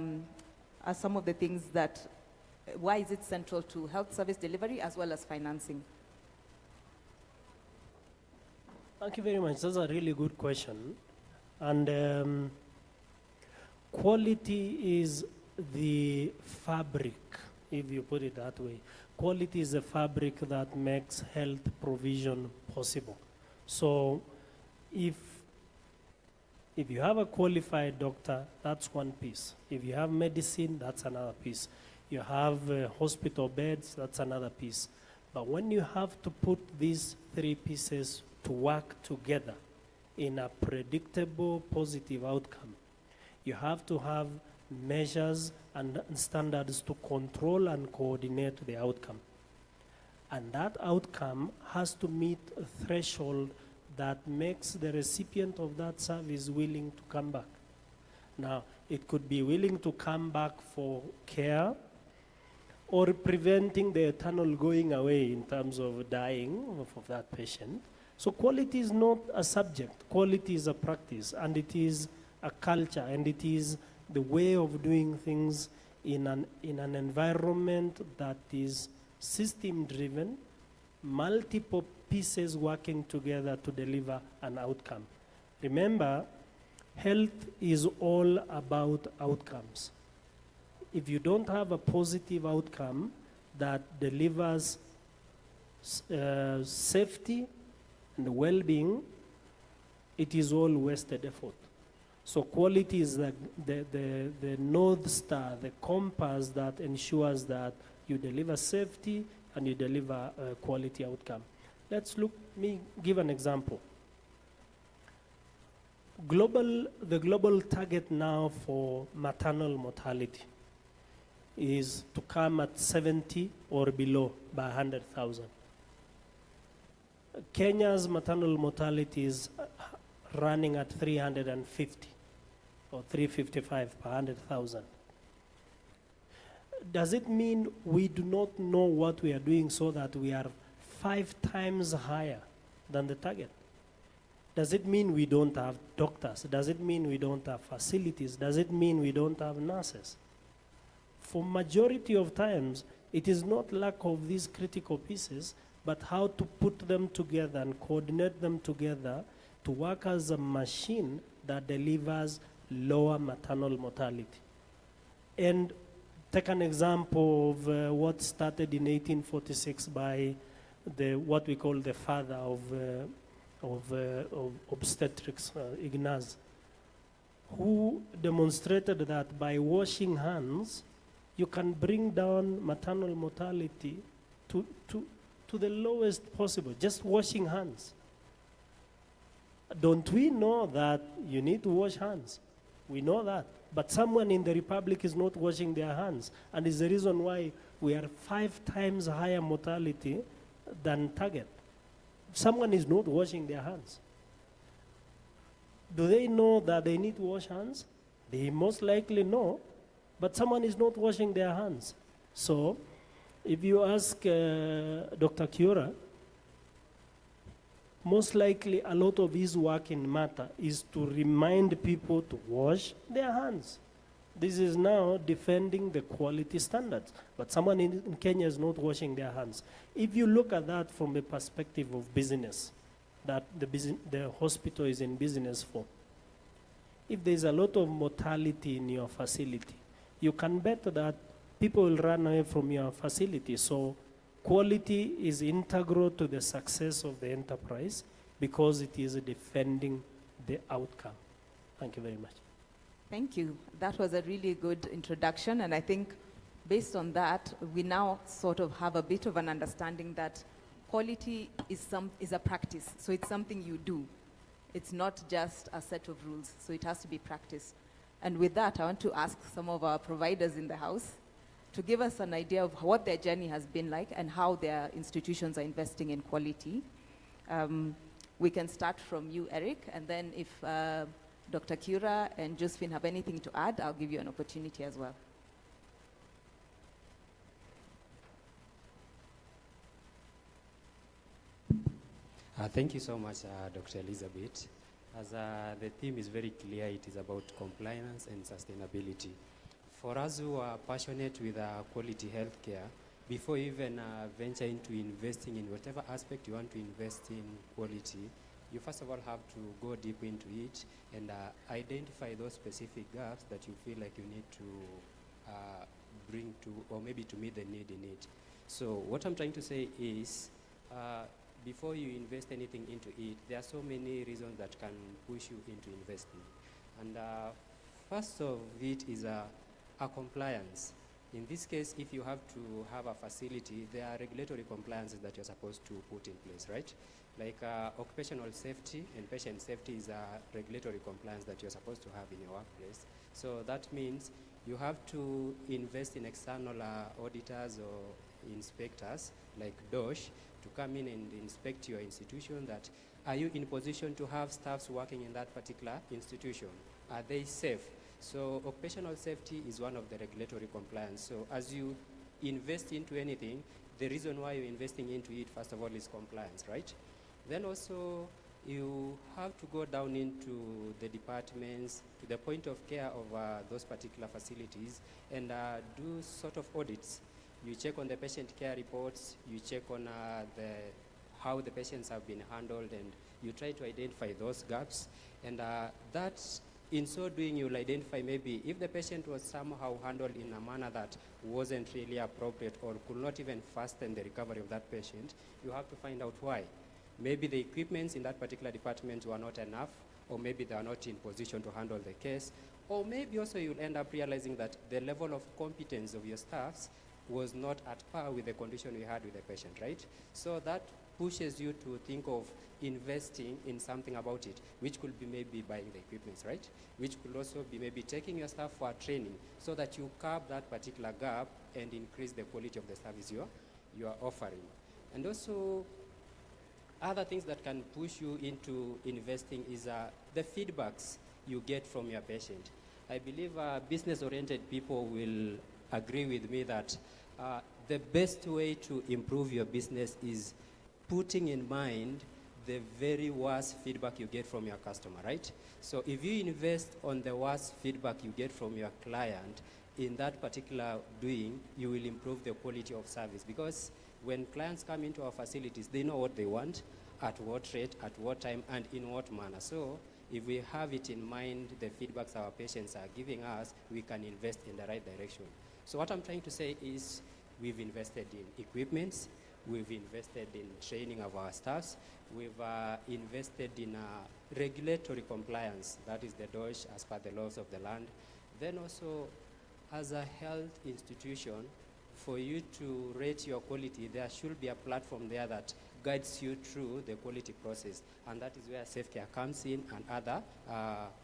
S19: some of the things that, why is it central to health service delivery as well as financing?
S23: Thank you very much. That's a really good question. And quality is the fabric, if you put it that way. Quality is the fabric that makes health provision possible. So if you have a qualified doctor, that's one piece. If you have medicine, that's another piece. You have hospital beds, that's another piece. But when you have to put these three pieces to work together in a predictable positive outcome, you have to have measures and standards to control and coordinate the outcome. And that outcome has to meet a threshold that makes the recipient of that service willing to come back. Now, it could be willing to come back for care or preventing the eternal going away in terms of dying of that patient. So quality is not a subject, quality is a practice, and it is a culture, and it is the way of doing things in an environment that is system-driven, multiple pieces working together to deliver an outcome. Remember, health is all about outcomes. If you don't have a positive outcome that delivers safety and well-being, it is all wasted effort. So quality is the North Star, the compass that ensures that you deliver safety and you deliver a quality outcome. Let me give an example. The global target now for maternal mortality is to come at 70 or below by 100,000. Kenya's maternal mortality is running at 350 or 355 per 100,000. Does it mean we do not know what we are doing so that we are 5 times higher than the target? Does it mean we don't have doctors? Does it mean we don't have facilities? Does it mean we don't have nurses? For majority of times, it is not lack of these critical pieces, but how to put them together and coordinate them together to work as a machine that delivers lower maternal mortality. And take an example of what started in 1846 by what we call the father of obstetrics, Ignaz, who demonstrated that by washing hands, you can bring down maternal mortality to the lowest possible, just washing hands. Don't we know that you need to wash hands? We know that. But someone in the Republic is not washing their hands, and is the reason why we are 5 times higher mortality than target. Someone is not washing their hands. Do they know that they need to wash hands? They most likely know, but someone is not washing their hands. So, if you ask Dr. Kiora, most likely a lot of his work in MATA is to remind people to wash their hands. This is now defending the quality standards, but someone in Kenya is not washing their hands. If you look at that from the perspective of business, that the hospital is in business for, if there's a lot of mortality in your facility, you can bet that people will run away from your facility. So quality is integral to the success of the enterprise because it is defending the outcome. Thank you very much.
S19: Thank you. That was a really good introduction, and I think based on that, we now sort of have a bit of an understanding that quality is a practice, so it's something you do. It's not just a set of rules, so it has to be practiced. And with that, I want to ask some of our providers in the house to give us an idea of what their journey has been like and how their institutions are investing in quality. We can start from you, Eric, and then if Dr. Kura and Josephine have anything to add, I'll give you an opportunity as well.
S20: Thank you so much, Dr. Elizabeth. As the theme is very clear, it is about compliance and sustainability. For us who are passionate with quality healthcare, before you even venture into investing in whatever aspect you want to invest in quality, you first of all have to go deep into it and identify those specific gaps that you feel like you need to bring to, or maybe to meet the need in it. So what I'm trying to say is, before you invest anything into it, there are so many reasons that can push you into investing. And first of it is a compliance. In this case, if you have to have a facility, there are regulatory compliances that you're supposed to put in place, right? Like occupational safety and patient safety is a regulatory compliance that you're supposed to have in your workplace. So that means you have to invest in external auditors or inspectors like DOSH to come in and inspect your institution. That are you in position to have staffs working in that particular institution? Are they safe? So occupational safety is one of the regulatory compliance. So as you invest into anything, the reason why you're investing into it, first of all, is compliance, right? Then also, you have to go down into the departments, to the point of care of those particular facilities, and do sort of audits. You check on the patient care reports, you check on how the patients have been handled, and you try to identify those gaps. And that, in so doing, you'll identify maybe if the patient was somehow handled in a manner that wasn't really appropriate or could not even fasten the recovery of that patient, you have to find out why. Maybe the equipments in that particular department were not enough, or maybe they are not in position to handle the case, or maybe also you'll end up realizing that the level of competence of your staffs was not at par with the condition we had with the patient, right? So that pushes you to think of investing in something about it, which could be maybe buying the equipments, right? Which could also be maybe taking your staff for training so that you curb that particular gap and increase the quality of the service you are offering. And also, other things that can push you into investing is the feedbacks you get from your patient. I believe business-oriented people will agree with me that the best way to improve your business is putting in mind the very worst feedback you get from your customer, right? So if you invest on the worst feedback you get from your client, in that particular doing, you will improve the quality of service. Because when clients come into our facilities, they know what they want, at what rate, at what time, and in what manner. So if we have it in mind, the feedbacks our patients are giving us, we can invest in the right direction. So what I'm trying to say is we've invested in equipments, we've invested in training of our staffs, we've invested in regulatory compliance, that is the DOSH as per the laws of the land. Then also, as a health institution, for you to rate your quality, there should be a platform there that guides you through the quality process. And that is where SafeCare comes in and other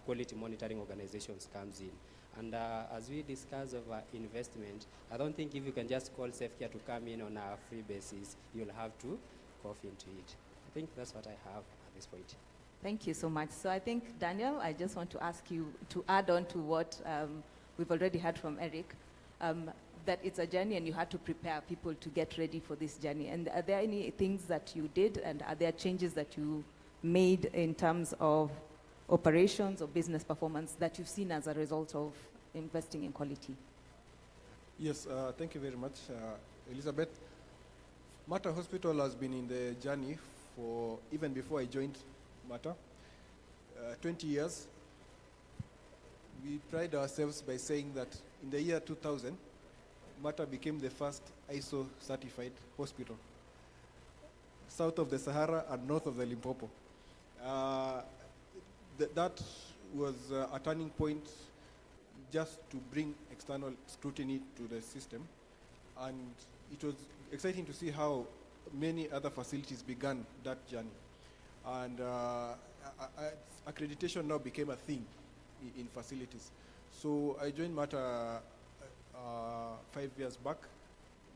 S20: quality monitoring organizations comes in. And as we discuss of investment, I don't think if you can just call SafeCare to come in on a free basis, you'll have to cough into it. I think that's what I have at this point.
S19: Thank you so much. So I think, Daniel, I just want to ask you to add on to what we've already heard from Eric, that it's a journey and you had to prepare people to get ready for this journey. And are there any things that you did, and are there changes that you made in terms of operations or business performance that you've seen as a result of investing in quality?
S21: Yes, thank you very much, Elizabeth. Mater Hospital has been in the journey for, even before I joined Mater, 20 years. We pride ourselves by saying that in the year 2000, Mater became the first ISO certified hospital, south of the Sahara and north of the Limpopo. That was a turning point just to bring external scrutiny to the system. And it was exciting to see how many other facilities began that journey. And accreditation now became a thing in facilities. So I joined MATA 5 years back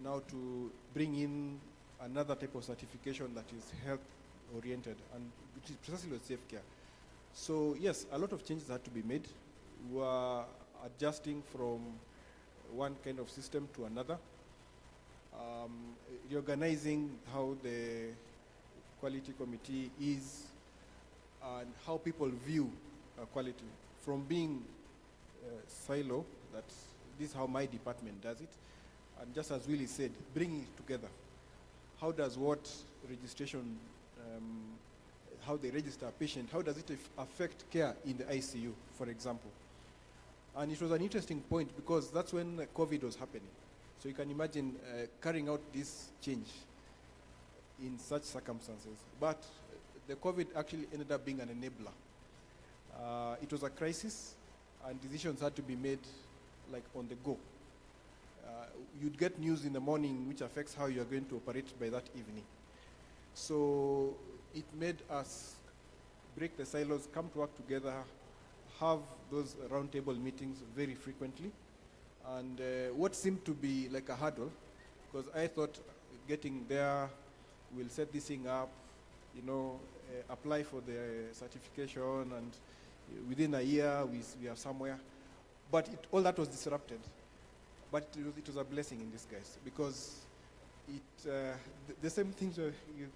S21: now to bring in another type of certification that is health-oriented, and which is precisely with safe care. So yes, a lot of changes had to be made. We are adjusting from one kind of system to another, reorganizing how the quality committee is and how people view quality from being silo, that this is how my department does it, and just as Willie said, bringing it together. How does what registration, how they register a patient, how does it affect care in the ICU, for example? And it was an interesting point because that's when COVID was happening. So you can imagine carrying out this change in such circumstances. But the COVID actually ended up being an enabler. It was a crisis, and decisions had to be made like on the go. You'd get news in the morning which affects how you're going to operate by that evening. So it made us break the silos, come to work together, have those roundtable meetings very frequently. And what seemed to be like a hurdle, because I thought getting there, we'll set this thing up, you know, apply for the certification, and within a year we are somewhere. But all that was disrupted. But it was a blessing in disguise, because the same things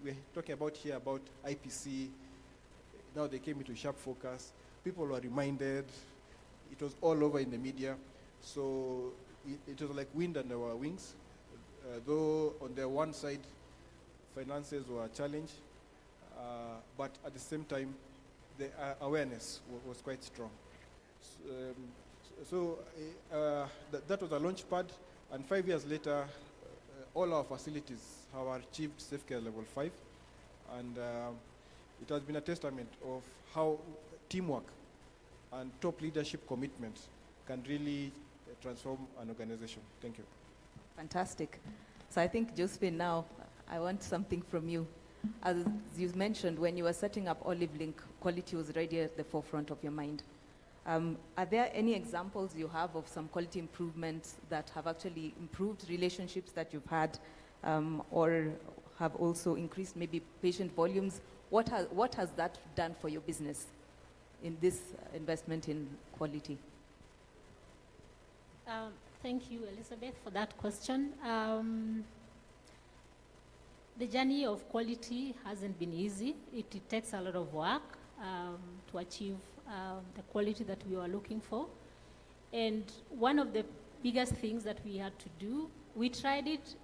S21: we're talking about here about IPC, now they came into sharp focus. People were reminded. It was all over in the media. So it was like wind under our wings. Though on the one side, finances were a challenge, but at the same time, the awareness was quite strong. That was a launch pad, and 5 years later, all our facilities have achieved Safe Care Level 5, and it has been a testament of how teamwork and top leadership commitment can really transform an organization. Thank you.
S19: Fantastic. So I think, Josephine, now I want something from you. As you mentioned, when you were setting up Olive Link, quality was already at the forefront of your mind. Are there any examples you have of some quality improvements that have actually improved relationships that you've had, or have also increased maybe patient volumes? What has that done for your business in this investment in quality?
S18: Thank you, Elizabeth, for that question. The journey of quality hasn't been easy. It takes a lot of work to achieve the quality that we were looking for. And one of the biggest things that we had to do, we tried it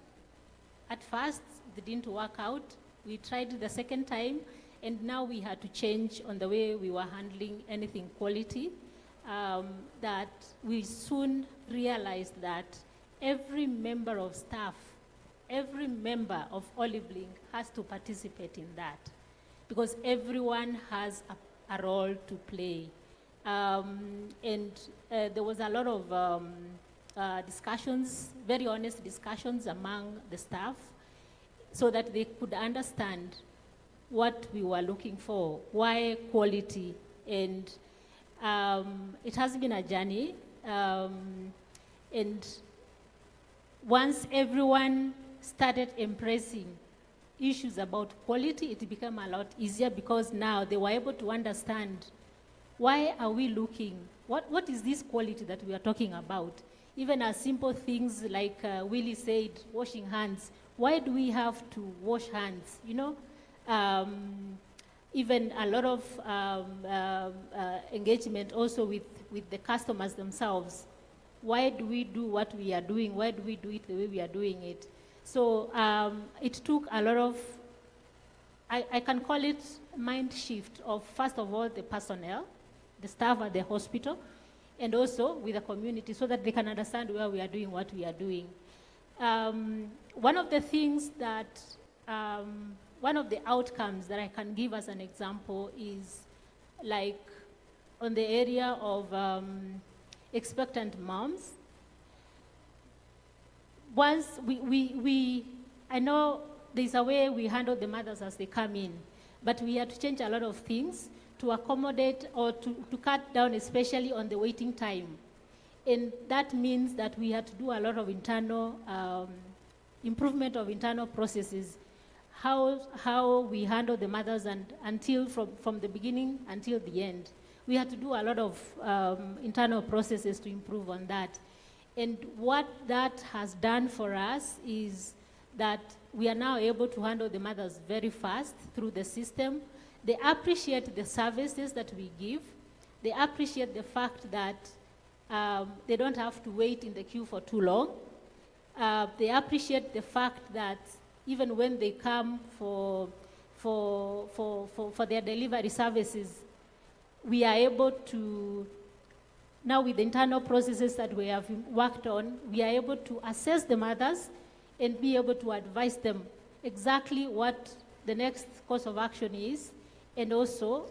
S18: at first, it didn't work out. We tried it the second time, and now we had to change on the way we were handling anything quality. That we soon realized that every member of staff, every member of Olive Link has to participate in that, because everyone has a role to play. There was a lot of discussions, very honest discussions among the staff, so that they could understand what we were looking for, why quality, and it has been a journey, and once everyone started embracing issues about quality, it became a lot easier, because now they were able to understand, why are we looking, what is this quality that we are talking about? Even as simple things like Willie said, washing hands. Why do we have to wash hands, you know? Even a lot of engagement also with the customers themselves. Why do we do what we are doing? Why do we do it the way we are doing it? So it took a lot of, I can call it mind shift of, first of all, the personnel, the staff at the hospital, and also with the community, so that they can understand where we are doing what we are doing. One of the things that, one of the outcomes that I can give as an example is like on the area of expectant moms. Once I know there's a way we handle the mothers as they come in, but we had to change a lot of things to accommodate or to cut down, especially on the waiting time. And that means that we had to do a lot of internal improvement of internal processes, how we handle the mothers and until from the beginning until the end. We had to do a lot of internal processes to improve on that. And what that has done for us is that we are now able to handle the mothers very fast through the system. They appreciate the services that we give. They appreciate the fact that they don't have to wait in the queue for too long. They appreciate the fact that even when they come for their delivery services, we are able to, now with the internal processes that we have worked on, we are able to assess the mothers and be able to advise them exactly what the next course of action is. And also,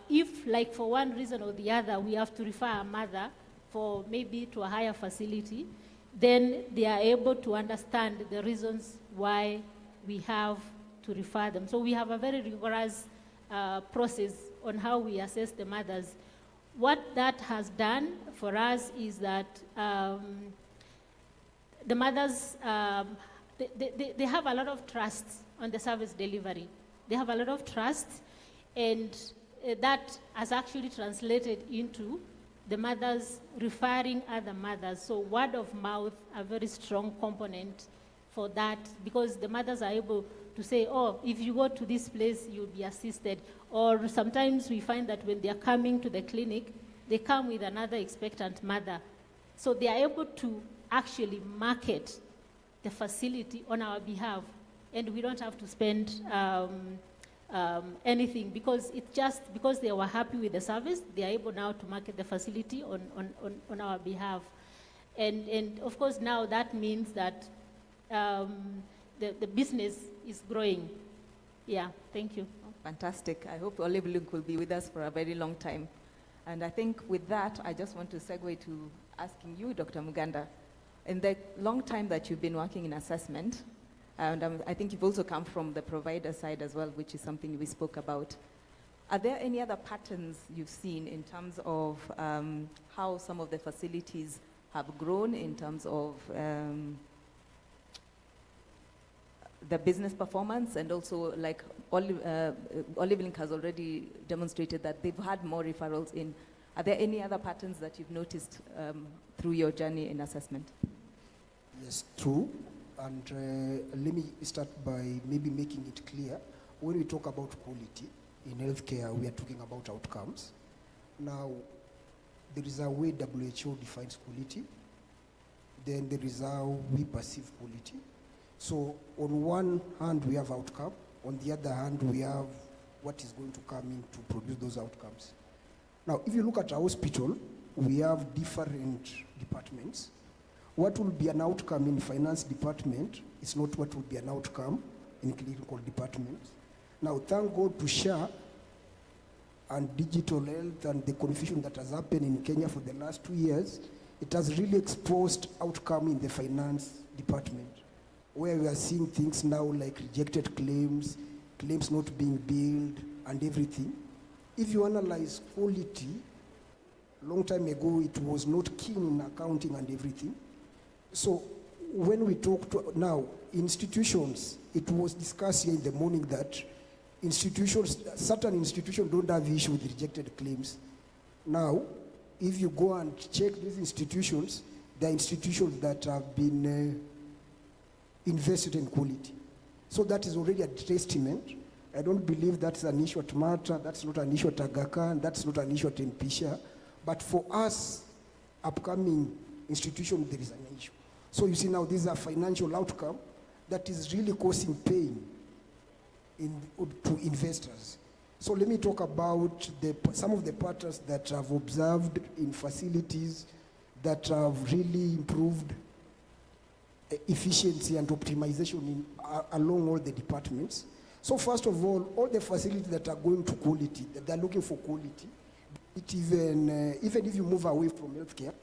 S18: if like for one reason or the other, we have to refer a mother for maybe to a higher facility, then they are able to understand the reasons why we have to refer them. So we have a very rigorous process on how we assess the mothers. What that has done for us is that the mothers, they have a lot of trust on the service delivery. They have a lot of trust, and that has actually translated into the mothers referring other mothers. So word of mouth, a very strong component for that, because the mothers are able to say, oh, if you go to this place, you'll be assisted. Or sometimes we find that when they are coming to the clinic, they come with another expectant mother. So they are able to actually market the facility on our behalf, and we don't have to spend anything, because it's just because they were happy with the service, they are able now to market the facility on our behalf. And of course now that means that the business is growing. Yeah, thank you.
S19: Fantastic. I hope Olive Link will be with us for a very long time. And I think with that, I just want to segue to asking you, Dr. Muganda, in the long time that you've been working in assessment, and I think you've also come from the provider side as well, which is something we spoke about. Are there any other patterns you've seen in terms of how some of the facilities have grown in terms of the business performance, and also like Olive Link has already demonstrated that they've had more referrals in. Are there any other patterns that you've noticed through your journey in assessment?
S24: Yes, true. And let me start by maybe making it clear. When we talk about quality in healthcare, we are talking about outcomes. Now, there is a way WHO defines quality. Then there is how we perceive quality. So on one hand, we have outcome. On the other hand, we have what is going to come in to produce those outcomes. Now, if you look at a hospital, we have different departments. What will be an outcome in finance department is not what will be an outcome in clinical department. Now, thank God to SHA and digital health and the confusion that has happened in Kenya for the last 2 years, it has really exposed outcome in the finance department, where we are seeing things now like rejected claims, claims not being billed, and everything. If you analyze quality, long time ago it was not keen in accounting and everything. So when we talk to now institutions, it was discussed here in the morning that institutions, certain institutions don't have issue with rejected claims. Now, if you go and check these institutions, they are institutions that have been invested in quality. So that is already a testament. I don't believe that's an issue at Malta, that's not an issue at Aga Khan, that's not an issue at NPSHA. But for us, upcoming institutions, there is an issue. So you see now, this is a financial outcome that is really causing pain to investors. So let me talk about some of the patterns that I've observed in facilities that have really improved efficiency and optimization along all the departments. So first of all the facilities that are going to quality, that they're looking for quality, even if you move away from healthcare,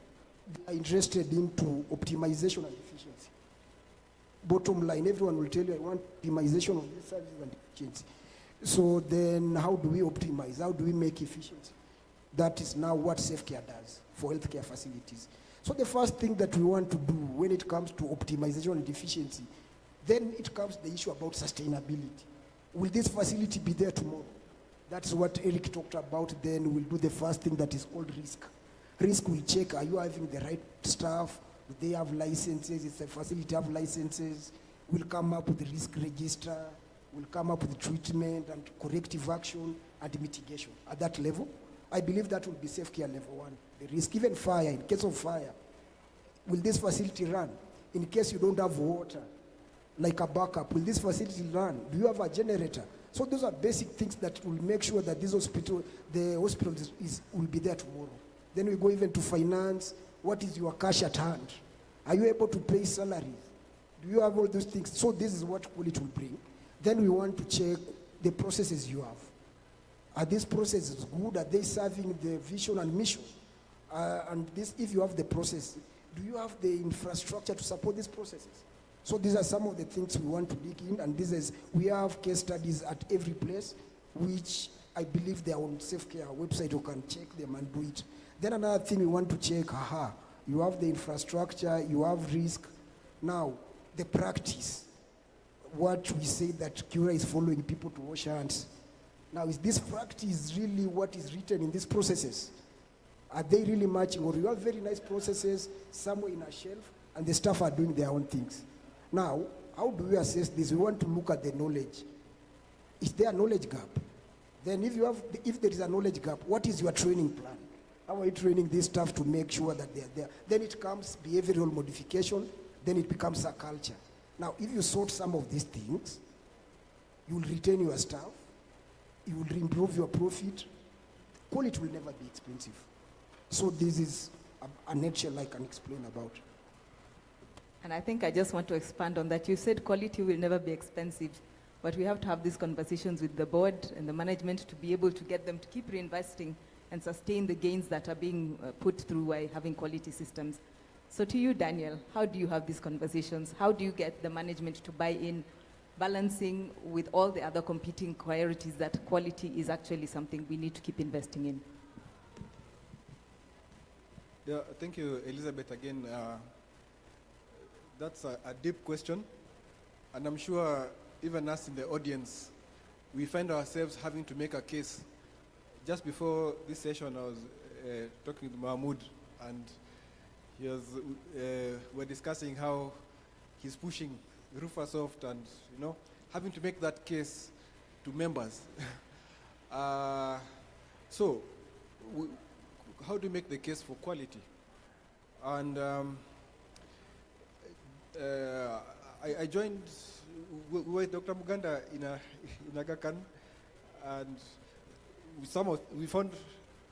S24: they are interested into optimization and efficiency. Bottom line, everyone will tell you, I want optimization of these services and efficiency. So then how do we optimize? How do we make efficiency? That is now what Safe Care does for healthcare facilities. So the first thing that we want to do when it comes to optimization and efficiency, then it comes the issue about sustainability. Will this facility be there tomorrow? That's what Eric talked about. Then we'll do the first thing that is called risk. Risk will check, are you having the right staff? Do they have licenses? Is the facility have licenses? We'll come up with the risk register. We'll come up with treatment and corrective action and mitigation at that level. I believe that will be Safe Care level 1. The risk, even fire, in case of fire, will this facility run? In case you don't have water, like a backup, will this facility run? Do you have a generator? So those are basic things that will make sure that the hospital will be there tomorrow. Then we go even to finance. What is your cash at hand? Are you able to pay salaries? Do you have all those things? So this is what quality will bring. Then we want to check the processes you have. Are these processes good? Are they serving the vision and mission? And this, if you have the process, do you have the infrastructure to support these processes? So these are some of the things we want to dig in, and we have case studies at every place, which I believe they are on Safe Care website. You can check them and do it. Then another thing we want to check, you have the infrastructure, you have risk. Now, the practice, what we say that Cura is following people to wash hands. Now, is this practice really what is written in these processes? Are they really matching? Or you have very nice processes somewhere in a shelf, and the staff are doing their own things. Now, how do we assess this? We want to look at the knowledge. Is there a knowledge gap? Then if there is a knowledge gap, what is your training plan? How are you training these staff to make sure that they are there? Then it comes behavioral modification, then it becomes a culture. Now, if you sort some of these things, you will retain your staff, you will improve your profit. Quality will never be expensive. So this is a nutshell I can explain about.
S19: And I think I just want to expand on that. You said quality will never be expensive, but we have to have these conversations with the board and the management to be able to get them to keep reinvesting and sustain the gains that are being put through by having quality systems. So to you, Daniel, how do you have these conversations? How do you get the management to buy in, balancing with all the other competing priorities that quality is actually something we need to keep investing in?
S21: Yeah, thank you, Elizabeth, again. That's a deep question, and I'm sure even us in the audience, we find ourselves having to make a case. Just before this session, I was talking to Mahmoud, and we're discussing how he's pushing Rupha Soft and, having to make that case to members. So, how do you make the case for quality? And I joined with Dr. Muganda in Aga Khan, and we found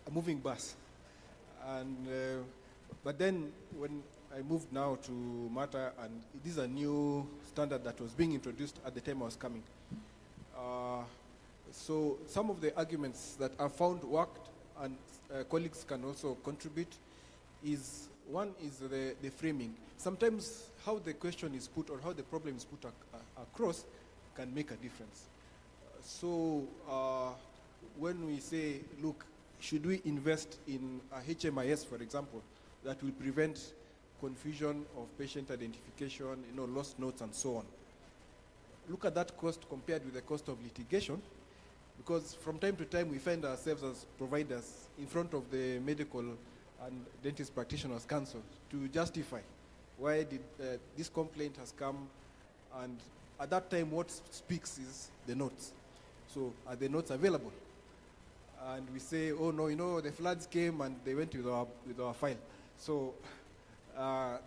S21: a moving bus. And but then when I moved now to Mata, and this is a new standard that was being introduced at the time I was coming. So some of the arguments that I found worked, and colleagues can also contribute, is one is the framing. Sometimes how the question is put or how the problem is put across can make a difference. So when we say, look, should we invest in a HMIS, for example, that will prevent confusion of patient identification, lost notes and so on. Look at that cost compared with the cost of litigation, because from time to time we find ourselves as providers in front of the medical and dentist practitioners council to justify why did this complaint has come, and at that time what speaks is the notes. So are the notes available? And we say, oh no, the floods came and they went with our file. So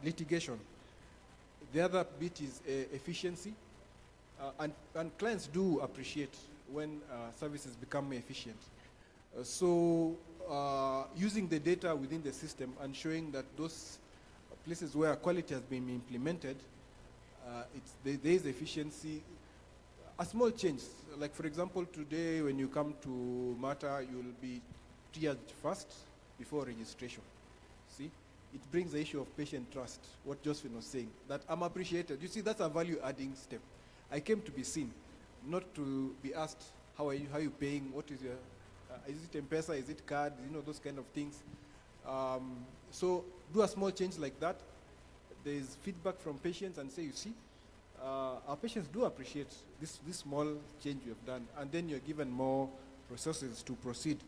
S21: litigation. The other bit is efficiency, and clients do appreciate when services become efficient. So using the data within the system and showing that those places where quality has been implemented, there is efficiency. A small change, like for example, today when you come to Mata, you'll be triaged first before registration. See, it brings the issue of patient trust, what Josephine was saying, that I'm appreciated. You see, that's a value-adding step. I came to be seen, not to be asked how are you paying, what is your, is it M-Pesa, is it card, those kind of things. So do a small change like that. There is feedback from patients and say, you see, our patients do appreciate this small change you have done, and then you're given more resources to proceed.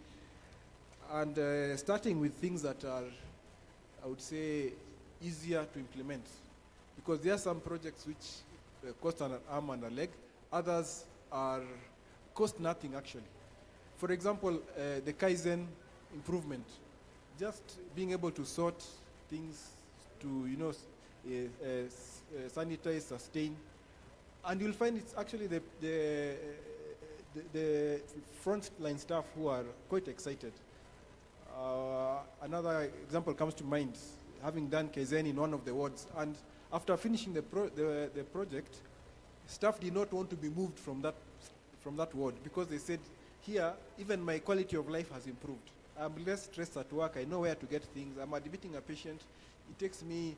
S21: And starting with things that are, I would say, easier to implement. Because there are some projects which cost an arm and a leg. Others cost nothing, actually. For example, the Kaizen improvement. Just being able to sort things to, sanitize, sustain. And you'll find it's actually the frontline staff who are quite excited. Another example comes to mind, having done Kaizen in one of the wards. And after finishing the project, staff did not want to be moved from that ward because they said, here, even my quality of life has improved. I'm less stressed at work. I know where to get things. I'm admitting a patient. It takes me,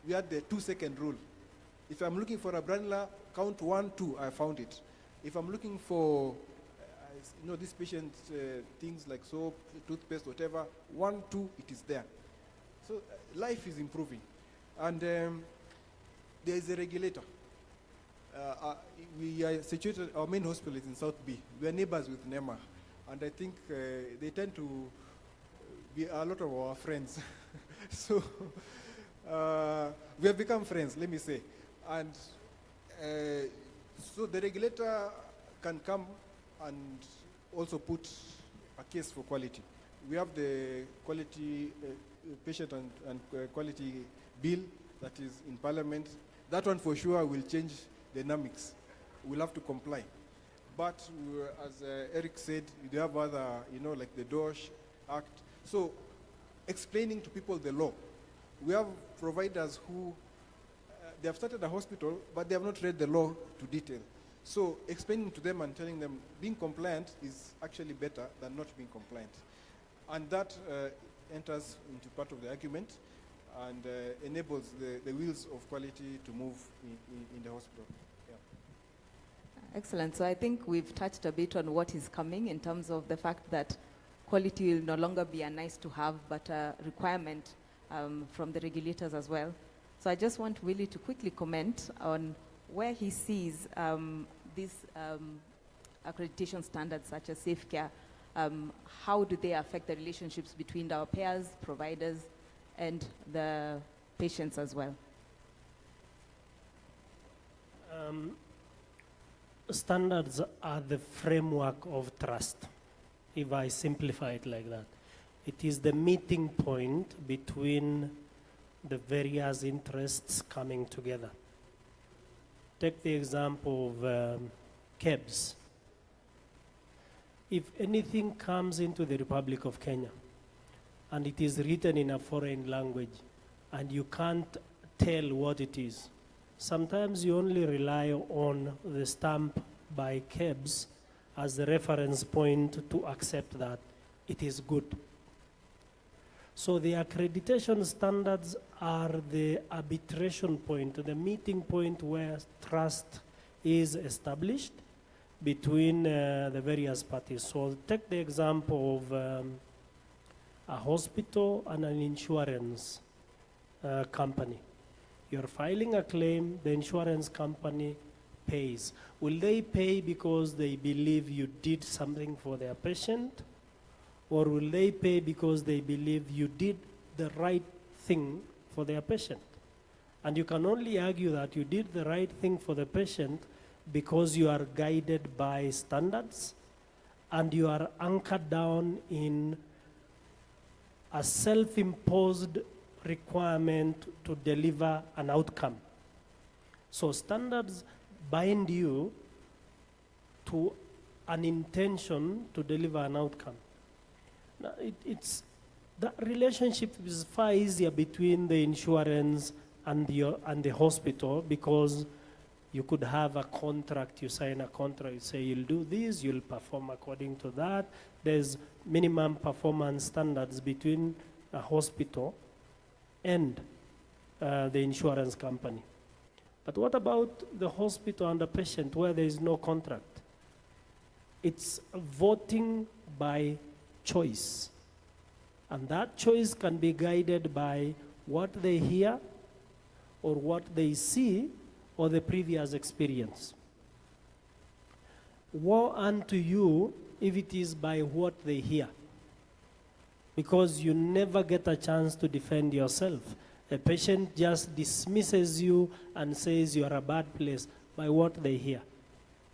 S21: we had the 2-second rule. If I'm looking for a Branla, count 1, 2, I found it. If I'm looking for, this patient, things like soap, toothpaste, whatever, 1, 2, it is there. So life is improving. And there is a regulator. We are situated, our main hospital is in South B. We are neighbors with NEMA. And I think they tend to be a lot of our friends. So we have become friends, let me say. And so the regulator can come and also put a case for quality. We have the quality, patient and quality bill that is in Parliament. That one for sure will change dynamics. We'll have to comply. But as Eric said, you have other, like the DOSH Act. So explaining to people the law. We have providers who, they have started a hospital, but they have not read the law to detail. So explaining to them and telling them being compliant is actually better than not being compliant. And that enters into part of the argument and enables the wheels of quality to move in the hospital. Yeah.
S19: Excellent. So I think we've touched a bit on what is coming in terms of the fact that quality will no longer be a nice to have, but a requirement from the regulators as well. So I just want Willie to quickly comment on where he sees these accreditation standards such as safe care, how do they affect the relationships between our payers, providers, and the patients as well?
S23: Standards are the framework of trust, if I simplify it like that. It is the meeting point between the various interests coming together. Take the example of KEBS. If anything comes into the Republic of Kenya and it is written in a foreign language and you can't tell what it is, sometimes you only rely on the stamp by KEBS as the reference point to accept that it is good. So the accreditation standards are the arbitration point, the meeting point where trust is established between the various parties. So take the example of a hospital and an insurance company. You're filing a claim, the insurance company pays. Will they pay because they believe you did something for their patient? Or will they pay because they believe you did the right thing for their patient? And you can only argue that you did the right thing for the patient because you are guided by standards and you are anchored down in a self-imposed requirement to deliver an outcome. So standards bind you to an intention to deliver an outcome. Now, that relationship is far easier between the insurance and the hospital because you could have a contract, you sign a contract, you say you'll do this, you'll perform according to that. There's minimum performance standards between a hospital and the insurance company. But what about the hospital and the patient where there is no contract? It's voting by choice. And that choice can be guided by what they hear or what they see or the previous experience. Woe unto you if it is by what they hear, because you never get a chance to defend yourself. A patient just dismisses you and says you are a bad place by what they hear.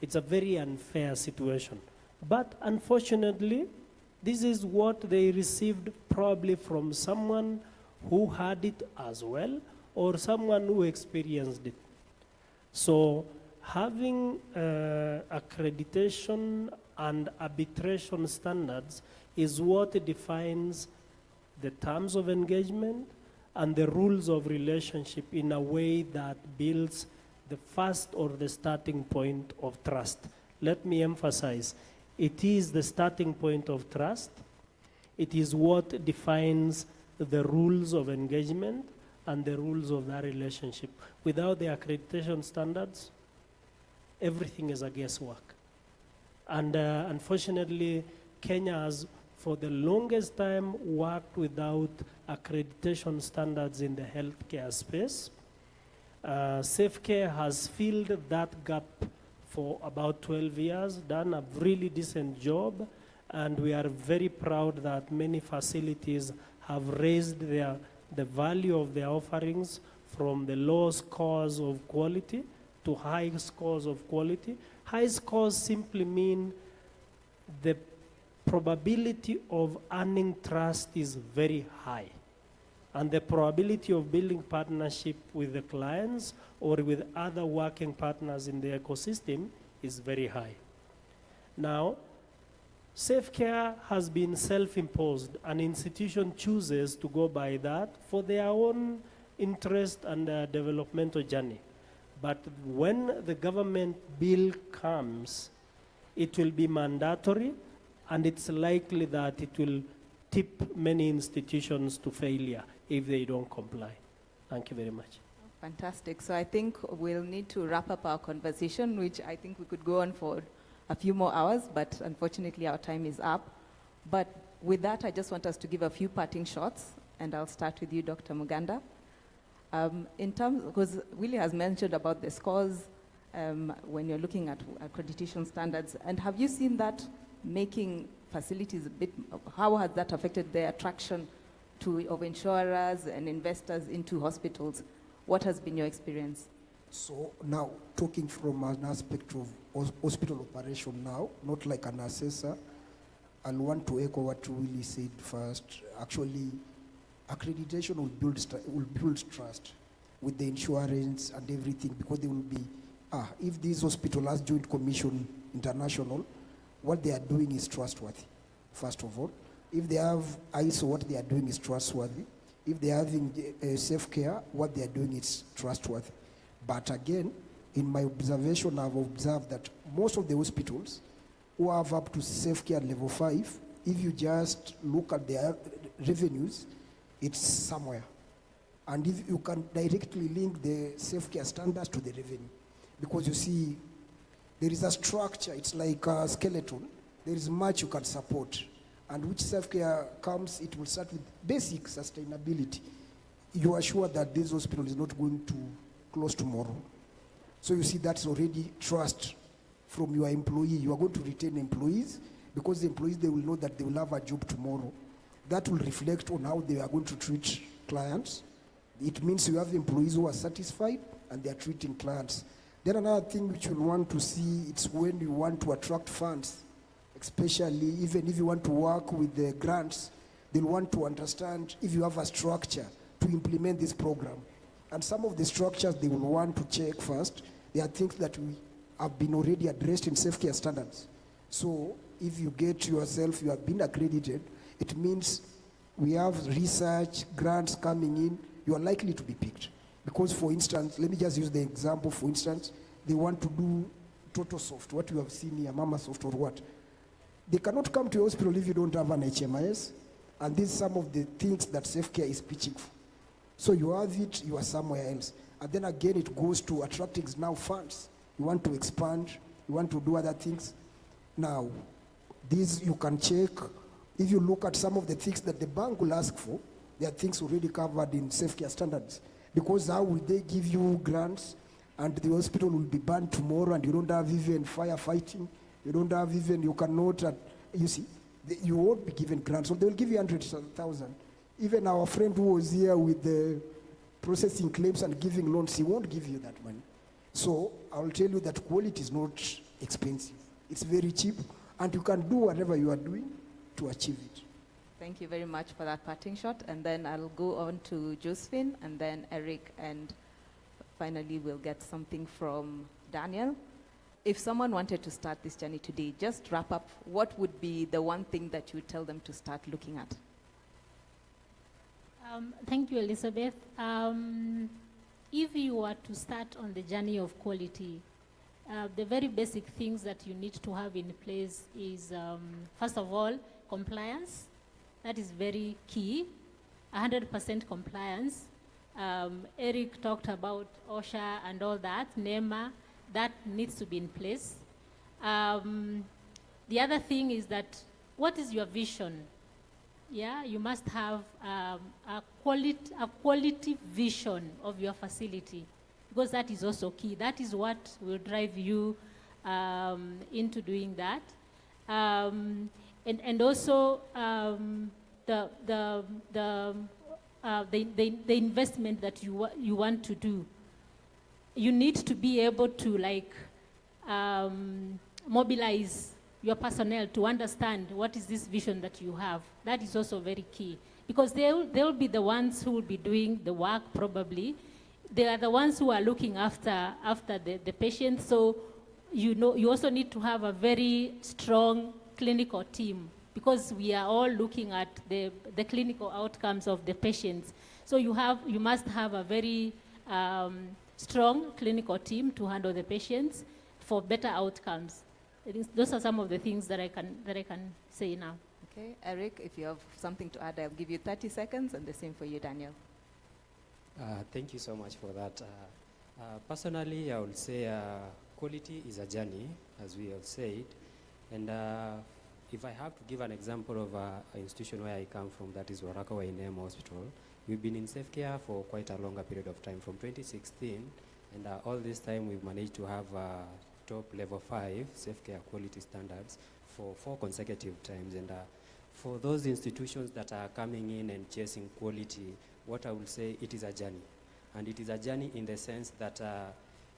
S23: It's a very unfair situation. But unfortunately, this is what they received probably from someone who had it as well or someone who experienced it. So having accreditation and arbitration standards is what defines the terms of engagement and the rules of relationship in a way that builds the first or the starting point of trust. Let me emphasize, it is the starting point of trust. It is what defines the rules of engagement and the rules of that relationship. Without the accreditation standards, everything is a guesswork. And unfortunately, Kenya has, for the longest time, worked without accreditation standards in the healthcare space. SafeCare has filled that gap for about 12 years, done a really decent job, and we are very proud that many facilities have raised the value of their offerings from the low scores of quality to high scores of quality. High scores simply mean the probability of earning trust is very high, and the probability of building partnership with the clients or with other working partners in the ecosystem is very high. Now, SafeCare has been self-imposed. An institution chooses to go by that for their own interest and developmental journey. But when the government bill comes, it will be mandatory, and it's likely that it will tip many institutions to failure if they don't comply. Thank you very much.
S19: Fantastic. So I think we'll need to wrap up our conversation, which I think we could go on for a few more hours, but unfortunately our time is up. But with that, I just want us to give a few parting shots, and I'll start with you, Dr. Muganda. In terms, because Willie has mentioned about the scores when you're looking at accreditation standards, and have you seen that making facilities a bit, how has that affected the attraction of insurers and investors into hospitals? What has been your experience?
S24: So now, talking from an aspect of hospital operation now, not like an assessor, I'll want to echo what Willie said first. Actually, accreditation will build trust with the insurance and everything, because they will be, if this hospital has joint commission international, what they are doing is trustworthy, first of all. If they have ISO, what they are doing is trustworthy. If they are having SafeCare, what they are doing is trustworthy. But again, in my observation, I've observed that most of the hospitals who have up to SafeCare level 5, if you just look at their revenues, it's somewhere. And if you can directly link the SafeCare standards to the revenue, because you see, there is a structure, it's like a skeleton. There is much you can support. And which SafeCare comes, it will start with basic sustainability. You are sure that this hospital is not going to close tomorrow. So you see, that's already trust from your employee. You are going to retain employees, because the employees, they will know that they will have a job tomorrow. That will reflect on how they are going to treat clients. It means you have employees who are satisfied and they are treating clients. Then another thing which you'll want to see, it's when you want to attract funds, especially even if you want to work with the grants, they'll want to understand if you have a structure to implement this program. And some of the structures they will want to check first, they are things that we have been already addressed in SafeCare standards. So if you get yourself, you have been accredited, it means we have research, grants coming in, you are likely to be picked. Because for instance, let me just use the example, for instance, they want to do TotalSoft, what you have seen here, MamaSoft or what. They cannot come to your hospital if you don't have an HMIS, and these are some of the things that SafeCare is pitching for. So you have it, you are somewhere else. And then again, it goes to attracting now funds. You want to expand, you want to do other things. Now, these you can check. If you look at some of the things that the bank will ask for, there are things already covered in safe care standards. Because how will they give you grants and the hospital will be banned tomorrow and you don't have even firefighting, you don't have even, you cannot, you see, you won't be given grants. So they will give you 100,000. Even our friend who was here with the processing claims and giving loans, he won't give you that money. So I'll tell you that quality is not expensive. It's very cheap, and you can do whatever you are doing to achieve it.
S19: Thank you very much for that parting shot. And then I'll go on to Josephine, and then Eric, and finally we'll get something from Daniel. If someone wanted to start this journey today, just wrap up, what would be the one thing that you would tell them to start looking at?
S22: Thank you, Elizabeth. If you were to start on the journey of quality, the very basic things that you need to have in place is, first of all, compliance. That is very key, 100% compliance. Eric talked about OSHA and all that, NEMA, that needs to be in place. The other thing is that, what is your vision? Yeah, you must have a quality vision of your facility, because that is also key. That is what will drive you into doing that. And also the investment that you want to do. You need to be able to mobilize your personnel to understand what is this vision that you have. That is also very key, because they'll be the ones who will be doing the work probably. They are the ones who are looking after the patient. So you also need to have a very strong clinical team, because we are all looking at the clinical outcomes of the patients. So you must have a very strong clinical team to handle the patients for better outcomes. I think those are some of the things that I can say now.
S19: Okay, Eric, if you have something to add, I'll give you 30 seconds, and the same for you, Daniel.
S20: Thank you so much for that. Personally, I would say quality is a journey, as we have said. And if I have to give an example of an institution where I come from, that is Waraka Wainema Hospital, we've been in safe care for quite a longer period of time, from 2016, and all this time we've managed to have top level 5 safe care quality standards for 4 consecutive times. And for those institutions that are coming in and chasing quality, what I will say, it is a journey. And it is a journey in the sense that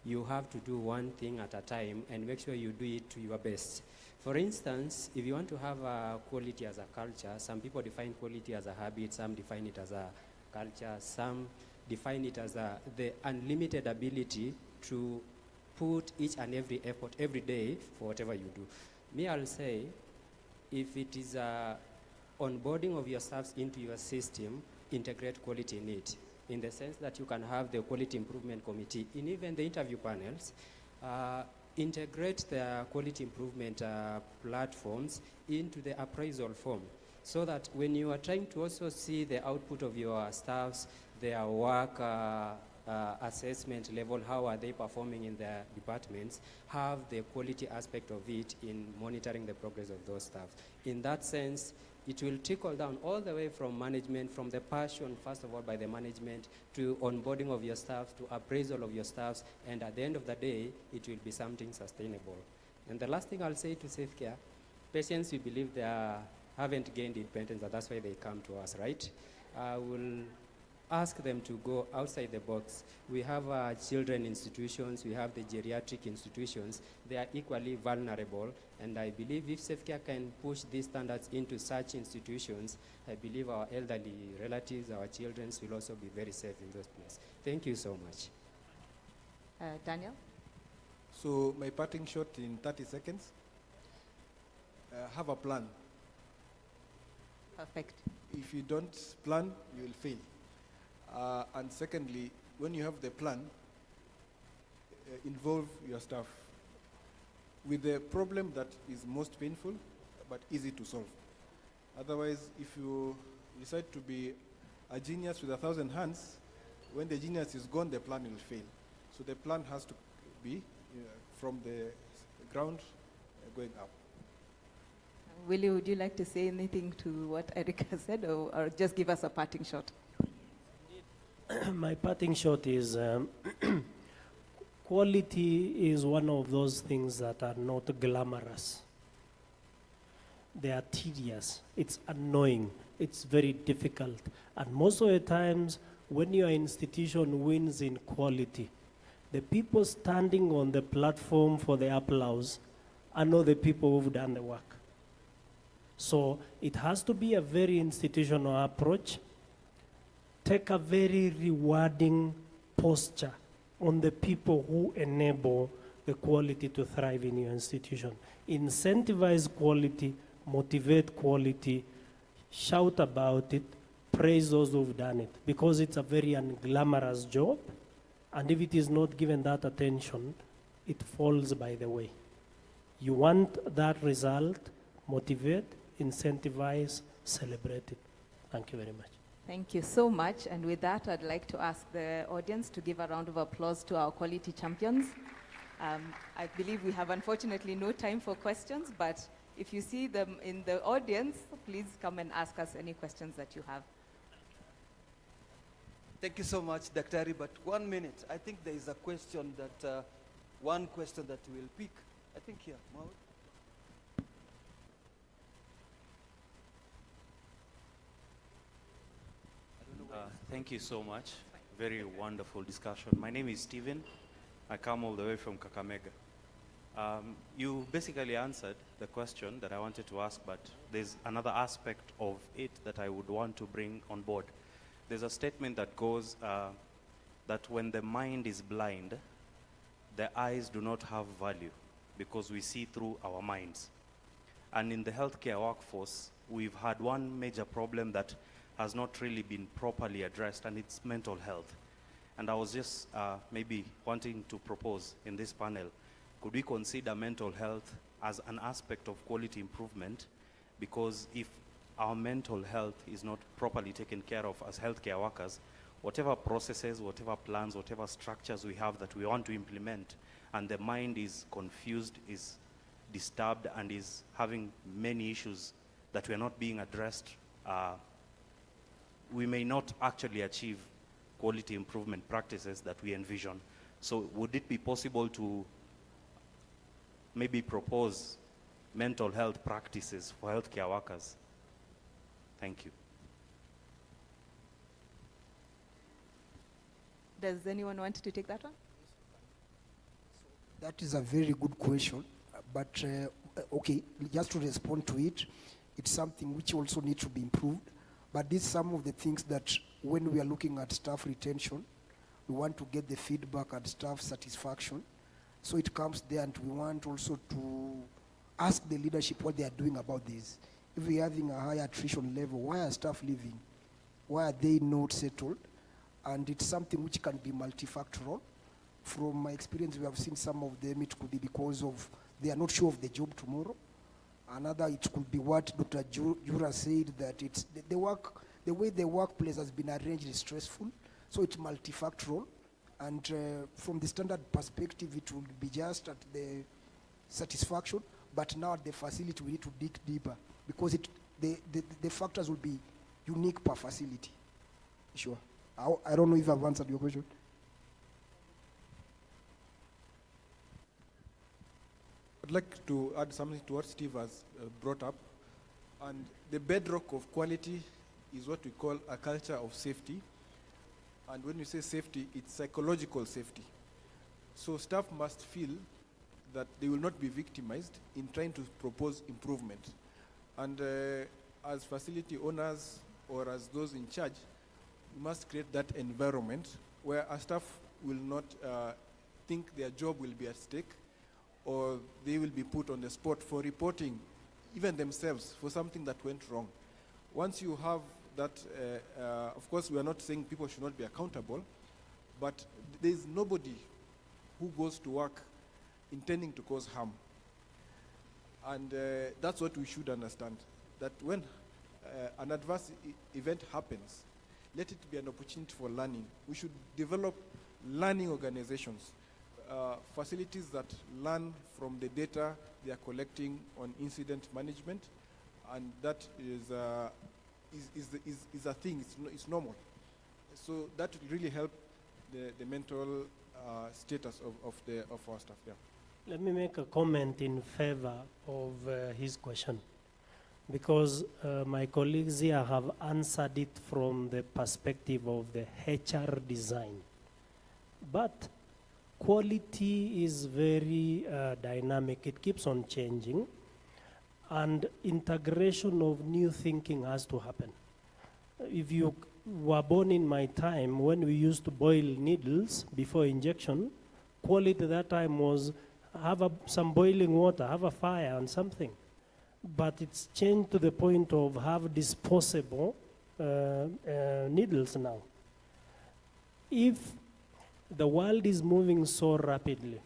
S20: you have to do one thing at a time and make sure you do it to your best. For instance, if you want to have quality as a culture, some people define quality as a habit, some define it as a culture, some define it as the unlimited ability to put each and every effort every day for whatever you do. Me, I'll say, if it is onboarding of your staffs into your system, integrate quality in it, in the sense that you can have the quality improvement committee, in even the interview panels, integrate the quality improvement platforms into the appraisal form, so that when you are trying to also see the output of your staffs, their work assessment level, how are they performing in their departments, have the quality aspect of it in monitoring the progress of those staff. In that sense, it will trickle down all the way from management, from the passion, first of all, by the management, to onboarding of your staff, to appraisal of your staffs, and at the end of the day, it will be something sustainable. And the last thing I'll say to safe care, patients, we believe they haven't gained independence, and that's why they come to us, right? I will ask them to go outside the box. We have children institutions, we have the geriatric institutions. They are equally vulnerable, and I believe if safe care can push these standards into such institutions, I believe our elderly relatives, our children will also be very safe in those places. Thank you so much.
S19: Daniel?
S21: So my parting shot in 30 seconds, have a plan.
S19: Perfect.
S21: If you don't plan, you will fail. And secondly, when you have the plan, involve your staff with the problem that is most painful but easy to solve. Otherwise, if you decide to be a genius with 1,000 hands, when the genius is gone, the plan will fail. So the plan has to be from the ground going up.
S19: Willie, would you like to say anything to what Erica said, or just give us a parting shot?
S23: My parting shot is quality is one of those things that are not glamorous. They are tedious, it's annoying, it's very difficult. And most of the times, when your institution wins in quality, the people standing on the platform for the applause are not the people who've done the work. So it has to be a very institutional approach. Take a very rewarding posture on the people who enable the quality to thrive in your institution. Incentivize quality, motivate quality, shout about it, praise those who've done it, because it's a very unglamorous job, and if it is not given that attention, it falls by the way. You want that result, motivate, incentivize, celebrate it. Thank you very much.
S19: Thank you so much. And with that, I'd like to ask the audience to give a round of applause to our quality champions. I believe we have unfortunately no time for questions, but if you see them in the audience, please come and ask us any questions that you have.
S2: Thank you so much, Daktari, but 1 minute. I think there is a question that, one question that we'll pick. I think here, Maud.
S1: Thank you so much. Very wonderful discussion. My name is Stephen. I come all the way from Kakamega. You basically answered the question that I wanted to ask, but there's another aspect of it that I would want to bring on board. There's a statement that goes that when the mind is blind, the eyes do not have value because we see through our minds. And in the healthcare workforce, we've had one major problem that has not really been properly addressed, and it's mental health. And I was just maybe wanting to propose in this panel, could we consider mental health as an aspect of quality improvement? Because if our mental health is not properly taken care of as healthcare workers, whatever processes, whatever plans, whatever structures we have that we want to implement, and the mind is confused, is disturbed, and is having many issues that we are not being addressed, we may not actually achieve quality improvement practices that we envision. So would it be possible to maybe propose mental health practices for healthcare workers? Thank you.
S19: Does anyone want to take that one?
S24: That is a very good question, but okay, just to respond to it, it's something which also needs to be improved. But these are some of the things that when we are looking at staff retention, we want to get the feedback and staff satisfaction. So it comes there, and we want also to ask the leadership what they are doing about this. If we are having a high attrition level, why are staff leaving? Why are they not settled? And it's something which can be multifactorial. From my experience, we have seen some of them, it could be because of they are not sure of the job tomorrow. Another, it could be what Dr. Jura said, that it's the way the workplace has been arranged is stressful, so it's multifactorial. And from the standard perspective, it will be just at the satisfaction, but now at the facility, we need to dig deeper, because the factors will be unique per facility. Sure. I don't know if I've answered your question.
S21: I'd like to add something to what Steve has brought up. And the bedrock of quality is what we call a culture of safety. And when we say safety, it's psychological safety. So staff must feel that they will not be victimized in trying to propose improvement. And as facility owners or as those in charge, we must create that environment where our staff will not think their job will be at stake, or they will be put on the spot for reporting, even themselves, for something that went wrong. Once you have that, of course, we are not saying people should not be accountable, but there is nobody who goes to work intending to cause harm. And that's what we should understand, that when an adverse event happens, let it be an opportunity for learning. We should develop learning organizations, facilities that learn from the data they are collecting on incident management, and that is a thing. It's normal. So that will really help the mental status of our staff. Yeah.
S23: Let me make a comment in favor of his question, because my colleagues here have answered it from the perspective of the HR design. But quality is very dynamic. It keeps on changing, and integration of new thinking has to happen. If you were born in my time, when we used to boil needles before injection, quality at that time was have some boiling water, have a fire and something. But it's changed to the point of have disposable needles now. If the world is moving so rapidly,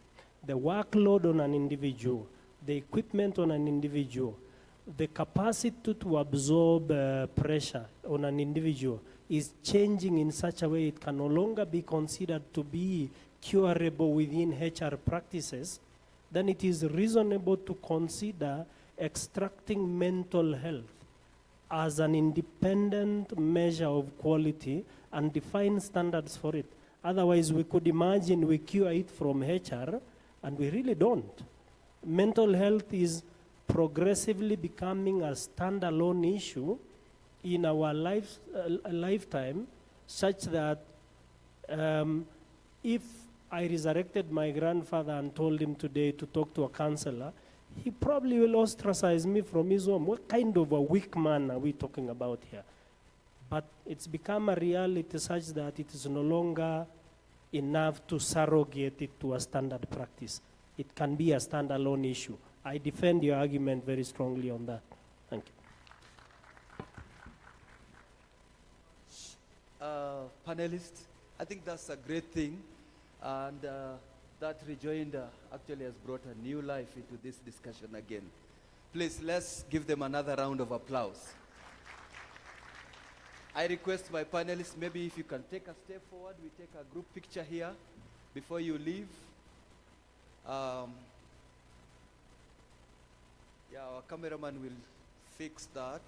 S23: the workload on an individual, the equipment on an individual, the capacity to absorb pressure on an individual is changing in such a way it can no longer be considered to be curable within HR practices, then it is reasonable to consider extracting mental health as an independent measure of quality and define standards for it. Otherwise, we could imagine we cure it from HR, and we really don't. Mental health is progressively becoming a standalone issue in our lifetime, such that if I resurrected my grandfather and told him today to talk to a counselor, he probably will ostracize me from his home. What kind of a weak man are we talking about here? But it's become a reality such that it is no longer enough to surrogate it to a standard practice. It can be a standalone issue. I defend your argument very strongly on that. Thank you.
S2: Panelists, I think that's a great thing, and that rejoinder actually has brought a new life into this discussion again. Please, let's give them another round of applause. I request my panelists, maybe if you can take a step forward, we take a group picture here before you leave. Yeah, our cameraman will fix that.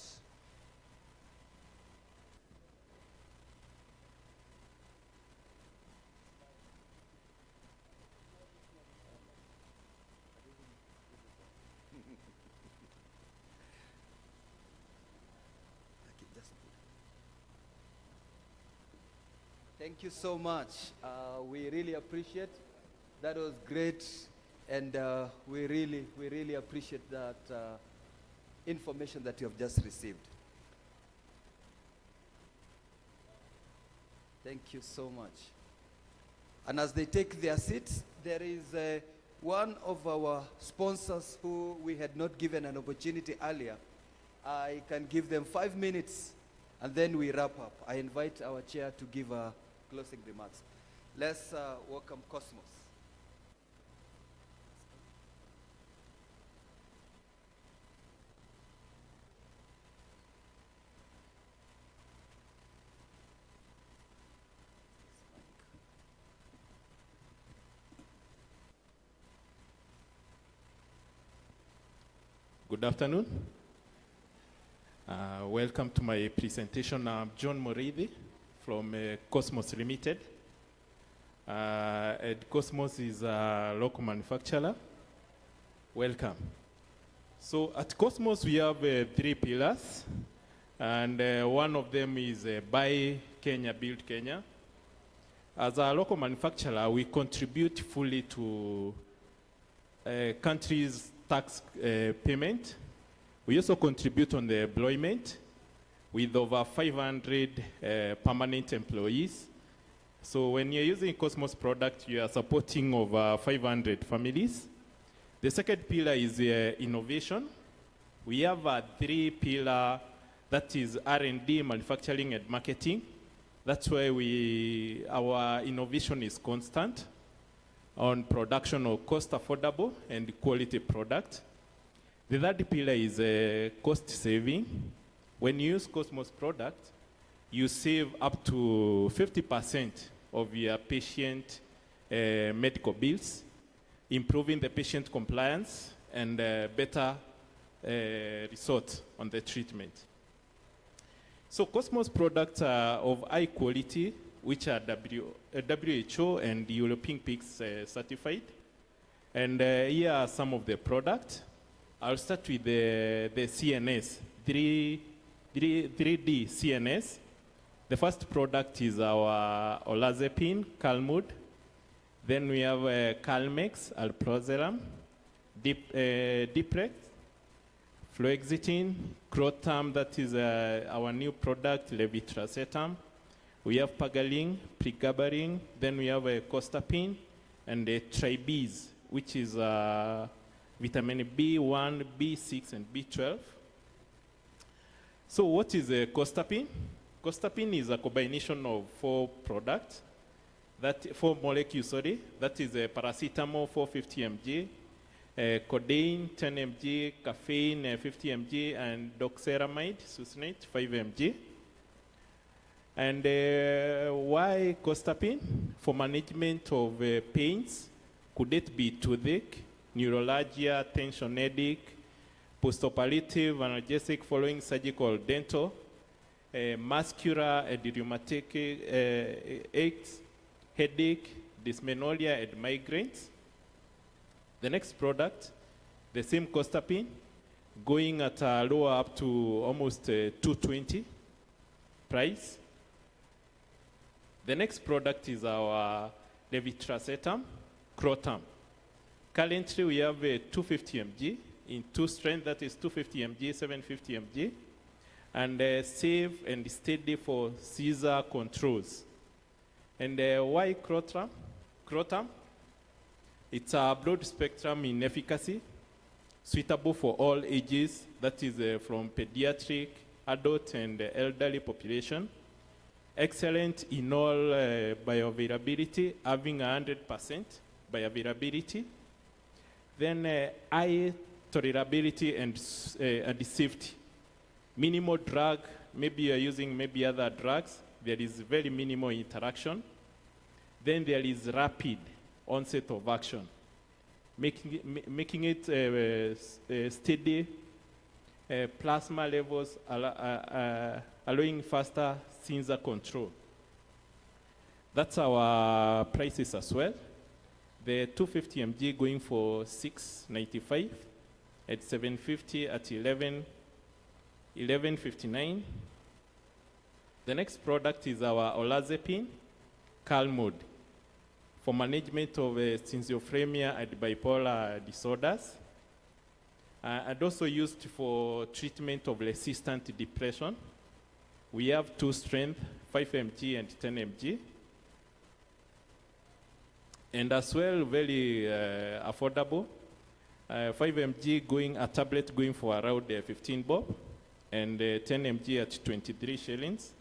S2: Thank you so much. We really appreciate. That was great, and we really appreciate that information that you have just received. Thank you so much. And as they take their seats, there is one of our sponsors who we had not given an opportunity earlier. I can give them 5 minutes, and then we wrap up. I invite our chair to give closing remarks. Let's welcome Cosmos.
S3: Good afternoon. Welcome to my presentation. I'm John Moridi from Cosmos Limited. And Cosmos is a local manufacturer. Welcome. So at Cosmos we have 3 pillars, and one of them is Buy Kenya, Build Kenya. As a local manufacturer, we contribute fully to country's tax payment. We also contribute on the employment with over 500 permanent employees. So when you're using Cosmos product, you are supporting over 500 families. The second pillar is innovation. We have a 3 pillar, that is R&D, manufacturing and marketing. That's why our innovation is constant on production of cost affordable and quality product. The third pillar is cost saving. When you use Cosmos product, you save up to 50% of your patient medical bills, improving the patient compliance and better resort on the treatment. So Cosmos products are of high quality, which are WHO and European PICS certified. And here are some of the products. I'll start with the CNS, 3D CNS. The first product is our olanzapine, Calmud. Then we have Calmex, Alprazolam, Diprex, Fluoxetine, Crotam, that is our new product, Levetiracetam. We have Pagaling, Pregabalin. Then we have Costapin and Tribez, which is vitamin B1, B6, and B12. So what is Costapin? Costapin is a combination of four molecules, that is paracetamol 450 mg, codeine 10 mg, caffeine 50 mg, and doxyramide, succinate 5 mg. And why Costapin? For management of pains. Could it be toothache, neuralgia, tension headache, postoperative analgesic following surgical dental, muscular and rheumatic aches, headache, dysmenorrhea, and migraines? The next product, the same Costapin, going at a lower up to almost 220 price. The next product is our Levetiracetam, Crotam. Currently, we have 250 mg in two strengths, that is 250 mg, 750 mg, and safe and steady for seizure controls. And why Crotam? Crotam, it's a broad spectrum in efficacy, suitable for all ages, that is from pediatric, adult, and elderly population. Excellent in all bioavailability, having 100% bioavailability. Then high tolerability and safety. Minimal drug, maybe you're using maybe other drugs, there is very minimal interaction. Then there is rapid onset of action, making it steady plasma levels, allowing faster seizure control. That's our prices as well. The 250 mg going for $6.95, at 750 at 11.59. The next product is our olanzapine, Calmud, for management of schizophrenia and bipolar disorders, and also used for treatment of resistant depression. We have two strengths, 5 mg and 10 mg. And as well, very affordable. 5 mg going, a tablet going for around 15 bob, and 10 mg at 23 shillings.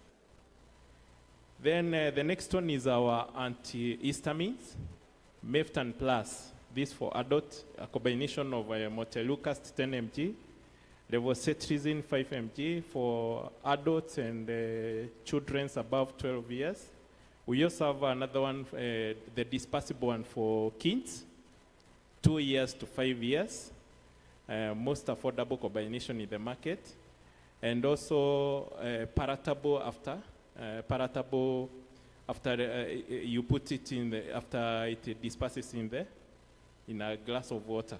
S3: Then the next one is our antihistamines, Meftan Plus. This for adult, a combination of Montelukast 10 mg, Levocetirizine 5 mg for adults and children above 12 years. We also have another one, the dispersible one for kids, 2 years to 5 years. Most affordable combination in the market. And also palatable after you put it in after it disperses in a glass of water.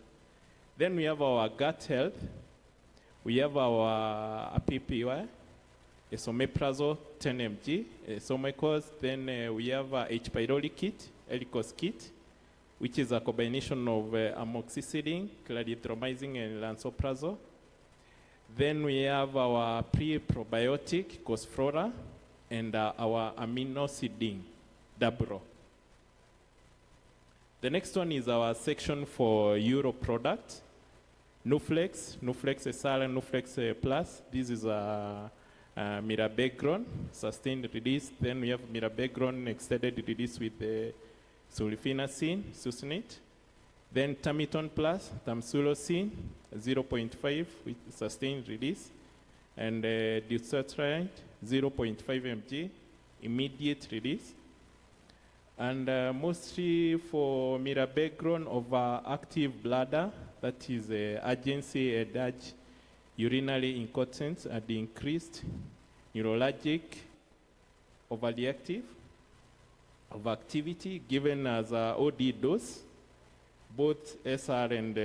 S3: Then we have our gut health. We have our PPY, esomeprazole 10 mg, esomecos. Then we have H. pylori kit, Helicos kit, which is a combination of amoxicillin, clarithromycin, and lansoprazole. Then we have our pre-probiotic, Cosflora, and our aminocidin, Dabro. The next one is our section for Euro products. Nuflex SR, Nuflex Plus. This is a Mirabegron, sustained release. Then we have Mirabegron extended release with sulfinacin, succinate. Then Tamiton Plus, Tamsulosin, 0.5 with sustained release. And Dutatride, 0.5 mg, immediate release. And mostly for Mirabegron of active bladder, that is urgency and urge urinary incontinence and increased neurologic overly active of activity given as a OD dose, both SR and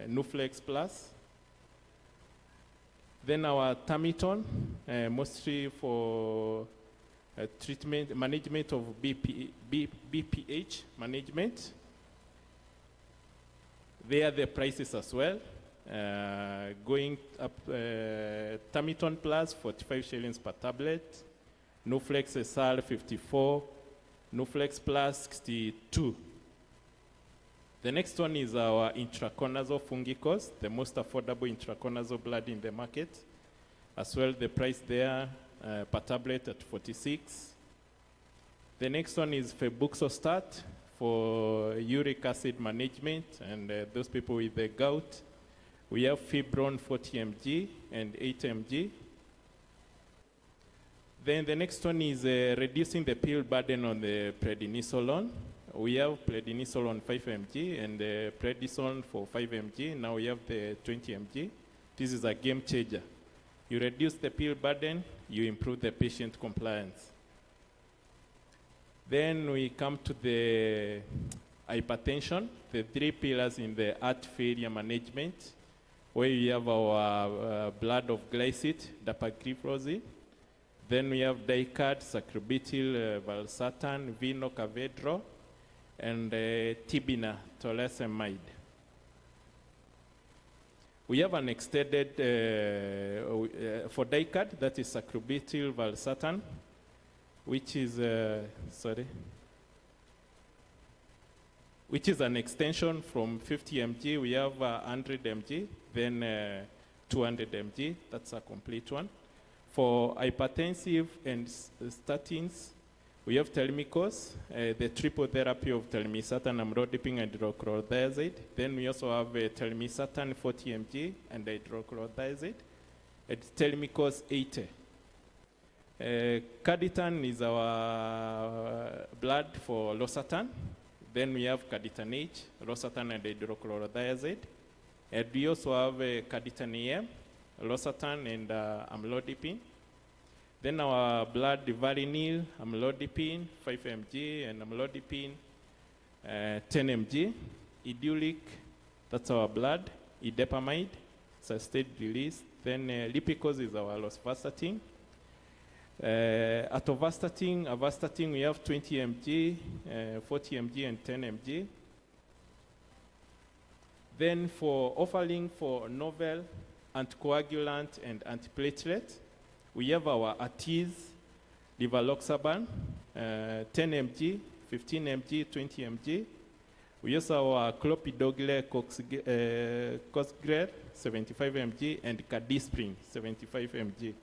S3: Nuflex Plus. Then our Tamiton, mostly for treatment, management of BPH management. There the prices as well, going up, Tamiton Plus, 45 shillings per tablet, Nuflex SR 54, Nuflex Plus 62. The next one is our intraconazole fungicos, the most affordable intraconazole blood in the market. As well, the price there per tablet at 46. The next one is febuxostat for uric acid management and those people with the gout. We have Fibron 40 mg and 8 mg. Then the next one is reducing the pill burden on the prednisolone. We have prednisolone 5 mg and prednisone for 5 mg. Now we have the 20 mg. This is a game changer. You reduce the pill burden, you improve the patient compliance. Then we come to the hypertension, the 3 pillars in the heart failure management, where we have our blood of glycid, dapagliflozin. Then we have Dicard, sacubitril, valsartan, Vino, Cavedro, and Tibina, tolesemide. We have an extended, for Dicard, that is sacubitril, valsartan, which is, which is an extension from 50 mg. We have 100 mg, then 200 mg. That's a complete one. For hypertensive and statins, we have Telemicos, the triple therapy of telmisartan, amlodipine, and hydrochlorothiazide. Then we also have telmisartan 40 mg and hydrochlorothiazide. It's Telemicos 80. Carditan is our blood for losartan. Then we have Carditan H, losartan, and hydrochlorothiazide. And we also have Carditan EM, losartan, and amlodipine. Then our blood, valinil, amlodipine, 5 mg, and amlodipine, 10 mg. Idulic, that's our blood. Idepamide, sustained release. Then Lipicos is our losvastatin. Atorvastatin, avastatin, we have 20 mg, 40 mg, and 10 mg. Then for offering for novel anticoagulant and antiplatelet, we have our ATIZ, levaloxaban, 10 mg, 15 mg, 20 mg. We also have our clopidogrel, cosgrel, 75 mg, and cadesprin, 75 mg.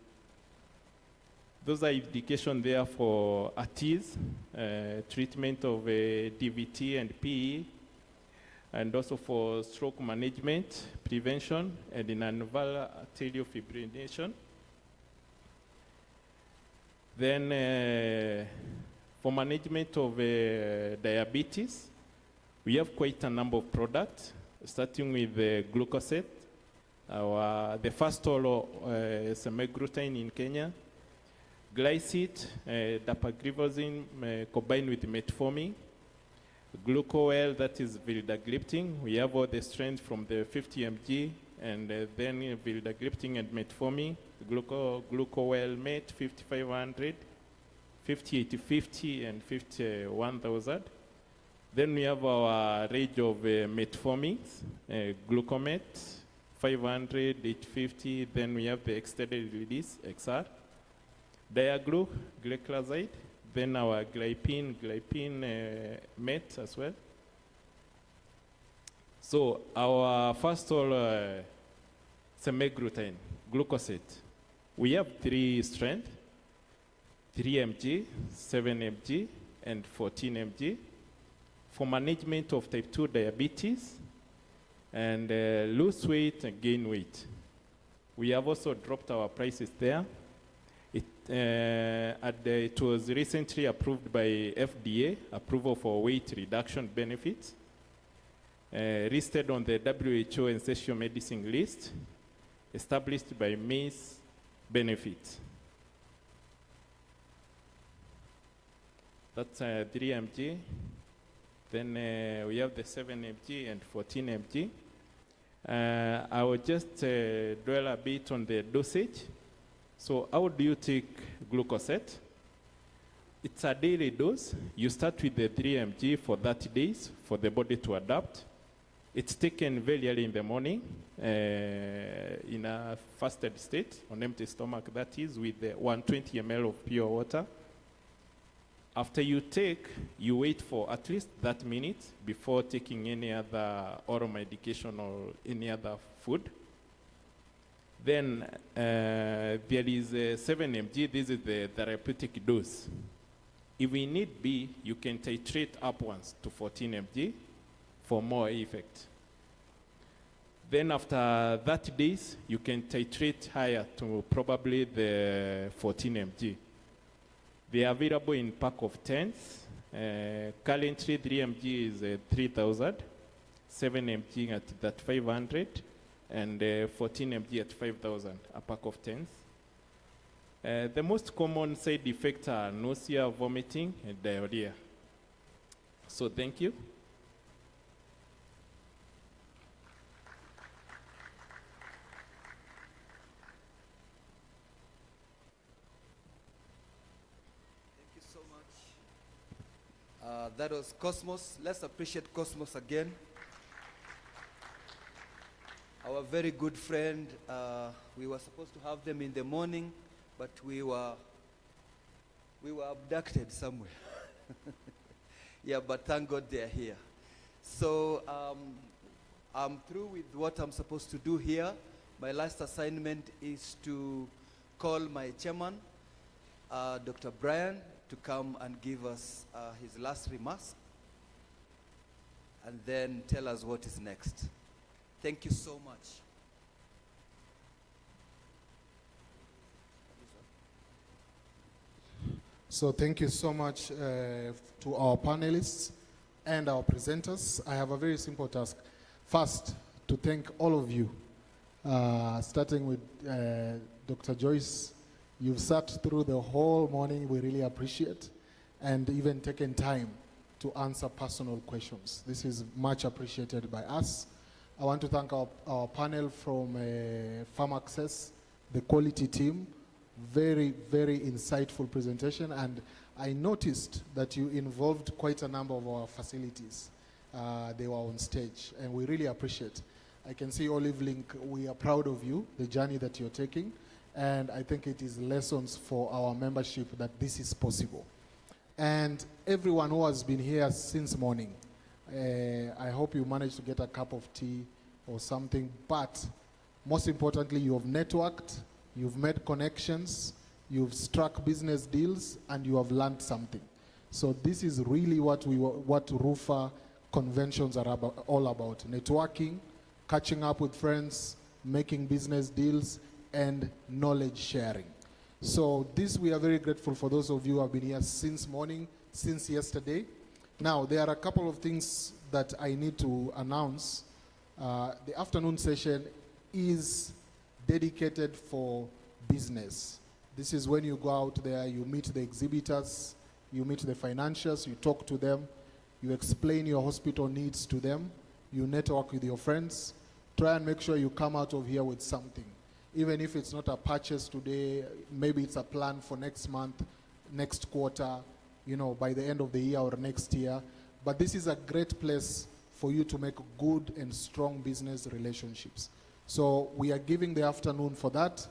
S3: Those are indications there for ATIZ, treatment of DVT and PE, and also for stroke management, prevention, and in annular arterial fibrillation. Then for management of diabetes, we have quite a number of products, starting with glucoset, the first oral semaglutide in Kenya, glycid, dapagliflozin combined with metformin, glucoel, that is vildagliptin. We have all the strengths from the 50 mg, and then vildagliptin and metformin, glucoel met 5500, 5850, and 51000. Then we have our range of metformins, glucomet, 500, 850. Then we have the extended release, XR. Diaglu, glyclazide. Then our glypine met as well. So our first oral semaglutide, glucoset, we have 3 strengths, 3 mg, 7 mg, and 14 mg. For management of type 2 diabetes and lose weight and gain weight. We have also dropped our prices there. It was recently approved by FDA, approval for weight reduction benefits, listed on the WHO essential medicine list. established by Ms. Benefit. That's 3 mg. Then we have the 7 mg and 14 mg. I will just dwell a bit on the dosage. So how do you take glucoset? It's a daily dose. You start with the 3 mg for 30 days for the body to adapt. It's taken very early in the morning in a fasted state, on empty stomach, that is, with 120 ml of pure water. After you take, you wait for at least that minute before taking any other oral medication or any other food. Then there is a 7 mg. This is the therapeutic dose. If we need be, you can titrate upwards to 14 mg for more effect. Then after 30 days, you can titrate higher to probably the 14 mg. They are available in pack of 10s. Currently, 3 mg is 3,000, 7 mg at that 500, and 14 mg at 5,000, a pack of 10s. The most common side effects are nausea, vomiting, and diarrhea. So thank you.
S2: That was Cosmos. Let's appreciate Cosmos again. Our very good friend. We were supposed to have them in the morning, but we were abducted somewhere. Yeah, but thank God they're here. So I'm through with what I'm supposed to do here. My last assignment is to call my chairman, Dr. Brian, to come and give us his last remarks and then tell us what is next. Thank you so much.
S5: So thank you so much to our panelists and our presenters. I have a very simple task. First, to thank all of you, starting with Dr. Joyce. You've sat through the whole morning. We really appreciate, and even taken time to answer personal questions. This is much appreciated by us. I want to thank our panel from Farm Access, the quality team. Very, very insightful presentation, and I noticed that you involved quite a number of our facilities. They were on stage, and we really appreciate. I can see Olive Link, we are proud of you, the journey that you're taking. And I think it is lessons for our membership that this is possible. And everyone who has been here since morning, I hope you managed to get a cup of tea or something. But most importantly, you have networked, you've made connections, you've struck business deals, and you have learned something. So this is really what Rupha conventions are all about. Networking, catching up with friends, making business deals, and knowledge sharing. So this, we are very grateful for those of you who have been here since morning, since yesterday. Now, there are a couple of things that I need to announce. The afternoon session is dedicated for business. This is when you go out there, you meet the exhibitors, you meet the financiers, you talk to them, you explain your hospital needs to them, you network with your friends. Try and make sure you come out of here with something. Even if it's not a purchase today, maybe it's a plan for next month, next quarter, you know, by the end of the year or next year. But this is a great place for you to make good and strong business relationships. So we are giving the afternoon for that.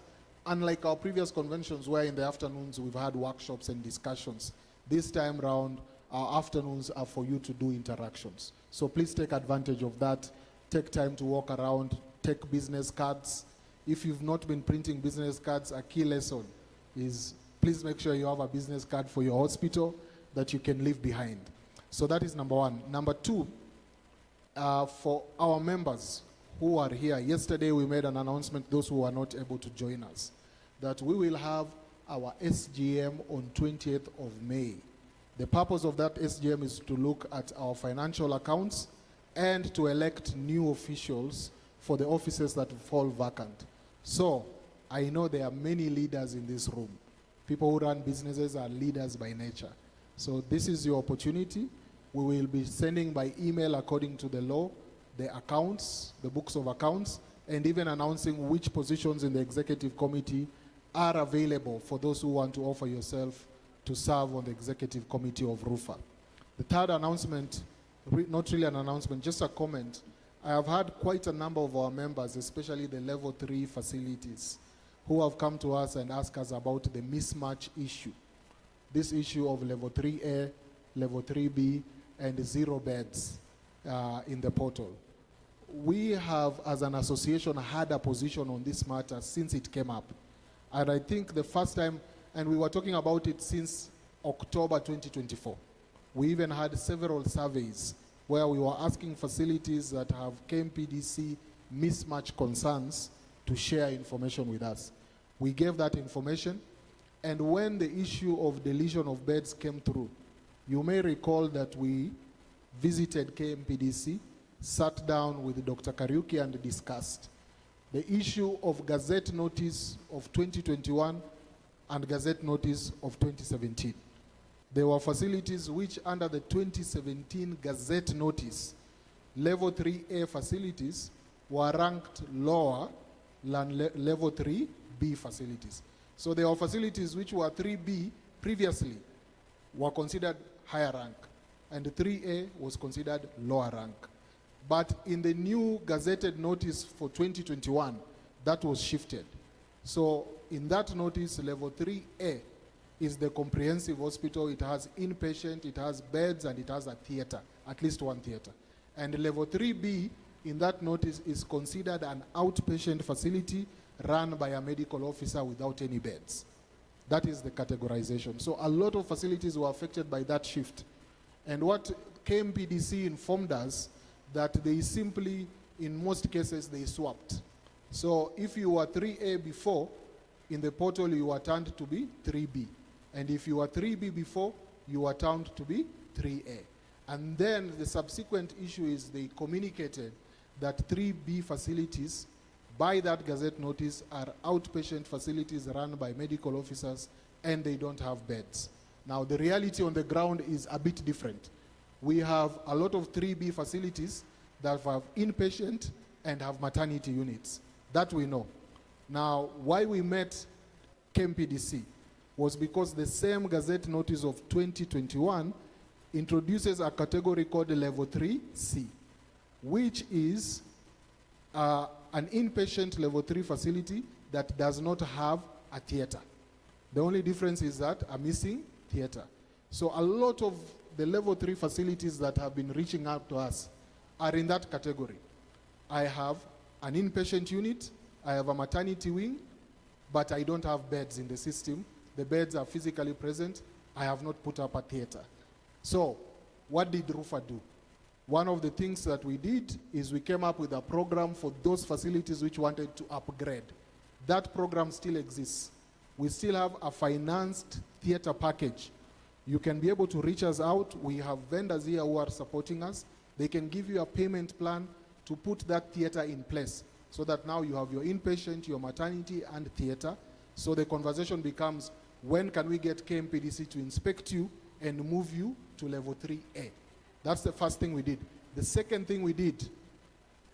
S5: Unlike our previous conventions where in the afternoons we've had workshops and discussions, this time round our afternoons are for you to do interactions. So please take advantage of that. Take time to walk around, take business cards. If you've not been printing business cards, a key lesson is please make sure you have a business card for your hospital that you can leave behind. So that is number one. Number two, for our members who are here, yesterday we made an announcement, those who are not able to join us, that we will have our SGM on 20th of May. The purpose of that SGM is to look at our financial accounts and to elect new officials for the offices that fall vacant. So I know there are many leaders in this room. People who run businesses are leaders by nature. So this is your opportunity. We will be sending by email, according to the law, the accounts, the books of accounts, and even announcing which positions in the executive committee are available for those who want to offer yourself to serve on the executive committee of Rupha. The third announcement, not really an announcement, just a comment. I have had quite a number of our members, especially the level 3 facilities, who have come to us and asked us about the mismatch issue. This issue of level 3A, level 3B, and 0 beds in the portal. We have, as an association, had a position on this matter since it came up. And I think the first time, and we were talking about it since October 2024. We even had several surveys where we were asking facilities that have KMPDC mismatch concerns to share information with us. We gave that information, and when the issue of deletion of beds came through, you may recall that we visited KMPDC, sat down with Dr. Kariuki and discussed the issue of Gazette Notice of 2021 and Gazette Notice of 2017. There were facilities which, under the 2017 Gazette Notice, level 3A facilities were ranked lower than level 3B facilities. So there were facilities which were 3B previously were considered higher rank, and 3A was considered lower rank. But in the new gazetted notice for 2021, that was shifted. So in that notice, level 3A is the comprehensive hospital. It has inpatient, it has beds, and it has a theater, at least one theater. And level 3B in that notice is considered an outpatient facility run by a medical officer without any beds. That is the categorization. So a lot of facilities were affected by that shift. And what KMPDC informed us, that they simply, in most cases, they swapped. So if you were 3A before, in the portal you were turned to be 3B. And if you were 3B before, you were turned to be 3A. And then the subsequent issue is they communicated that 3B facilities, by that Gazette notice, are outpatient facilities run by medical officers, and they don't have beds. Now, the reality on the ground is a bit different. We have a lot of 3B facilities that have inpatient and have maternity units. That we know. Now, why we met KMPDC was because the same Gazette notice of 2021 introduces a category called level 3C, which is an inpatient level 3 facility that does not have a theater. The only difference is that a missing theater. So a lot of the level 3 facilities that have been reaching out to us are in that category. I have an inpatient unit, I have a maternity wing, but I don't have beds in the system. The beds are physically present. I have not put up a theater. So what did Rupha do? One of the things that we did is we came up with a program for those facilities which wanted to upgrade. That program still exists. We still have a financed theater package. You can be able to reach us out. We have vendors here who are supporting us. They can give you a payment plan to put that theater in place so that now you have your inpatient, your maternity, and theater. So the conversation becomes, when can we get KMPDC to inspect you and move you to level 3A? That's the first thing we did. The second thing we did,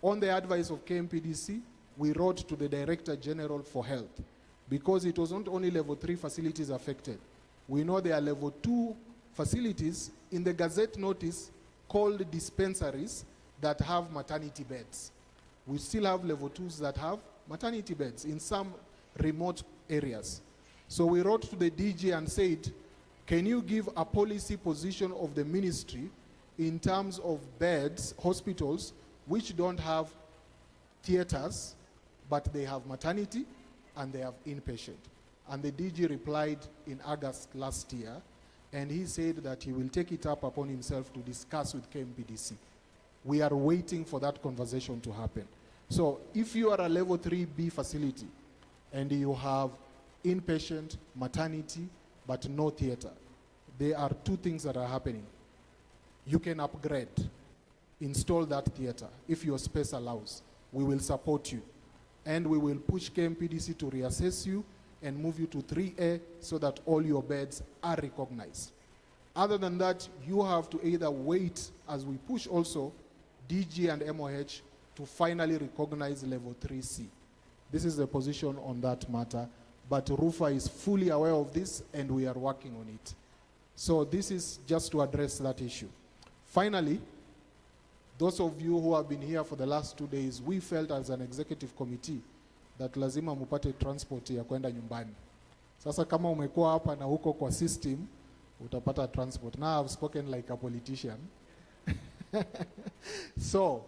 S5: on the advice of KMPDC, we wrote to the Director General for Health, because it was not only level 3 facilities affected. We know there are level 2 facilities in the Gazette notice called dispensaries that have maternity beds. We still have level 2s that have maternity beds in some remote areas. So we wrote to the DG and said, can you give a policy position of the ministry in terms of beds, hospitals, which don't have theaters, but they have maternity and they have inpatient? And the DG replied in August last year, and he said that he will take it up upon himself to discuss with KMPDC. We are waiting for that conversation to happen. So if you are a level 3B facility and you have inpatient, maternity, but no theater, there are two things that are happening. You can upgrade, install that theater if your space allows. We will support you. and we will push KMPDC to reassess you and move you to 3A so that all your beds are recognized. Other than that, you have to either wait as we push also DG and MOH to finally recognize level 3C. This is the position on that matter, but Rupha is fully aware of this and we are working on it. So this is just to address that issue. Finally, those of you who have been here for the last 2 days, we felt as an executive committee that lazima mupate transport ya kwenda nyumbani. Sasa kama umekuwa hapa na huko kwa system, utapata transport. Now I've spoken like a politician. So,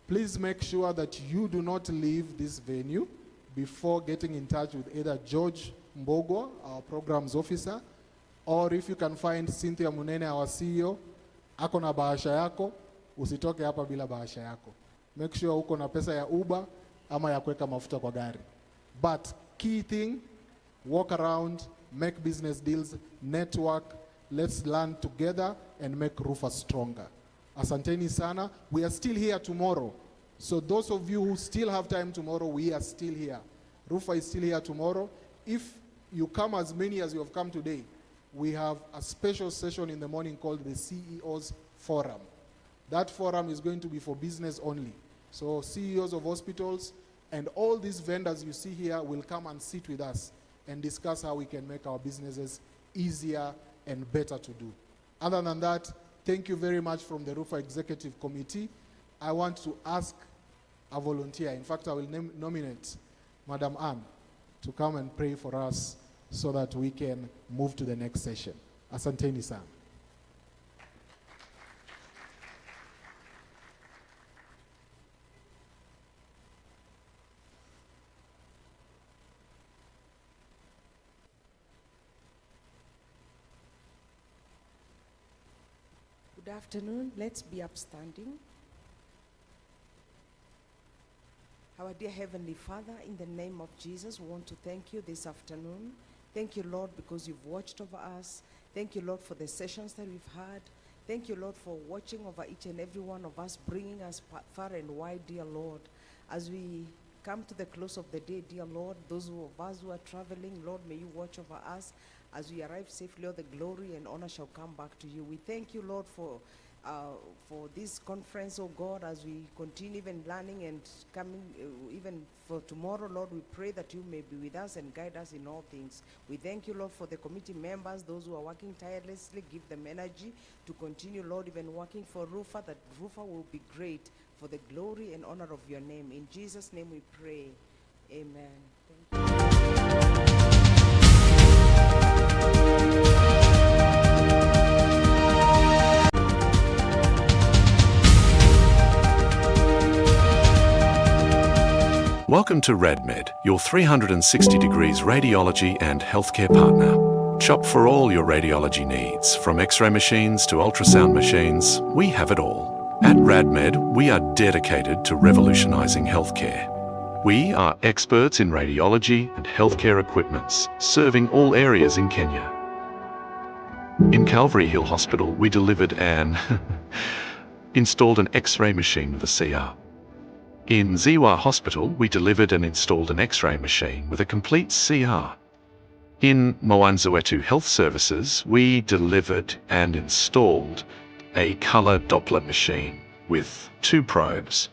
S5: please make sure that you do not leave this venue before getting in touch with either George Mbogo, our programs officer, or if you can find Cynthia Munene, our CEO, ako na bahasha yako, usitoke hapa bila bahasha yako. Make sure uko na pesa ya Uber ama ya kuweka mafuta kwa gari. But key thing, walk around, make business deals, network, let's learn together and make Rupha stronger. Asanteni sana. We are still here tomorrow. So those of you who still have time tomorrow, we are still here. Rupha is still here tomorrow. If you come as many as you have come today, we have a special session in the morning called the CEO's Forum. That forum is going to be for business only. So CEOs of hospitals and all these vendors you see here will come and sit with us and discuss how we can make our businesses easier and better to do. Other than that, thank you very much from the Rupha Executive Committee. I want to ask a volunteer. In fact, I will nominate Madam Anne to come and pray for us so that we can move to the next session. Asanteni sana.
S6: Good afternoon. Let's be upstanding. Our dear Heavenly Father, in the name of Jesus, we want to thank you this afternoon. Thank you, Lord, because you've watched over us. Thank you, Lord, for the sessions that we've had. Thank you, Lord, for watching over each and every one of us, bringing us far and wide, dear Lord. As we come to the close of the day, dear Lord, those of us who are traveling, Lord, may you watch over us. As we arrive safely, all the glory and honor shall come back to you. We thank you, Lord, for this conference, oh God, as we continue even learning and coming, even for tomorrow, Lord, we pray that you may be with us and guide us in all things. We thank you, Lord, for the committee members, those who are working tirelessly. Give them energy to continue, Lord, even working for Rupha, that Rupha will be great for the glory and honor of your name. In Jesus' name we pray. Amen. Thank you.
S7: Welcome to RadMed, your 360 degrees radiology and healthcare partner. Shop for all your radiology needs, from X-ray machines to ultrasound machines, we have it all. At RadMed, we are dedicated to revolutionizing healthcare. We are experts in radiology and healthcare equipments, serving all areas in Kenya. In Calvary Hill Hospital, we delivered installed an X-ray machine with a CR. In Ziwa Hospital, we delivered and installed an X-ray machine with a complete CR. In Mwanzawetu Health Services, we delivered and installed a color Doppler machine with 2 probes.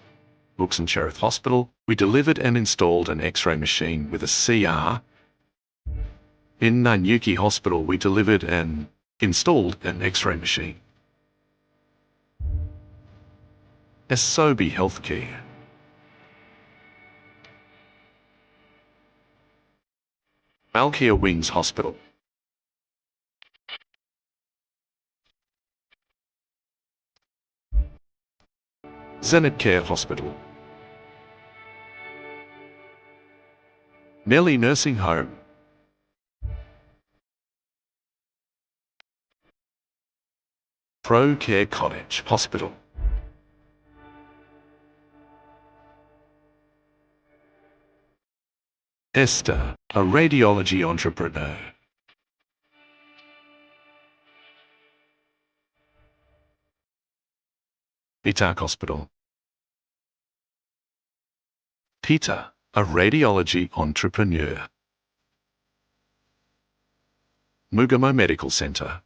S7: Buxton Cherith Hospital, we delivered and installed an X-ray machine with a CR. In Nanyuki Hospital, we delivered and installed an X-ray machine. Esobi Healthcare. Malkia Wings Hospital. Zenit Care Hospital. Nelly Nursing Home. Pro Care Cottage Hospital. Esther, a radiology entrepreneur. Itak Hospital. Peter, a radiology entrepreneur. Mugamo Medical Center.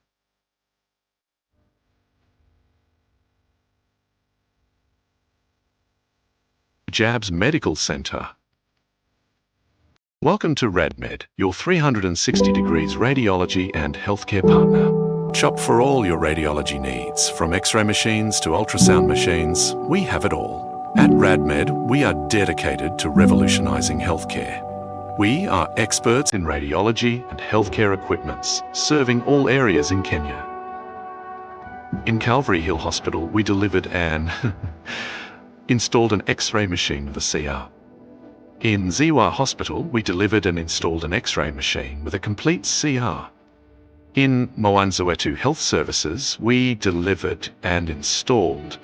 S7: Jabs Medical Center. Welcome to RadMed, your 360 degrees radiology and healthcare partner. Shop for all your radiology needs, from X-ray machines to ultrasound machines, we have it all. At RadMed, we are dedicated to revolutionizing healthcare. We are experts in radiology and healthcare equipments, serving all areas in Kenya. In Calvary Hill Hospital, we delivered and installed an X-ray machine with a CR. In Ziwa Hospital, we delivered and installed an X-ray machine with a complete CR. In Mowanzowetu Health Services, we delivered and installed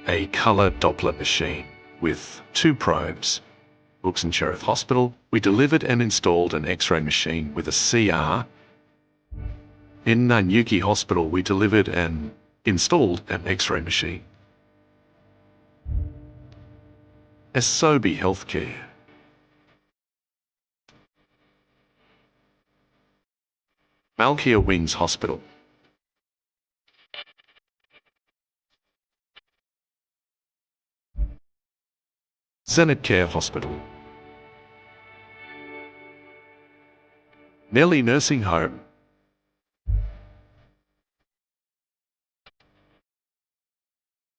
S7: a color Doppler machine with 2 probes. Brooks and Cherith Hospital, we delivered and installed an X-ray machine with a CR. In Nanyuki Hospital, we delivered and installed an X-ray machine. Esobi Healthcare. Malkia Wings Hospital. Zenit Care Hospital. Nelly Nursing Home.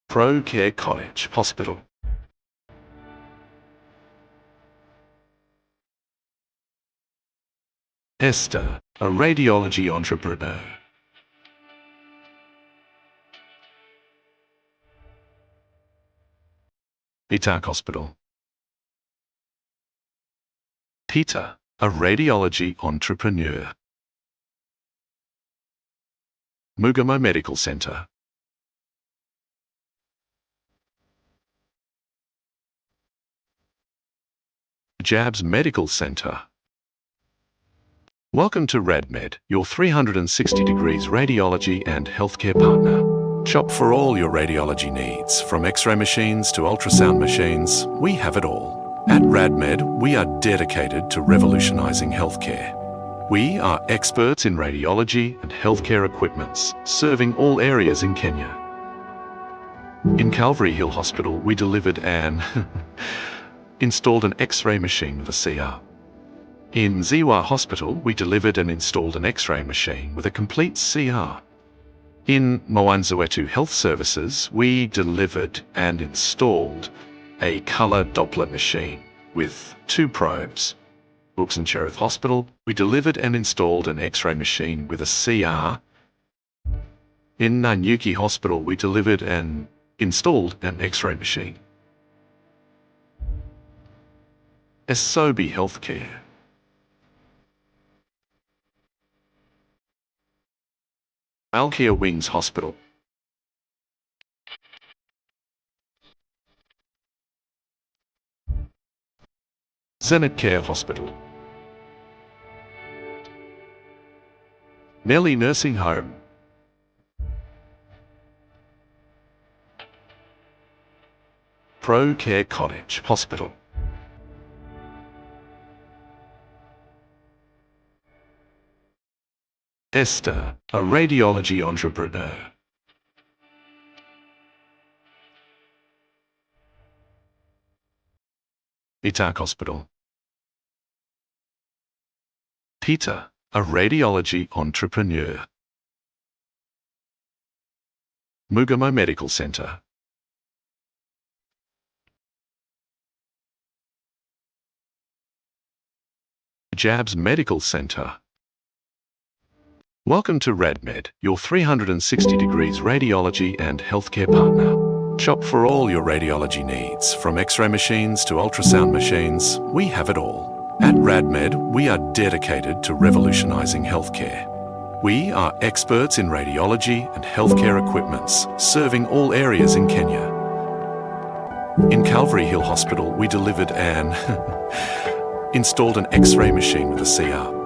S7: Pro Care College Hospital. Esther, a radiology entrepreneur. Itak Hospital. Peter, a radiology entrepreneur. Mugamo Medical Center. Jabs Medical Center. Welcome to RadMed, your 360 degrees radiology and healthcare partner. Shop for all your radiology needs, from X-ray machines to ultrasound machines, we have it all. At RadMed, we are dedicated to revolutionizing healthcare. We are experts in radiology and healthcare equipments, serving all areas in Kenya. In Calvary Hill Hospital, we delivered and installed an X-ray machine with a CR. In Ziwa Hospital, we delivered and installed an X-ray machine with a complete CR. In Mowanzowetu Health Services, we delivered and installed a color Doppler machine with 2 probes. Brooks and Cherith Hospital, we delivered and installed an X-ray machine with a CR. In Nanyuki Hospital, we delivered and installed an X-ray machine. Esobi Healthcare. Malkia Wings Hospital. Zenit Care Hospital. Nelly Nursing Home. Pro Care College Hospital. Esther, a radiology entrepreneur. Itak Hospital. Peter, a radiology entrepreneur. Mugamo Medical Center. Jabs Medical Center. Welcome to RadMed, your 360 degrees radiology and healthcare partner. Shop for all your radiology needs, from X-ray machines to ultrasound machines, we have it all. At RadMed, we are dedicated to revolutionizing healthcare. We are experts in radiology and healthcare equipments, serving all areas in Kenya. In Calvary Hill Hospital, we delivered and installed an X-ray machine with a CR.